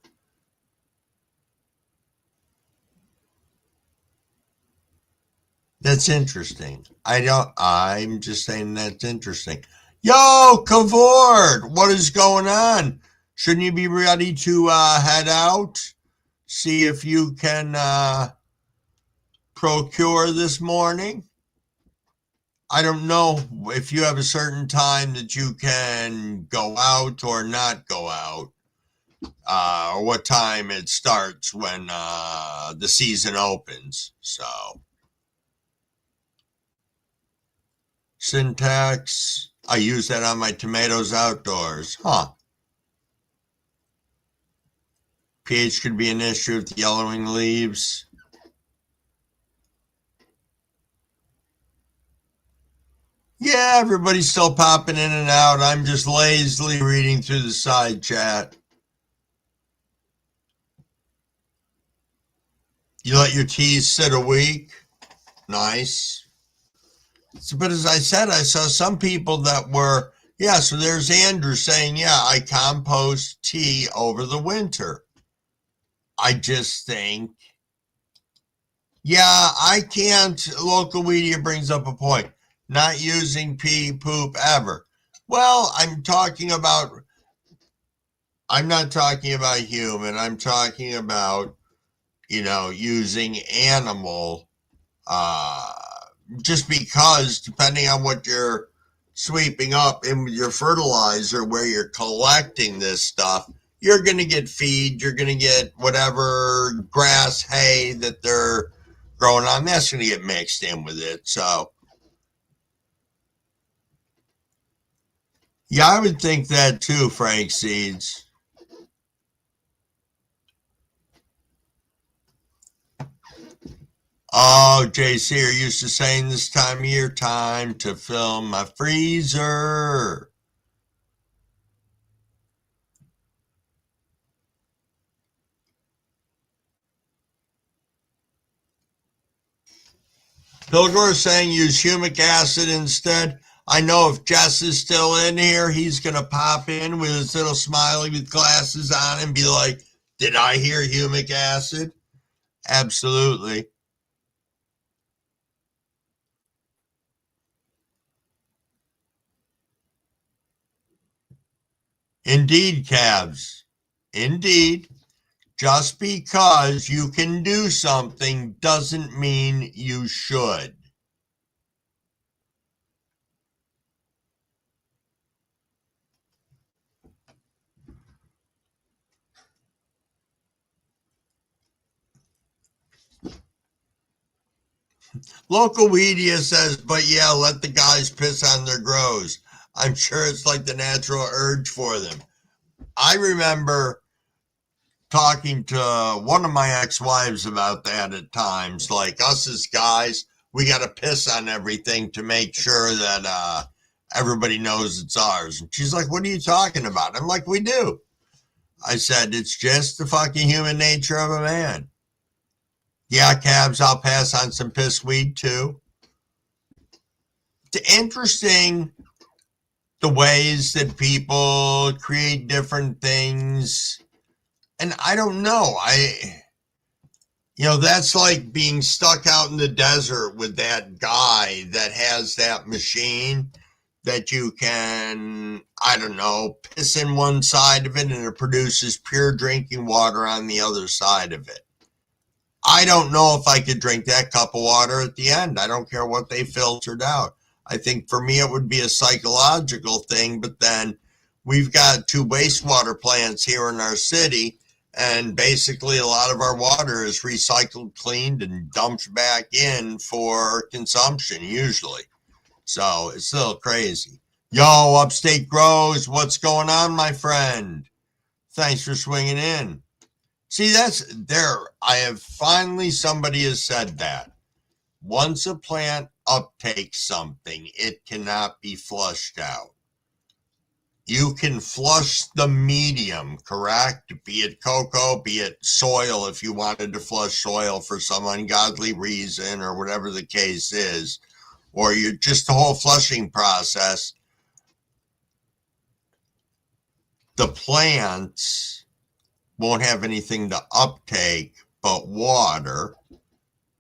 That's interesting. I'm just saying that's interesting. Yo, Kavord, what is going on? Shouldn't you be ready to head out? See if you can procure this morning? I don't know if you have a certain time that you can go out or not go out, or what time it starts when the season opens. So, syntax, I use that on my tomatoes outdoors. Huh. pH could be an issue with yellowing leaves. Yeah, everybody's still popping in and out. I'm just lazily reading through the side chat. You let your teas sit a week? Nice. But as I said, I saw some people that were, so there's Andrew saying, I compost tea over the winter. I just think, I can't. Local media brings up a point. Not using pee poop ever. Well, I'm not talking about human. I'm talking about, using animal, just because depending on what you're sweeping up in your fertilizer, where you're collecting this stuff, you're going to get feed, you're going to get whatever grass, hay that they're growing on, that's going to get mixed in with it. So, I would think that too, Frank Seeds. Oh, JC are used to saying this time of year, time to fill my freezer. Pilgor is saying use humic acid instead. I know if Jess is still in here, he's going to pop in with his little smiley with glasses on and be like, did I hear humic acid? Absolutely. Indeed, calves. Indeed. Just because you can do something doesn't mean you should. Local media says, but let the guys piss on their grows. I'm sure it's like the natural urge for them. I remember talking to one of my ex-wives about that at times. Like, us as guys, we got to piss on everything to make sure that everybody knows it's ours. And she's like, what are you talking about? I'm like, we do. I said, it's just the fucking human nature of a man. Yeah, cabs, I'll pass on some piss weed too. It's interesting the ways that people create different things. And I don't know. That's like being stuck out in the desert with that guy that has that machine that you can, I don't know, piss in one side of it and it produces pure drinking water on the other side of it. I don't know if I could drink that cup of water at the end. I don't care what they filtered out. I think for me it would be a psychological thing, but then we've got 2 wastewater plants here in our city, and basically a lot of our water is recycled, cleaned, and dumped back in for consumption usually. So it's a little crazy. Yo, Upstate Grows, what's going on, my friend? Thanks for swinging in. See, that's there. I have finally, somebody has said that. Once a plant uptakes something, it cannot be flushed out. You can flush the medium, correct? Be it cocoa, be it soil, if you wanted to flush soil for some ungodly reason or whatever the case is, or you just the whole flushing process. The plants won't have anything to uptake but water,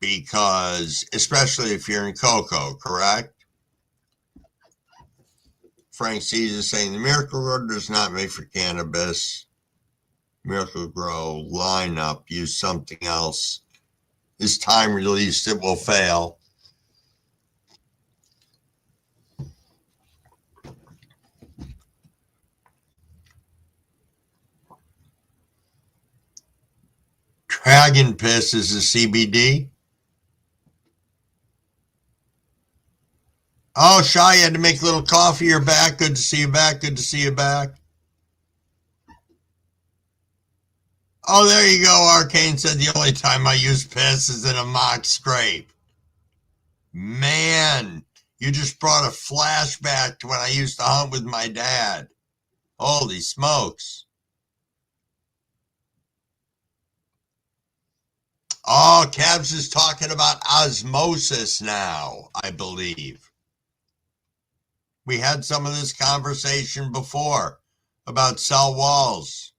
because especially if you're in cocoa, correct? Frank C is saying the miracle grower does not make for cannabis. Miracle Grow lineup, use something else. Is time released, it will fail. Dragon piss is a CBD. Oh, Shy, you had to make a little coffee. You're back. Good to see you back. Good to see you back. Oh, there you go. Arcane said the only time I use piss is in a mock scrape. Man, you just brought a flashback to when I used to hunt with my dad. Holy smokes. Oh, Cabs is talking about osmosis now, I believe. We had some of this conversation before about cell walls.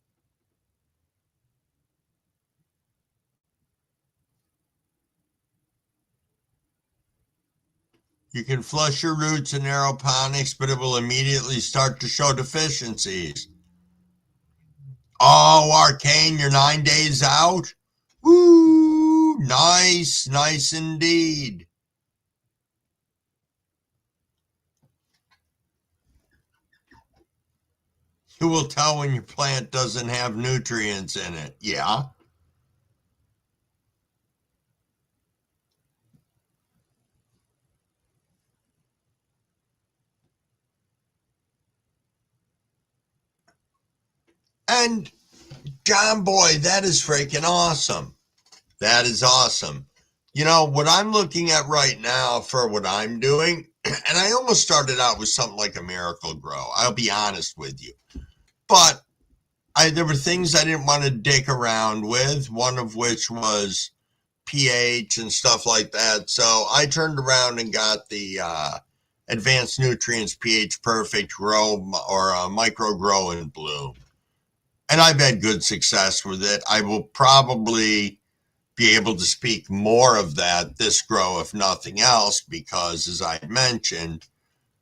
You can flush your roots in aeroponics, but it will immediately start to show deficiencies. Oh, Arcane, you're 9 days out? Woo! Nice, nice indeed. You will tell when your plant doesn't have nutrients in it. Yeah. And John Boy, that is freaking awesome. That is awesome. You know, what I'm looking at right now for what I'm doing, and I almost started out with something like a Miracle Grow. I'll be honest with you. But there were things I didn't want to dick around with, one of which was pH and stuff like that. So I turned around and got the Advanced Nutrients pH Perfect Grow or Micro Grow and Bloom. And I've had good success with it. I will probably be able to speak more of that this grow, if nothing else, because as I mentioned,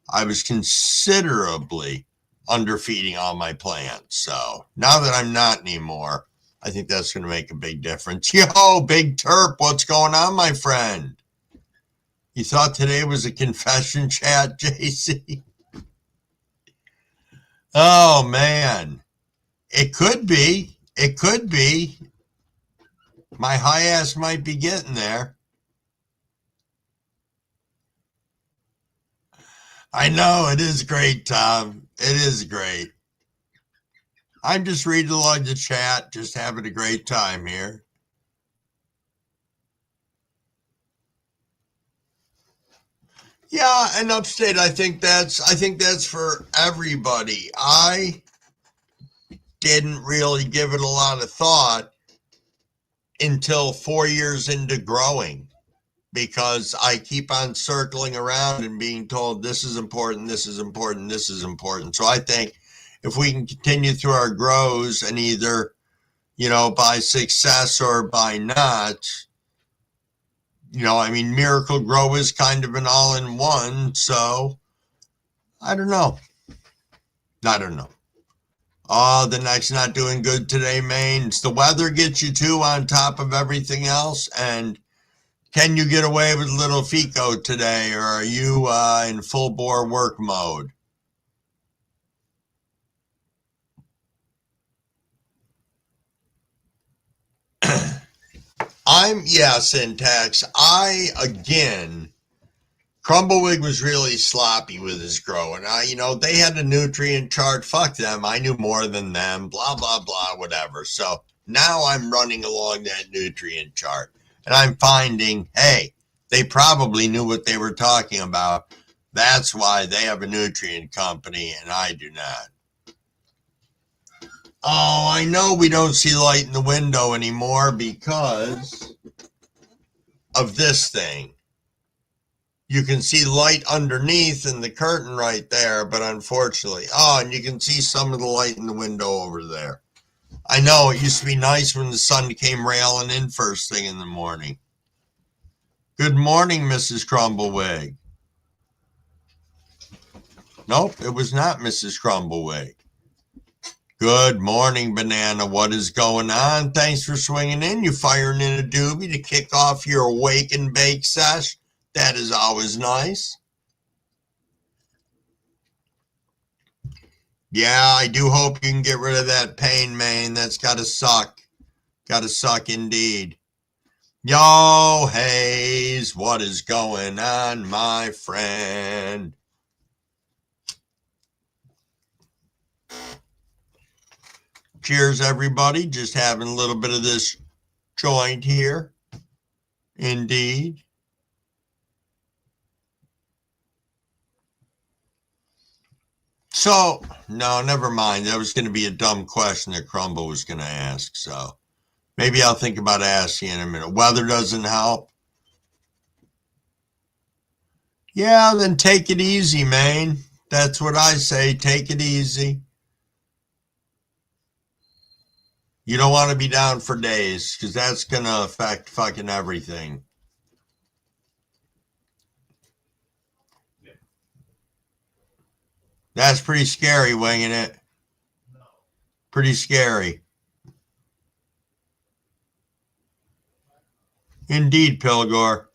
I was considerably underfeeding all my plants. So now that I'm not anymore, I think that's going to make a big difference. Yo, Big Terp, what's going on, my friend? You thought today was a confession chat, JC? Oh, man. It could be. It could be. My high ass might be getting there. I know, it is great, Tom. It is great. I'm just reading along the chat, just having a great time here. Yeah, and upstate, I think that's for everybody. I didn't really give it a lot of thought until 4 years into growing, because I keep on circling around and being told this is important, this is important, this is important. So I think if we can continue through our grows and either, you know, by success or by not, you know, I mean, Miracle Grow is kind of an all-in-one, so I don't know. I don't know. Oh, the neck's not doing good today, Maine. It's the weather gets you too on top of everything else. And can you get away with little Fico today, or are you in full bore work mode? Syntax. Crumbleweed was really sloppy with his growing. You know, they had a nutrient chart. Fuck them. I knew more than them. Blah, blah, blah, whatever. So now I'm running along that nutrient chart. And I'm finding, hey, they probably knew what they were talking about. That's why they have a nutrient company and I do not. Oh, I know we don't see light in the window anymore because of this thing. You can see light underneath in the curtain right there, but unfortunately, and you can see some of the light in the window over there. I know it used to be nice when the sun came railing in first thing in the morning. Good morning, Mrs. Crumbleweed. Nope, it was not Mrs. Crumbleweed. Good morning, Banana. What is going on? Thanks for swinging in. You firing in a doobie to kick off your wake and bake sesh. That is always nice. Yeah, I do hope you can get rid of that pain, man. That's got to suck. Got to suck indeed. Yo, Hayes, what is going on, my friend? Cheers, everybody. Just having a little bit of this joint here. Indeed. So, no, never mind. That was going to be a dumb question that Crumble was going to ask. So, maybe I'll think about asking in a minute. Weather doesn't help. Yeah, then take it easy, man. That's what I say. Take it easy. You don't want to be down for days because that's going to affect fucking everything. That's pretty scary, winging it. Pretty scary. Indeed, Pilgor.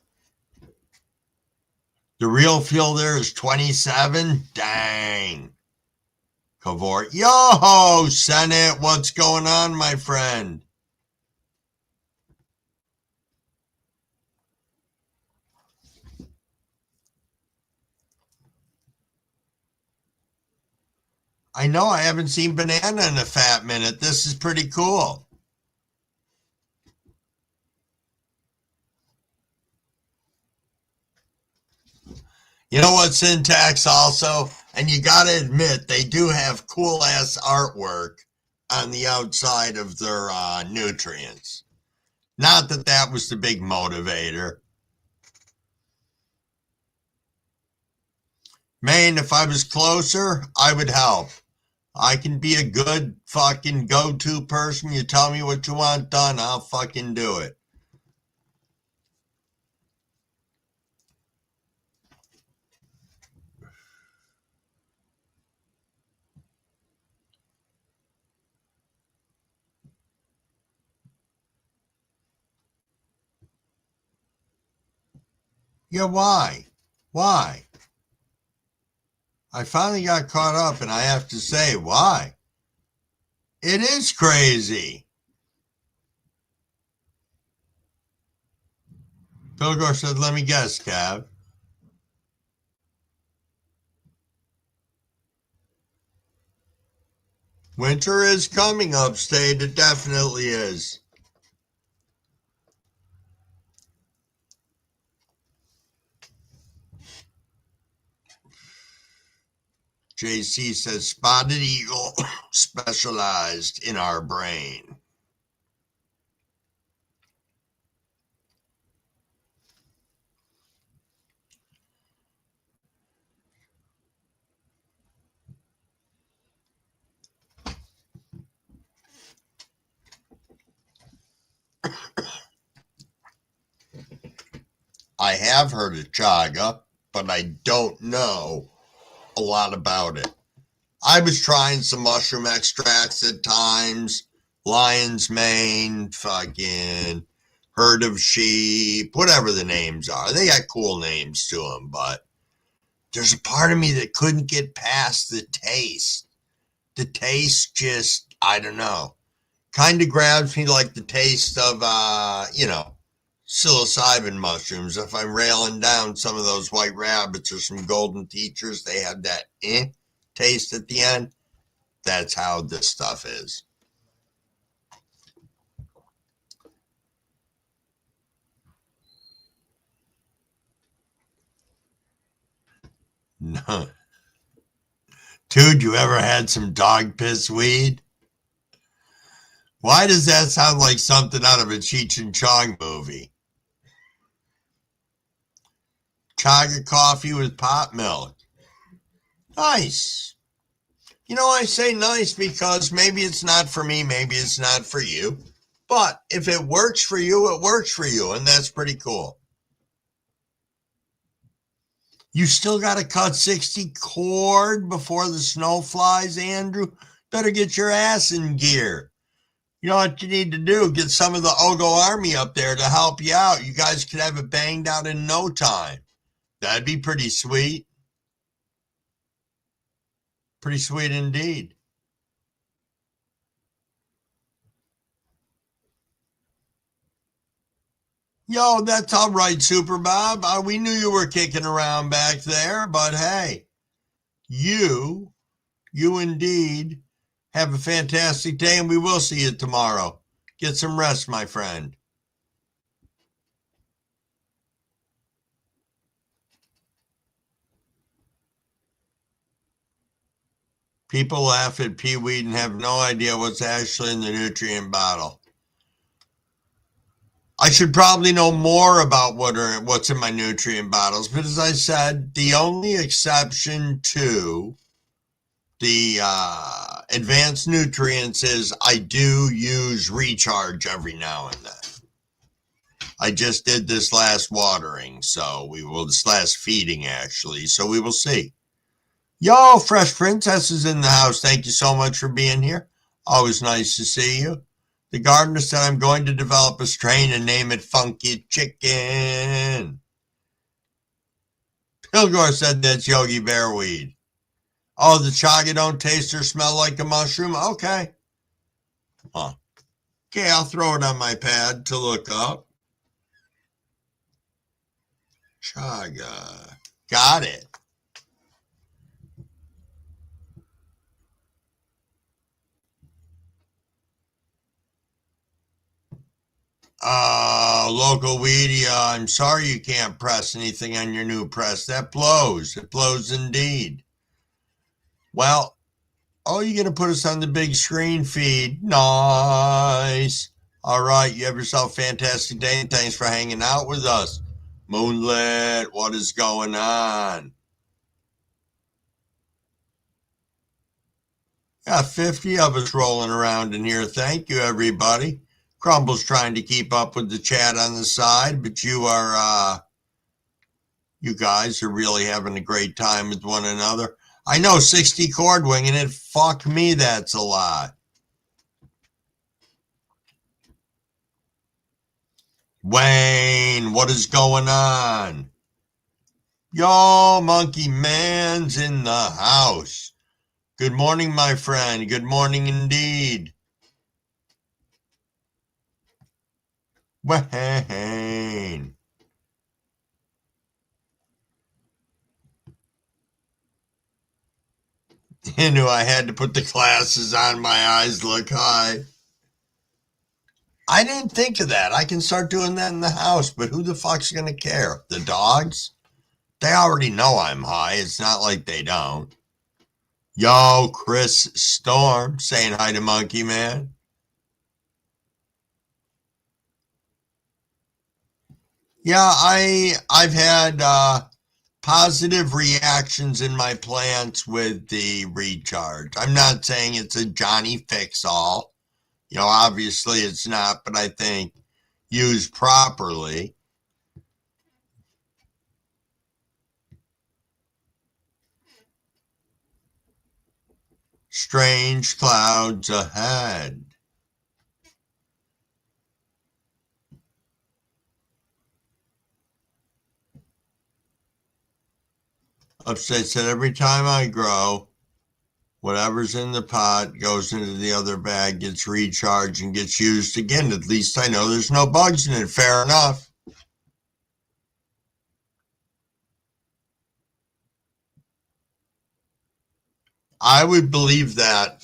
The real fuel there is 27? Dang. Kavor. Yo, Senate, what's going on, my friend? I know I haven't seen Banana in a fat minute. This is pretty cool. You know what, Syntax also? And you got to admit, they do have cool-ass artwork on the outside of their nutrients. Not that that was the big motivator. Man, if I was closer, I would help. I can be a good fucking go-to person. You tell me what you want done, I'll fucking do it. Yeah, why? Why? I finally got caught up and I have to say, why? It is crazy. Pilgor said, let me guess, Cav. Winter is coming upstate. It definitely is. JC says, Spotted Eagle specialized in our brain. I have heard of chaga, but I don't know a lot about it. I was trying some mushroom extracts at times, lion's mane, fucking herd of sheep, whatever the names are. They got cool names to them, but there's a part of me that couldn't get past the taste. The taste just, I don't know, kind of grabs me like the taste of, psilocybin mushrooms. If I'm railing down some of those white rabbits or some golden teachers, they have that taste at the end. That's how this stuff is. No. Dude, you ever had some dog piss weed? Why does that sound like something out of a Cheech and Chong movie? Chaga coffee with pot milk. Nice. You know, I say nice because maybe it's not for me, maybe it's not for you. But if it works for you, it works for you, and that's pretty cool. You still got to cut 60 cord before the snow flies, Andrew? Better get your ass in gear. You know what you need to do? Get some of the Ogo Army up there to help you out. You guys could have it banged out in no time. That'd be pretty sweet. Pretty sweet indeed. Yo, that's all right, Super Bob. We knew you were kicking around back there, but hey, you indeed have a fantastic day, and we will see you tomorrow. Get some rest, my friend. People laugh at peaweed and have no idea what's actually in the nutrient bottle. I should probably know more about what's in my nutrient bottles, but as I said, the only exception to the advanced nutrients is I do use recharge every now and then. I just did this last watering, this last feeding actually, so we will see. Yo, Fresh Princess is in the house. Thank you so much for being here. Always nice to see you. The gardener said I'm going to develop a strain and name it Funky Chicken. Pilgor said that's Yogi Bear weed. Oh, the chaga don't taste or smell like a mushroom? Okay. Huh. Okay, I'll throw it on my pad to look up. Chaga. Got it. Local Weedia, I'm sorry you can't press anything on your new press. That blows. It blows indeed. Well, you're going to put us on the big screen feed. Nice. All right, you have yourself a fantastic day, and thanks for hanging out with us. Moonlit, what is going on? Got 50 of us rolling around in here. Thank you, everybody. Crumble's trying to keep up with the chat on the side, but you guys are really having a great time with one another. I know 60 cord winging it. Fuck me, that's a lot. Wayne, what is going on? Yo, Monkey Man's in the house. Good morning, my friend. Good morning indeed. Wayne. You knew I had to put the glasses on. My eyes look high. I didn't think of that. I can start doing that in the house, but who the fuck's going to care? The dogs? They already know I'm high. It's not like they don't. Yo, Chris Storm saying hi to Monkey Man. Yeah, I've had positive reactions in my plants with the recharge. I'm not saying it's a Johnny fix-all. You know, obviously it's not, but I think used properly. Strange clouds ahead. Upstate said every time I grow, whatever's in the pot goes into the other bag, gets recharged, and gets used again. At least I know there's no bugs in it. Fair enough. I would believe that.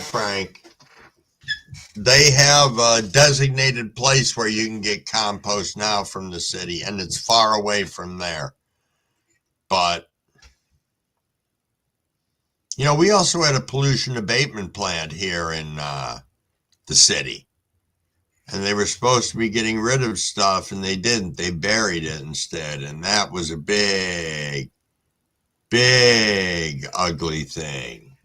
Frank. They have a designated place where you can get compost now from the city, and it's far away from there. But, you know, we also had a pollution abatement plant here in the city. And they were supposed to be getting rid of stuff, and they didn't. They buried it instead. And that was a big, big, ugly thing.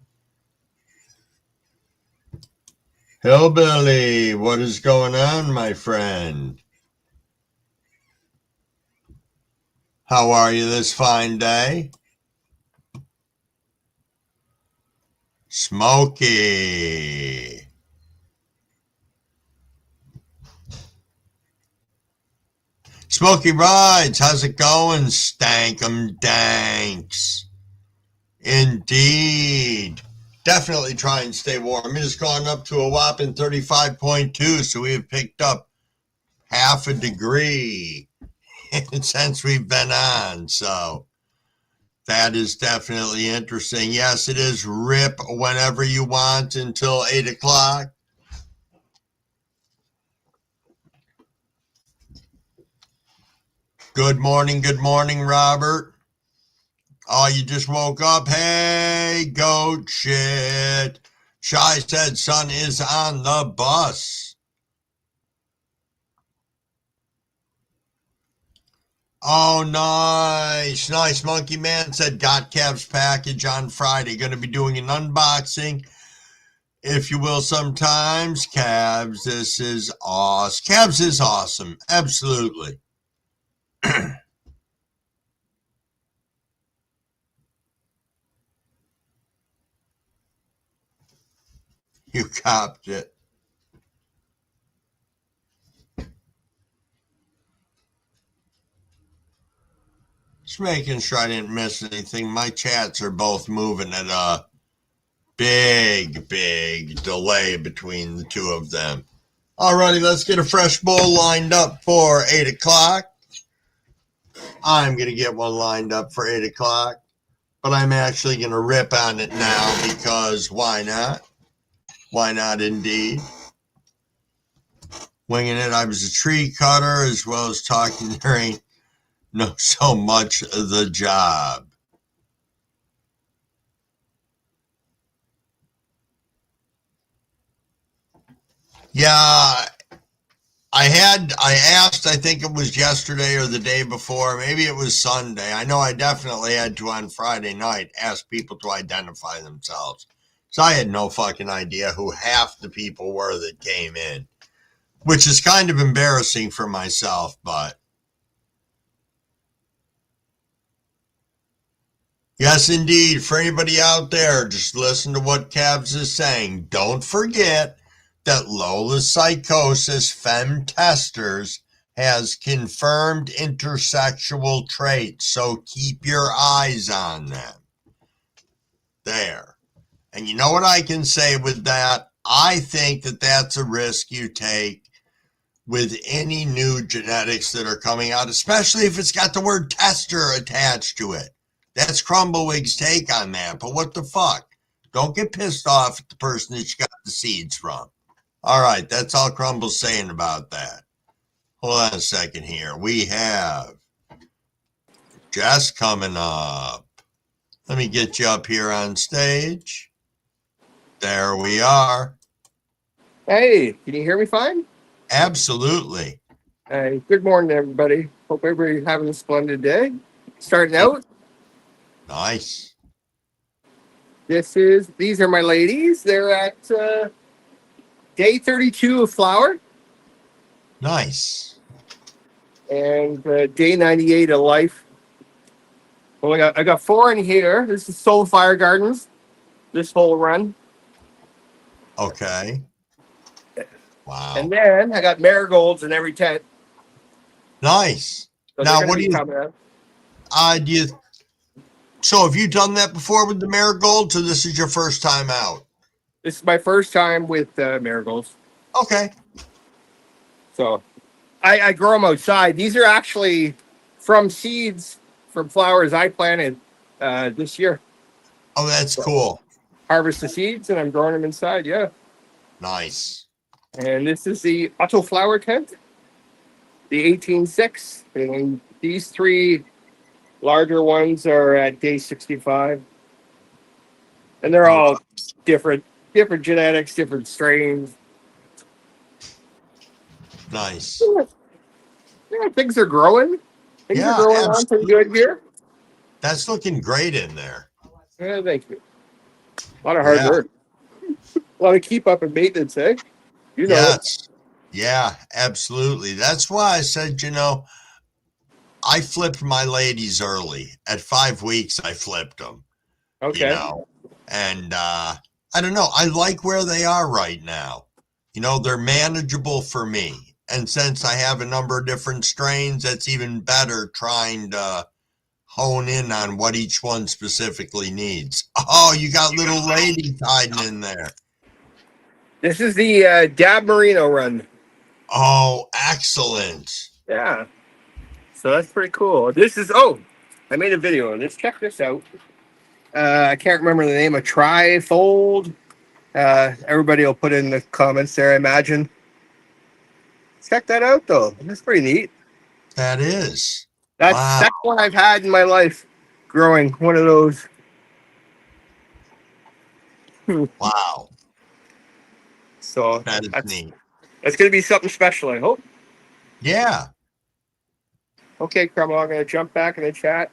Hillbilly, what is going on, my friend? How are you this fine day? Smokey. Smokey Rides, how's it going? Stankum danks. Indeed. Definitely try and stay warm. It has gone up to a whopping 35.2, so we have picked up half a degree since we've been on. So that is definitely interesting. Yes, it is rip whenever you want until 8 o'clock. Good morning, Robert. Oh, you just woke up? Hey, goat shit. Shy said son is on the bus. Oh, nice. Nice. Monkey Man said got Cav's package on Friday. Going to be doing an unboxing, if you will, sometimes. Cavs, this is awesome. Cavs is awesome. Absolutely. You copped it. Just making sure I didn't miss anything. My chats are both moving at a big delay between the two of them. Alrighty, let's get a fresh bowl lined up for 8 o'clock. I'm going to get one lined up for 8 o'clock, but I'm actually going to rip on it now because why not? Why not indeed? Winging it, I was a tree cutter as well as talking during no so much the job. Yeah, I asked, I think it was yesterday or the day before, maybe it was Sunday. I know I definitely had to on Friday night ask people to identify themselves. So I had no fucking idea who half the people were that came in, which is kind of embarrassing for myself, but yes, indeed. For anybody out there, just listen to what Cavs is saying. Don't forget that Lola's Psychosis Femme Testers has confirmed intersexual traits, so keep your eyes on them. There. And you know what I can say with that? I think that that's a risk you take with any new genetics that are coming out, especially if it's got the word tester attached to it. That's Crumblewigg's take on that. But what the fuck? Don't get pissed off at the person that you got the seeds from. All right, that's all Crumble's saying about that. Hold on a second here. We have Jess coming up. Let me get you up here on stage. There we are. Hey, can you hear me fine? Absolutely. Hey, good morning, everybody. Hope everybody's having a splendid day. Starting out, Nice. these are my ladies. They're at day 32 of flower Nice. and day 98 of life. Well, I got 4 in here. This is Soul Fire Gardens, this whole run. Okay. Wow. And then I got marigolds in every tent. Nice. So Now, they're what gonna do be you, coming out. so have you done that before with the marigolds, or this is your first time out? This is my first time with marigolds. Okay. So I grow them outside. These are actually from seeds from flowers I planted this year. Oh, that's cool. Harvest the seeds and I'm growing them inside. Yeah. Nice. And this is the Otto flower tent, the 18.6. And these 3 larger ones are at day 65. And they're all different genetics, different strains. Nice. Yeah, things are growing. Things are growing on pretty good here. That's looking great in there. Yeah, thank you. A lot of hard work. A lot of keep up and maintenance, eh? You know. Yes. Yeah, absolutely. That's why I said, I flipped my ladies early. At 5 weeks, I flipped them. Okay. And I I don't know. I like where they are right now. You know, they're manageable for me. And since I have a number of different strains, that's even better trying to hone in on what each one specifically needs. Oh, you got little ladies hiding in there. This is the Dab Merino run. Oh, excellent. Yeah. So that's pretty cool. This is, oh, I made a video on this. Check this out. I can't remember the name of Trifold. Everybody will put in the comments there, I imagine. Check that out, though. That's pretty neat. That is. That's Wow. that's what I've had in my life growing. One of those. Wow. So That is neat. That's going to be something special, I hope. Yeah. Okay, Cromwell, I'm going to jump back in the chat.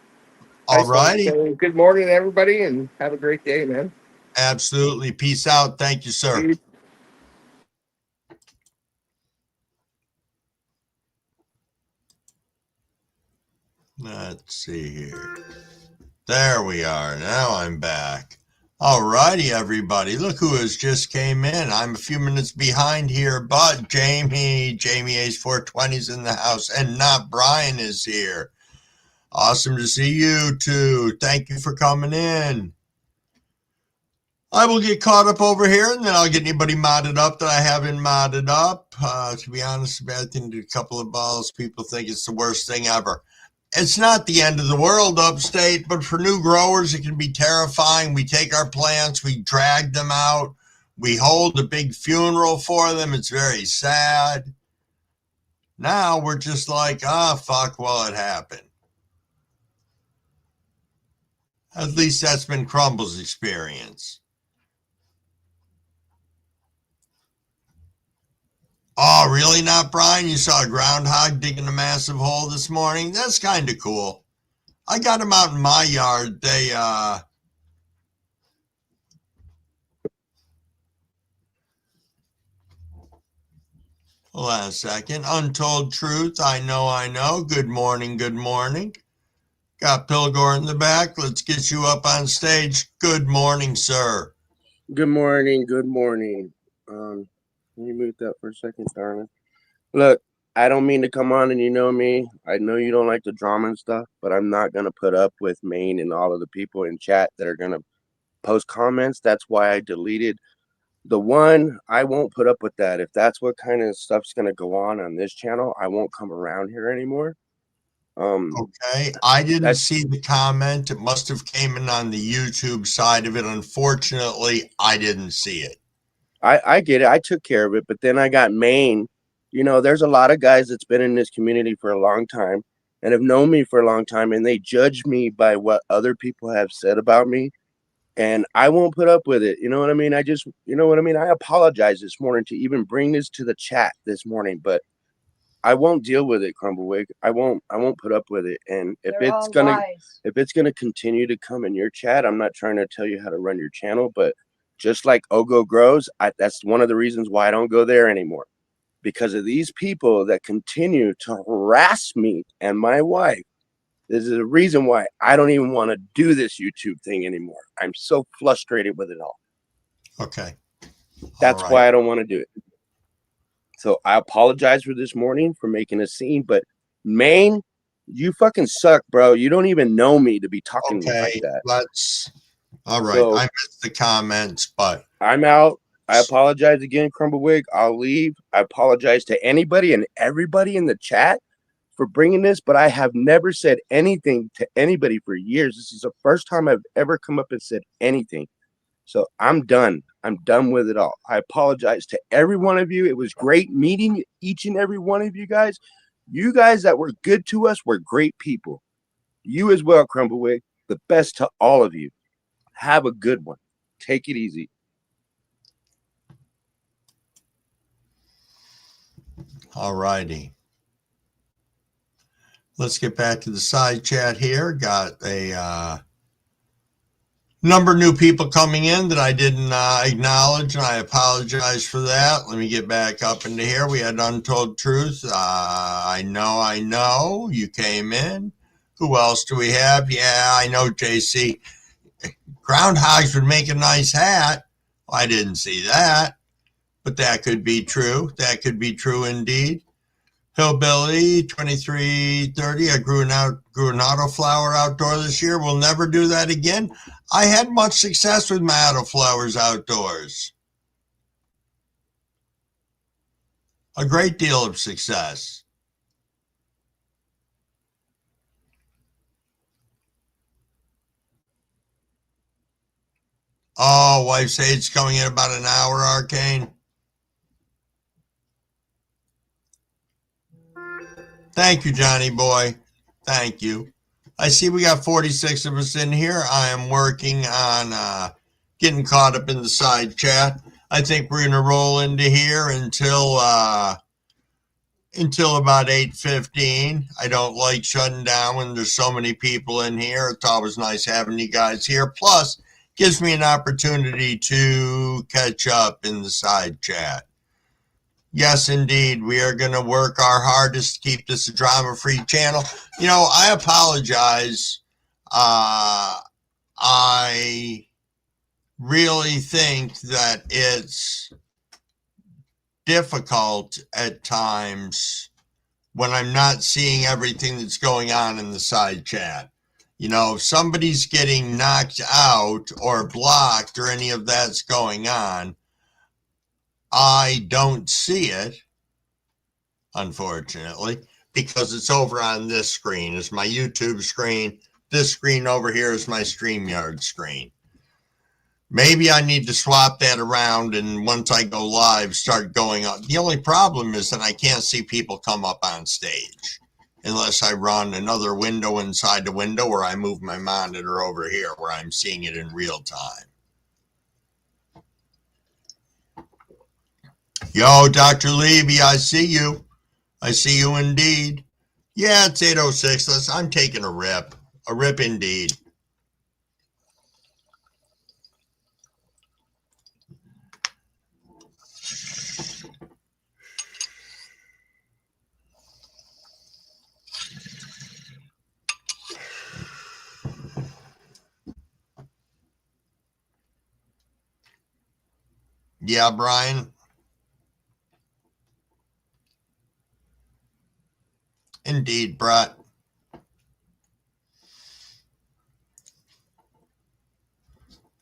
All righty. Good morning, everybody, and have a great day, man. Absolutely. Peace out. Thank you, sir. Let's see here. There we are. Now I'm back. All righty, everybody. Look who has just came in. I'm a few minutes behind here, but Jamie Ace 420 is in the house, and not Brian is here. Awesome to see you too. Thank you for coming in. I will get caught up over here, and then I'll get anybody modded up that I haven't modded up. To be honest, I think a couple of balls, people think it's the worst thing ever. It's not the end of the world upstate, but for new growers, it can be terrifying. We take our plants, we drag them out, we hold a big funeral for them. It's very sad. Now we're just like, fuck, well, it happened. At least that's been Crumble's experience. Oh, really not, Brian? You saw a groundhog digging a massive hole this morning? That's kind of cool. I got them out in my yard. They, hold on a second. Untold Truth. I know. Good morning. Got Pilgor in the back. Let's get you up on stage. Good morning, sir. Good morning. Can you mute that for a second, darling? Look, I don't mean to come on, and you know me. I know you don't like the drama and stuff, but I'm not going to put up with Maine and all of the people in chat that are going to post comments. That's why I deleted the one. I won't put up with that. If that's what kind of stuff's going to go on this channel, I won't come around here anymore. Okay, I didn't see the comment. It must have came in on the YouTube side of it. Unfortunately, I didn't see it. I get it. I took care of it, but then I got Maine. You know, there's a lot of guys that's been in this community for a long time and have known me for a long time, and they judge me by what other people have said about me, and I won't put up with it. You know what I mean? I apologize this morning to even bring this to the chat this morning, but I won't deal with it, Crumblewick. I won't put up with it. And if it's gonna continue to come in your chat, I'm not trying to tell you how to run your channel, but just like Ogo grows, that's one of the reasons why I don't go there anymore. Because of these people that continue to harass me and my wife. This is the reason why I don't even want to do this YouTube thing anymore. I'm so frustrated with it all. Okay. That's why I don't want to do it. So I apologize for this morning for making a scene, but Maine, you fucking suck, bro. You don't even know me to be talking to me like that. All right. So, I missed the comments, but I'm out. I apologize again, Crumblewick. I'll leave. I apologize to anybody and everybody in the chat for bringing this, but I have never said anything to anybody for years. This is the first time I've ever come up and said anything. So I'm done. I'm done with it all. I apologize to every one of you. It was great meeting each and every one of you guys. You guys that were good to us were great people. You as well, Crumblewick. The best to all of you. Have a good one. Take it easy. All righty. Let's get back to the side chat here. Got a number of new people coming in that I didn't acknowledge, and I apologize for that. Let me get back up into here. We had Untold Truth. I know. You came in. Who else do we have? Yeah, I know, JC. Groundhogs would make a nice hat. I didn't see that, but that could be true. That could be true indeed. Hillbilly 2330. I grew an autoflower outdoor this year. We'll never do that again. I had much success with my autoflowers outdoors. A great deal of success. Oh, wife Sage coming in about an hour, Arcane. Thank you, Johnny boy. Thank you. I see we got 46 of us in here. I am working on getting caught up in the side chat. I think we're going to roll into here until about 8:15. I don't like shutting down when there's so many people in here. It's always nice having you guys here. Plus, gives me an opportunity to catch up in the side chat. Yes, indeed. We are going to work our hardest to keep this a drama-free channel. You know, I apologize. I really think that it's difficult at times when I'm not seeing everything that's going on in the side chat. You know, if somebody's getting knocked out or blocked or any of that's going on, I don't see it, unfortunately, because it's over on this screen. It's my YouTube screen. This screen over here is my StreamYard screen. Maybe I need to swap that around, and once I go live, start going up. The only problem is that I can't see people come up on stage unless I run another window inside the window, or I move my monitor over here where I'm seeing it in real time. Yo, Dr. Levy, I see you. I see you indeed. Yeah, it's 8:06. I'm taking a rip. A rip indeed. Yeah, Brian. Indeed, Brett.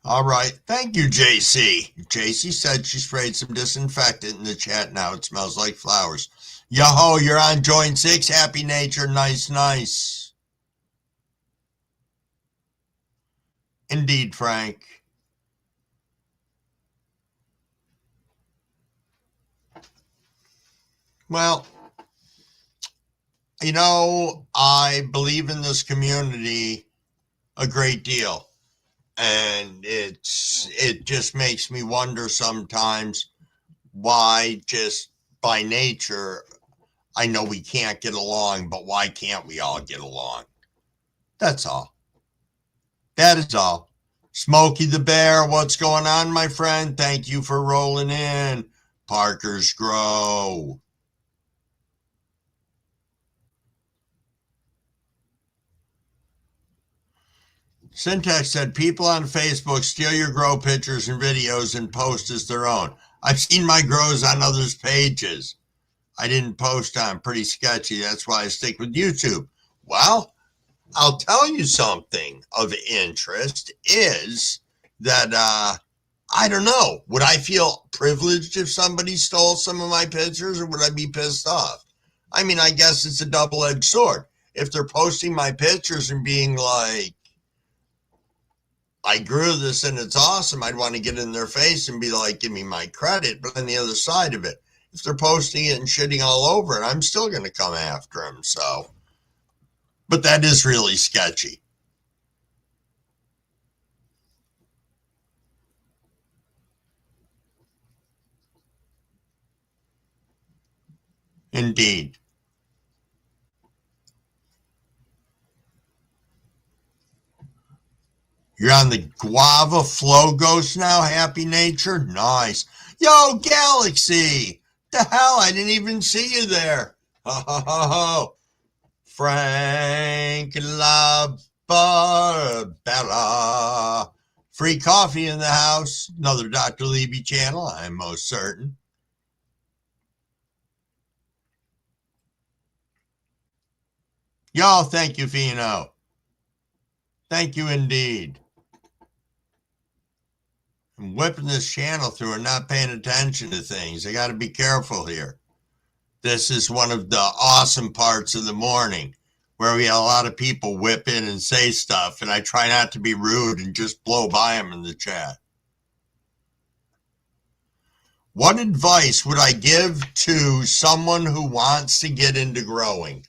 All right. Thank you, JC. JC said she sprayed some disinfectant in the chat. Now it smells like flowers. Yo-ho, you're on Joint 6. Happy nature. Nice, nice. Indeed, Frank. Well, you know, I believe in this community a great deal. And it just makes me wonder sometimes why, just by nature, I know we can't get along, but why can't we all get along? That's all. That is all. Smokey the Bear, what's going on, my friend? Thank you for rolling in. Parker's Grow. Syntax said, people on Facebook steal your grow pictures and videos and post as their own. I've seen my grows on others' pages. I didn't post on. Pretty sketchy. That's why I stick with YouTube. Well, I'll tell you something of interest is that, I don't know. Would I feel privileged if somebody stole some of my pictures, or would I be pissed off? I mean, I guess it's a double-edged sword. If they're posting my pictures and being like, I grew this and it's awesome, I'd want to get in their face and be like, give me my credit. But on the other side of it, if they're posting it and shitting all over it, I'm still going to come after them. So, but that is really sketchy. Indeed. You're on the Guava Flow Ghost now, Happy Nature? Nice. Yo, Galaxy! The hell, I didn't even see you there. Ho, ho, ho, ho. Frank La Barbella. Free coffee in the house. Another Dr. Levy channel, I'm most certain. Y'all, thank you, Fino. Thank you indeed. I'm whipping this channel through and not paying attention to things. I got to be careful here. This is one of the awesome parts of the morning where we have a lot of people whip in and say stuff, and I try not to be rude and just blow by them in the chat. What advice would I give to someone who wants to get into growing?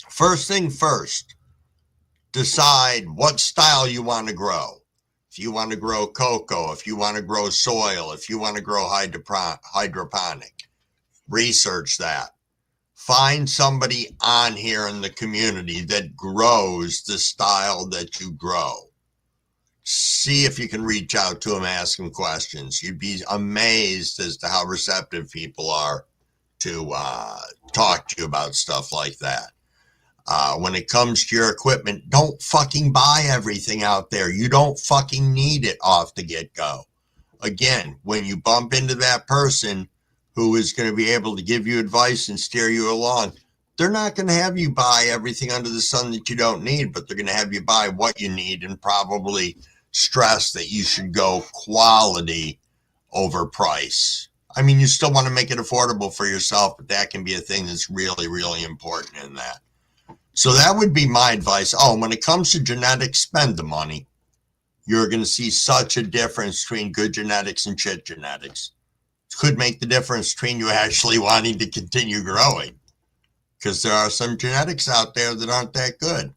First thing first, decide what style you want to grow. If you want to grow cocoa, if you want to grow soil, if you want to grow hydroponic, research that. Find somebody on here in the community that grows the style that you grow. See if you can reach out to them, ask them questions. You'd be amazed as to how receptive people are to talk to you about stuff like that. When it comes to your equipment, don't fucking buy everything out there. You don't fucking need it off the get-go. Again, when you bump into that person who is going to be able to give you advice and steer you along, they're not going to have you buy everything under the sun that you don't need, but they're going to have you buy what you need and probably stress that you should go quality over price. I mean, you still want to make it affordable for yourself, but that can be a thing that's really, really important in that. So that would be my advice. Oh, when it comes to genetics, spend the money. You're going to see such a difference between good genetics and shit genetics. It could make the difference between you actually wanting to continue growing, because there are some genetics out there that aren't that good.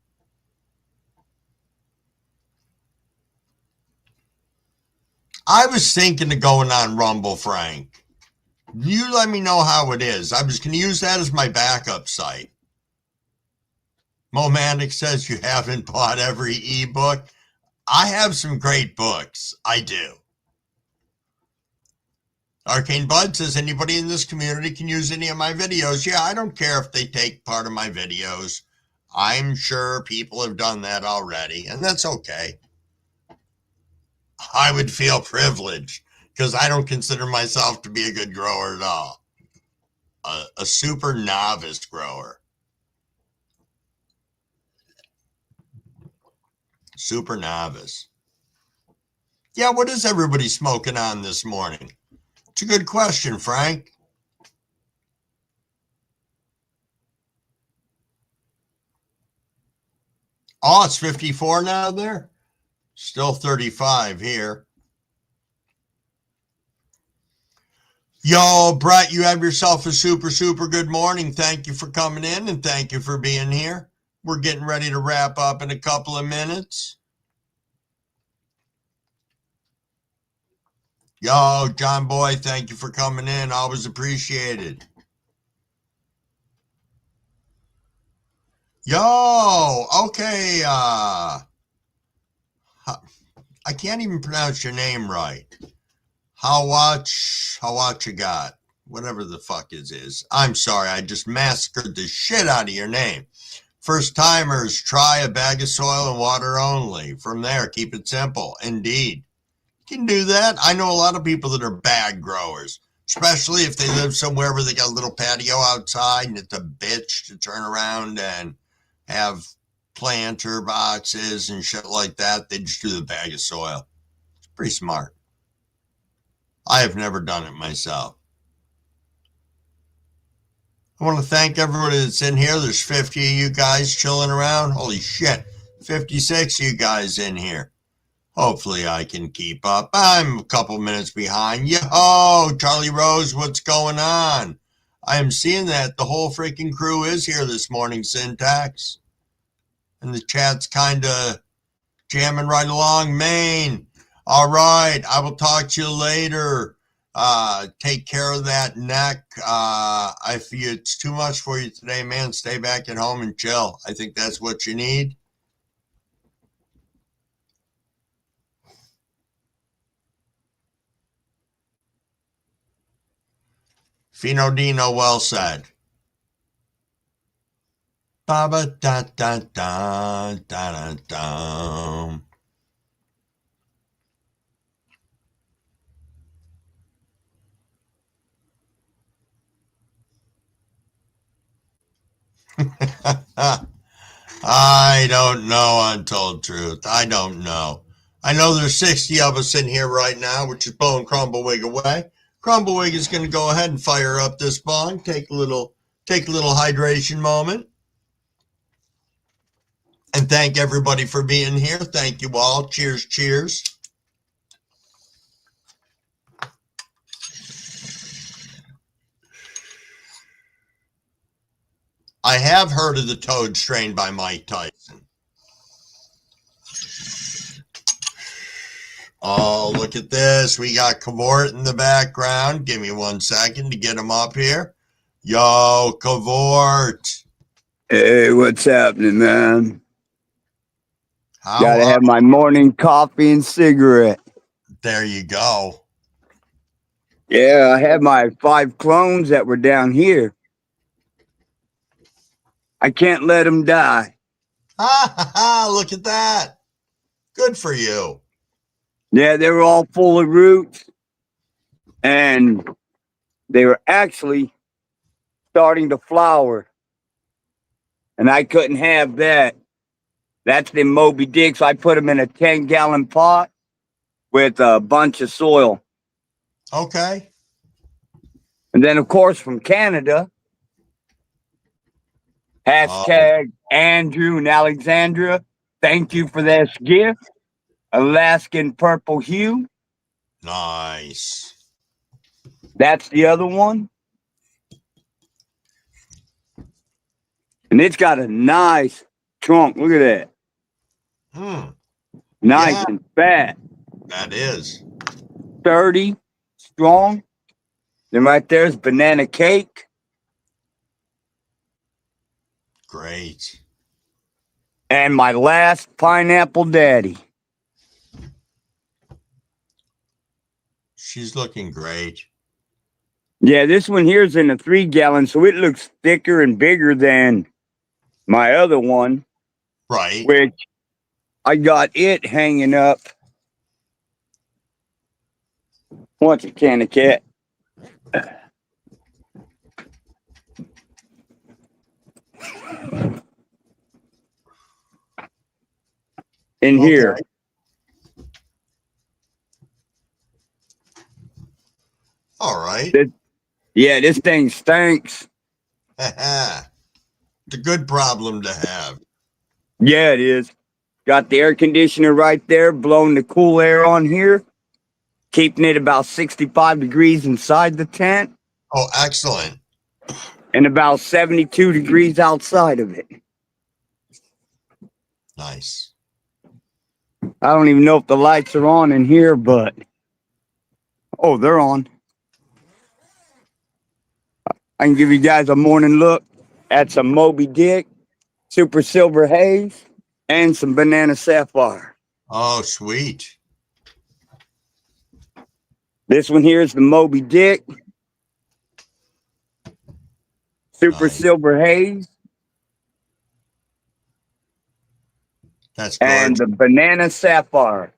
I was thinking of going on Rumble, Frank. You let me know how it is. I was going to use that as my backup site. Momantic says you haven't bought every ebook. I have some great books. I do. Arcane Bud says anybody in this community can use any of my videos. Yeah, I don't care if they take part of my videos. I'm sure people have done that already, and that's okay. I would feel privileged because I don't consider myself to be a good grower at all. A super novice grower. Super novice. Yeah, what is everybody smoking on this morning? It's a good question, Frank. Oh, it's 54 now there? Still 35 here. Yo, Brett, you have yourself a super, super good morning. Thank you for coming in and thank you for being here. We're getting ready to wrap up in a couple of minutes. Yo, John Boy, thank you for coming in. Always appreciated. Yo, okay. I can't even pronounce your name right. Hawachagat, whatever the fuck it is. I'm sorry, I just massacred the shit out of your name. First timers, try a bag of soil and water only. From there, keep it simple. Indeed. You can do that. I know a lot of people that are bag growers, especially if they live somewhere where they got a little patio outside and it's a bitch to turn around and have planter boxes and shit like that. They just do the bag of soil. It's pretty smart. I have never done it myself. I want to thank everybody that's in here. There's 50 of you guys chilling around. Holy shit. 56 of you guys in here. Hopefully I can keep up. I'm a couple minutes behind. Yo, Charlie Rose, what's going on? I am seeing that the whole freaking crew is here this morning, Syntax. And the chat's kind of jamming right along. Maine. All right. I will talk to you later. Take care of that neck. If it's too much for you today, man, stay back at home and chill. I think that's what you need. Fino Dino, well said. Ba ba da da da da da da. I don't know, untold truth. I don't know. I know there's 60 of us in here right now, which is blowing Crumbawig away. Crumbawig is going to go ahead and fire up this bong, take a little hydration moment. And thank everybody for being here. Thank you all. Cheers, cheers. I have heard of the toad strain by Mike Tyson. Oh, look at this. We got Cavort in the background. Give me 1 second to get him up here. Yo, Cavort. Hey, what's happening, man? How Gotta are have my morning coffee and cigarette. There you go. Yeah, I had my 5 clones that were down here. I can't let them die. Ha ha ha, look at that. Good for you. Yeah, they were all full of roots. And they were actually starting to flower. And I couldn't have that. That's the Moby Dick. So I put them in a 10-gallon pot with a bunch of soil. Okay. And then, of course, from Canada, hashtag Andrew and Alexandra, thank you for this gift. Alaskan Purple Hue. Nice. That's the other one. And it's got a nice trunk. Look at that. Nice Yeah. and fat. That is. Sturdy, strong. Then right there's banana cake. Great. And my last pineapple daddy. She's looking great. Yeah, this one here's in a 3-gallon, so it looks thicker and bigger than my other one. Right. Which I got it hanging up. What's a can of cat? In here. All right. Yeah, this thing stinks. It's a good problem to have. Yeah, it is. Got the air conditioner right there, blowing the cool air on here, keeping it about 65 degrees inside the tent. Oh, excellent. And about 72 degrees outside of it. Nice. I don't even know if the lights are on in here, but... Oh, they're on. I can give you guys a morning look at some Moby Dick, Super Silver Haze, and some Banana Sapphire. Oh, sweet. This one here is the Moby Dick, Super Nice. Silver Haze, That's and gorgeous. the Banana Sapphire.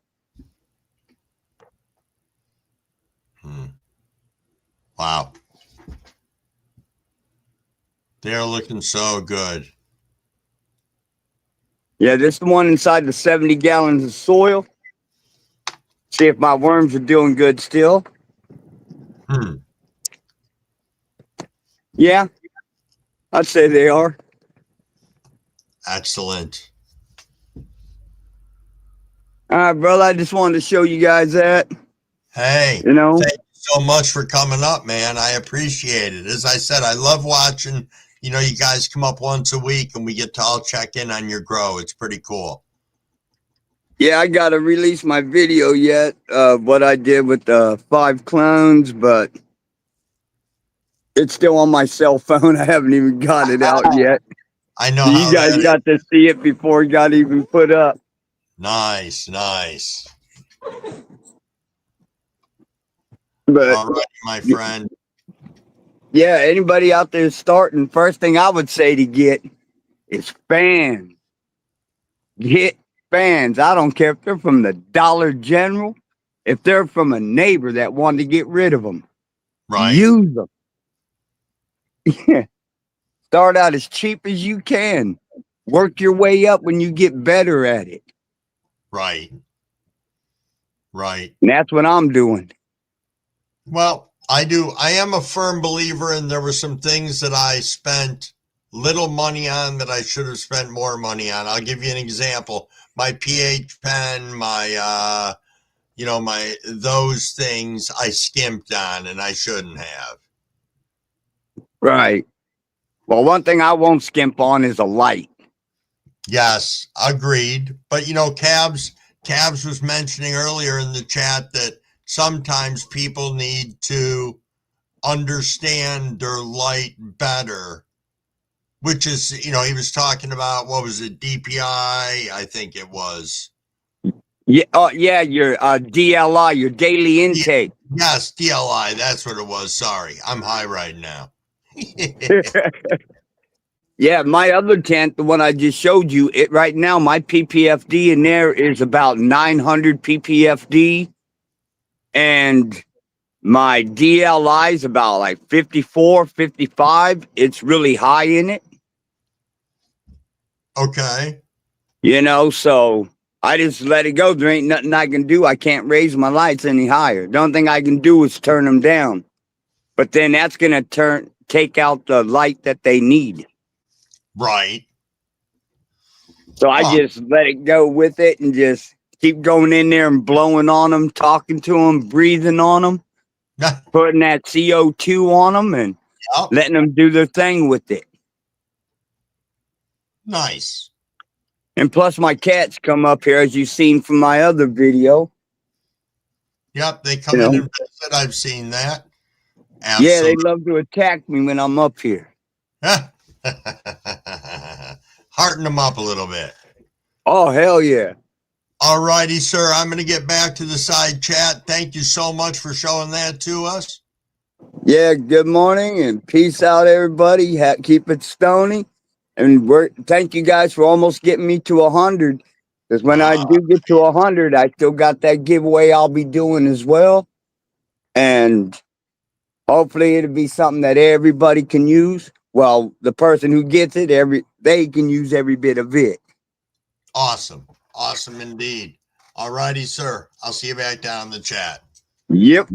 Wow. They're looking so good. Yeah, this one inside the 70 gallons of soil. See if my worms are doing good still. Yeah, I'd say they are. Excellent. All right, brother, I just wanted to show you guys that. Hey, You know? thank you so much for coming up, man. I appreciate it. As I said, I love watching, you guys come up once a week and we get to all check in on your grow. It's pretty cool. Yeah, I got to release my video yet of what I did with the 5 clones, but it's still on my cell phone. I haven't even got it out yet. I know You guys got to see it before it got even put up. Nice, nice. But all right, my friend. Yeah, anybody out there starting, first thing I would say to get is fans. Get fans. I don't care if they're from the Dollar General, if they're from a neighbor that wanted to get rid of them. Right. Use them. Yeah. Start out as cheap as you can. Work your way up when you get better at it. Right. Right. And that's what I'm doing. Well, I do. I am a firm believer, and there were some things that I spent little money on that I should have spent more money on. I'll give you an example. My pH pen, my, those things I skimped on, and I shouldn't have. Right. Well, one thing I won't skimp on is a light. Yes, agreed. But Cabs was mentioning earlier in the chat that sometimes people need to understand their light better, which is, he was talking about, what was it, DPI? I think it was. Yeah. Oh, yeah. Your DLI, your daily intake. Yes, DLI. That's what it was. Sorry, I'm high right now. Yeah, my other tent, the one I just showed you, it right now, my PPFD in there is about 900 PPFD. And my DLI is about like 54, 55. It's really high in it. Okay. So I just let it go. There ain't nothing I can do. I can't raise my lights any higher. The only thing I can do is turn them down. But then that's going to take out the light that they need. Right. So I just let it go with it and just keep going in there and blowing on them, talking to them, breathing on them, putting that CO2 on them and letting them do their thing with it. Nice. And plus my cats come up here, as you've seen from my other video. Yep, they come in and visit. I've seen that. Absolutely. Yeah, they love to attack me when I'm up here. Hearten them up a little bit. Oh, hell yeah. All righty, sir. I'm going to get back to the side chat. Thank you so much for showing that to us. Yeah, good morning and peace out, everybody. Keep it stony. And thank you guys for almost getting me to 100. Because when I do get to 100, I still got that giveaway I'll be doing as well. And hopefully it'll be something that everybody can use. Well, the person who gets it, they can use every bit of it. Awesome. Awesome indeed. All righty, sir. I'll see you back down in the chat. Yep.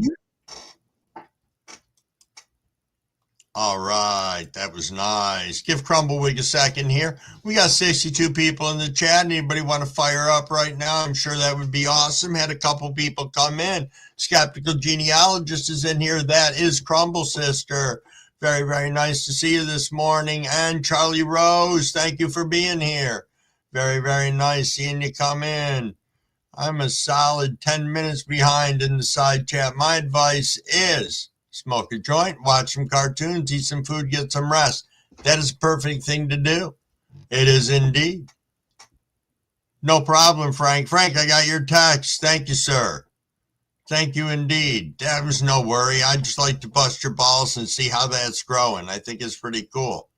All right. That was nice. Give Crumbleweed a second here. We got 62 people in the chat. Anybody want to fire up right now? I'm sure that would be awesome. Had a couple people come in. Skeptical Genealogist is in here. That is Crumble Sister. Very, very nice to see you this morning. And Charlie Rose, thank you for being here. Very, very nice seeing you come in. I'm a solid 10 minutes behind in the side chat. My advice is smoke a joint, watch some cartoons, eat some food, get some rest. That is a perfect thing to do. It is indeed. No problem, Frank. Frank, I got your text. Thank you, sir. Thank you indeed. That was no worry. I just like to bust your balls and see how that's growing. I think it's pretty cool.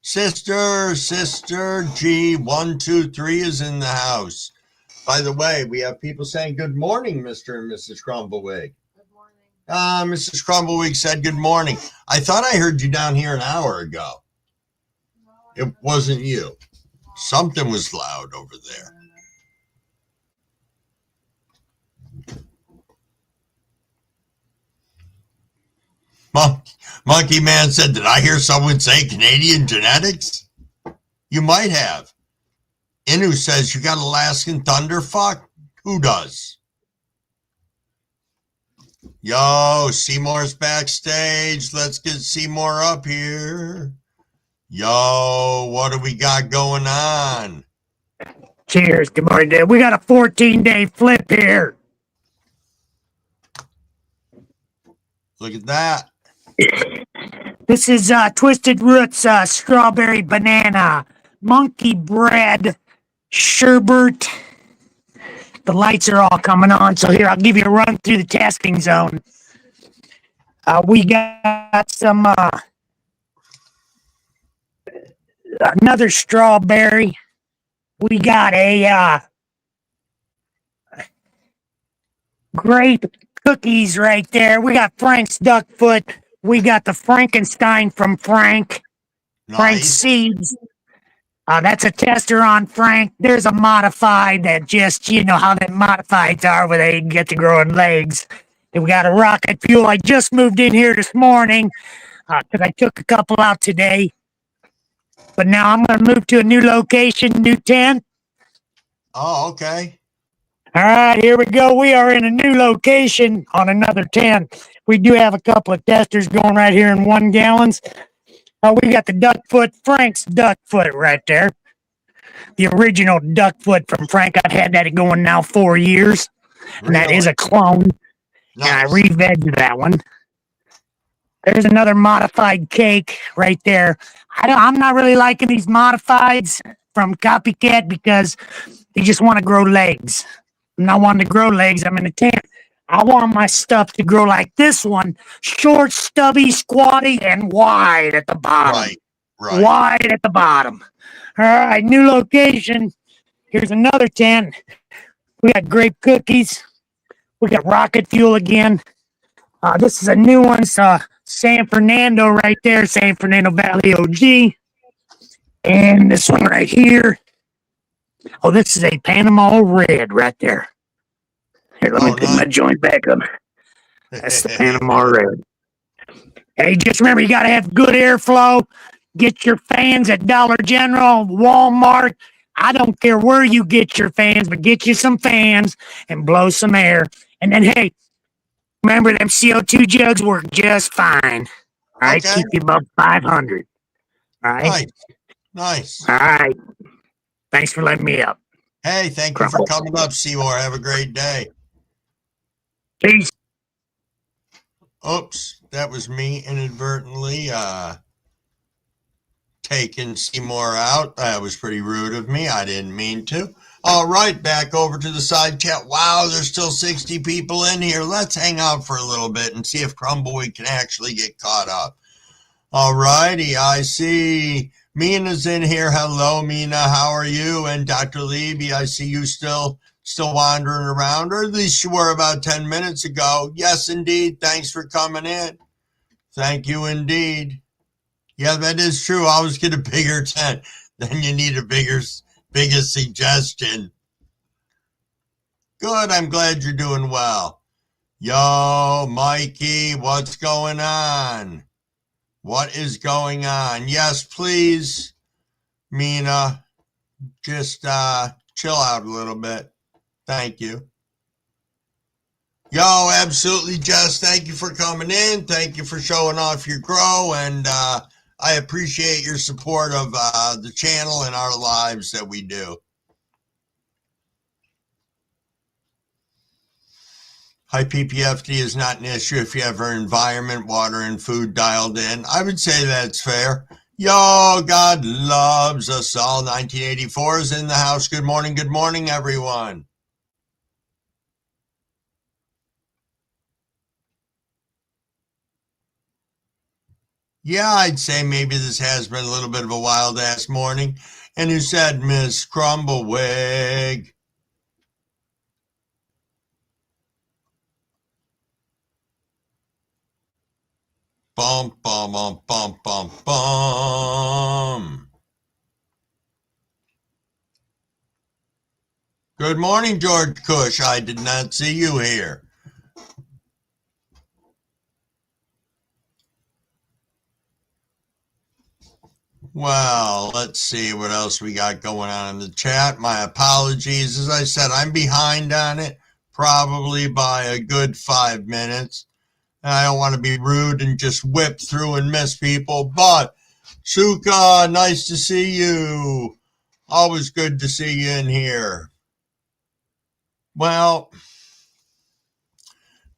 Sister G123 is in the house. By the way, we have people saying good morning, Mr. and Mrs. Crumbleweed. Good morning. Mrs. Crumbleweed said good morning. I thought I heard you down here an hour ago. No, it wasn't you. No. Something was loud over there. Monkey Man said, did I hear someone say Canadian genetics? You might have. Inu says, you got Alaskan Thunderfuck? Who does? Yo, Seymour's backstage. Let's get Seymour up here. Yo, what do we got going on? Cheers. Good morning, Dad. We got a 14-day flip here. Look at that. This is Twisted Roots strawberry banana monkey bread sherbet. The lights are all coming on, so here I'll give you a run through the tasking zone. We got some another strawberry. We got a grape cookies right there. We got Frank's duck foot. We got the Frankenstein from Frank. Frank Nice. Seeds. That's a tester on Frank. There's a modified that just, you know how the modifieds are where they get to growing legs. And we got a rocket fuel. I just moved in here this morning because I took a couple out today. But now I'm going to move to a new location, new tent. Oh, okay. All right, here we go. We are in a new location on another tent. We do have a couple of testers going right here in 1 gallons. We got the duck foot, Frank's duck foot right there. The original duck foot from Frank. I've had that going now 4 years. And that is Really? a clone. And I Nice. re-vegged that one. There's another modified cake right there. I'm not really liking these modifieds from Copycat because they just want to grow legs. I'm not wanting to grow legs. I'm in a tent. I want my stuff to grow like this one. Short, stubby, squatty, and wide at the bottom. Right. Wide at the bottom. All right, new location. Here's another tent. We got grape cookies. We got rocket fuel again. This is a new one. It's San Fernando right there. San Fernando Valley OG. And this one right here. Oh, this is a Panama Red right there. Here, let me pick my joint back up. That's the Panama Red. Hey, just remember, you got to have good airflow. Get your fans at Dollar General, Walmart. I don't care where you get your fans, but get you some fans and blow some air. And then, hey, remember them CO2 jugs work just fine. All right, Okay. keep you above 500. All right? Nice. All right. Thanks for letting me up. Hey, thank you for coming up, Seymour. Have a great day. Peace. Oops, that was me inadvertently taking Seymour out. That was pretty rude of me. I didn't mean to. All right, back over to the side chat. Wow, there's still 60 people in here. Let's hang out for a little bit and see if Crumbleweed can actually get caught up. All righty, I see Mina's in here. Hello, Mina. How are you? And Dr. Levy, I see you still wandering around, or at least you were about 10 minutes ago. Yes, indeed. Thanks for coming in. Thank you, indeed. Yeah, that is true. Always get a bigger tent. Then you need a biggest suggestion. Good. I'm glad you're doing well. Yo, Mikey, what's going on? What is going on? Yes, please, Mina. Just chill out a little bit. Thank you. Yo, absolutely, Jess. Thank you for coming in. Thank you for showing off your grow. And I appreciate your support of the channel and our lives that we do. High PPFD is not an issue if you have our environment, water, and food dialed in. I would say that's fair. Yo, God loves us all. 1984 is in the house. Good morning, everyone. Yeah, I'd say maybe this has been a little bit of a wild-ass morning. And who said Miss Crumblewig? Bum, bum, bum, bum, bum, bum. Good morning, George Cush. I did not see you here. Well, let's see what else we got going on in the chat. My apologies. As I said, I'm behind on it, probably by a good 5 minutes. And I don't want to be rude and just whip through and miss people. But, Suka, nice to see you. Always good to see you in here. Well,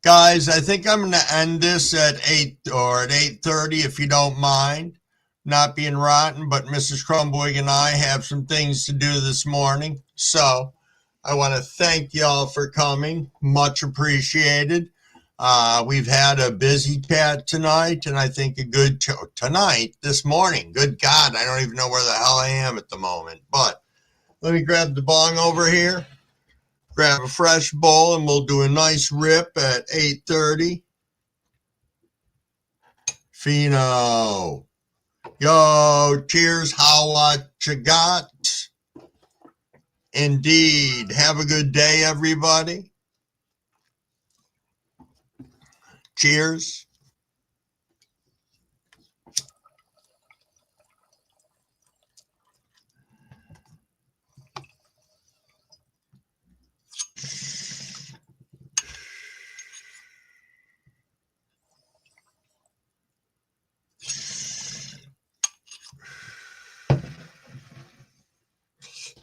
guys, I think I'm going to end this at 8 or at 8:30 if you don't mind. Not being rotten, but Mrs. Crumboig and I have some things to do this morning. So I want to thank y'all for coming. Much appreciated. We've had a busy chat tonight, and I think a good this morning. Good God, I don't even know where the hell I am at the moment. But let me grab the bong over here, grab a fresh bowl, and we'll do a nice rip at 8:30. Fino. Yo, cheers, how what you got? Indeed. Have a good day, everybody. Cheers.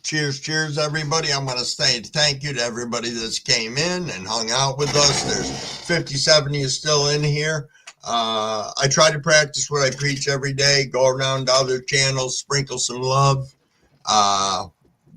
Cheers, everybody. I'm going to say thank you to everybody that's came in and hung out with us. There's 50, 70 is still in here. I try to practice what I preach every day, go around to other channels, sprinkle some love,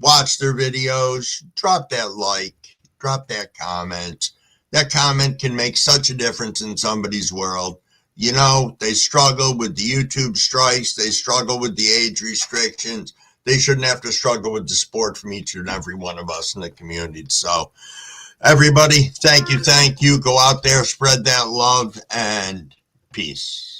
watch their videos, drop that like, drop that comment. That comment can make such a difference in somebody's world. You know, they struggle with the YouTube strikes. They struggle with the age restrictions. They shouldn't have to struggle with the support from each and every one of us in the community. So, everybody, thank you. Go out there, spread that love, and peace.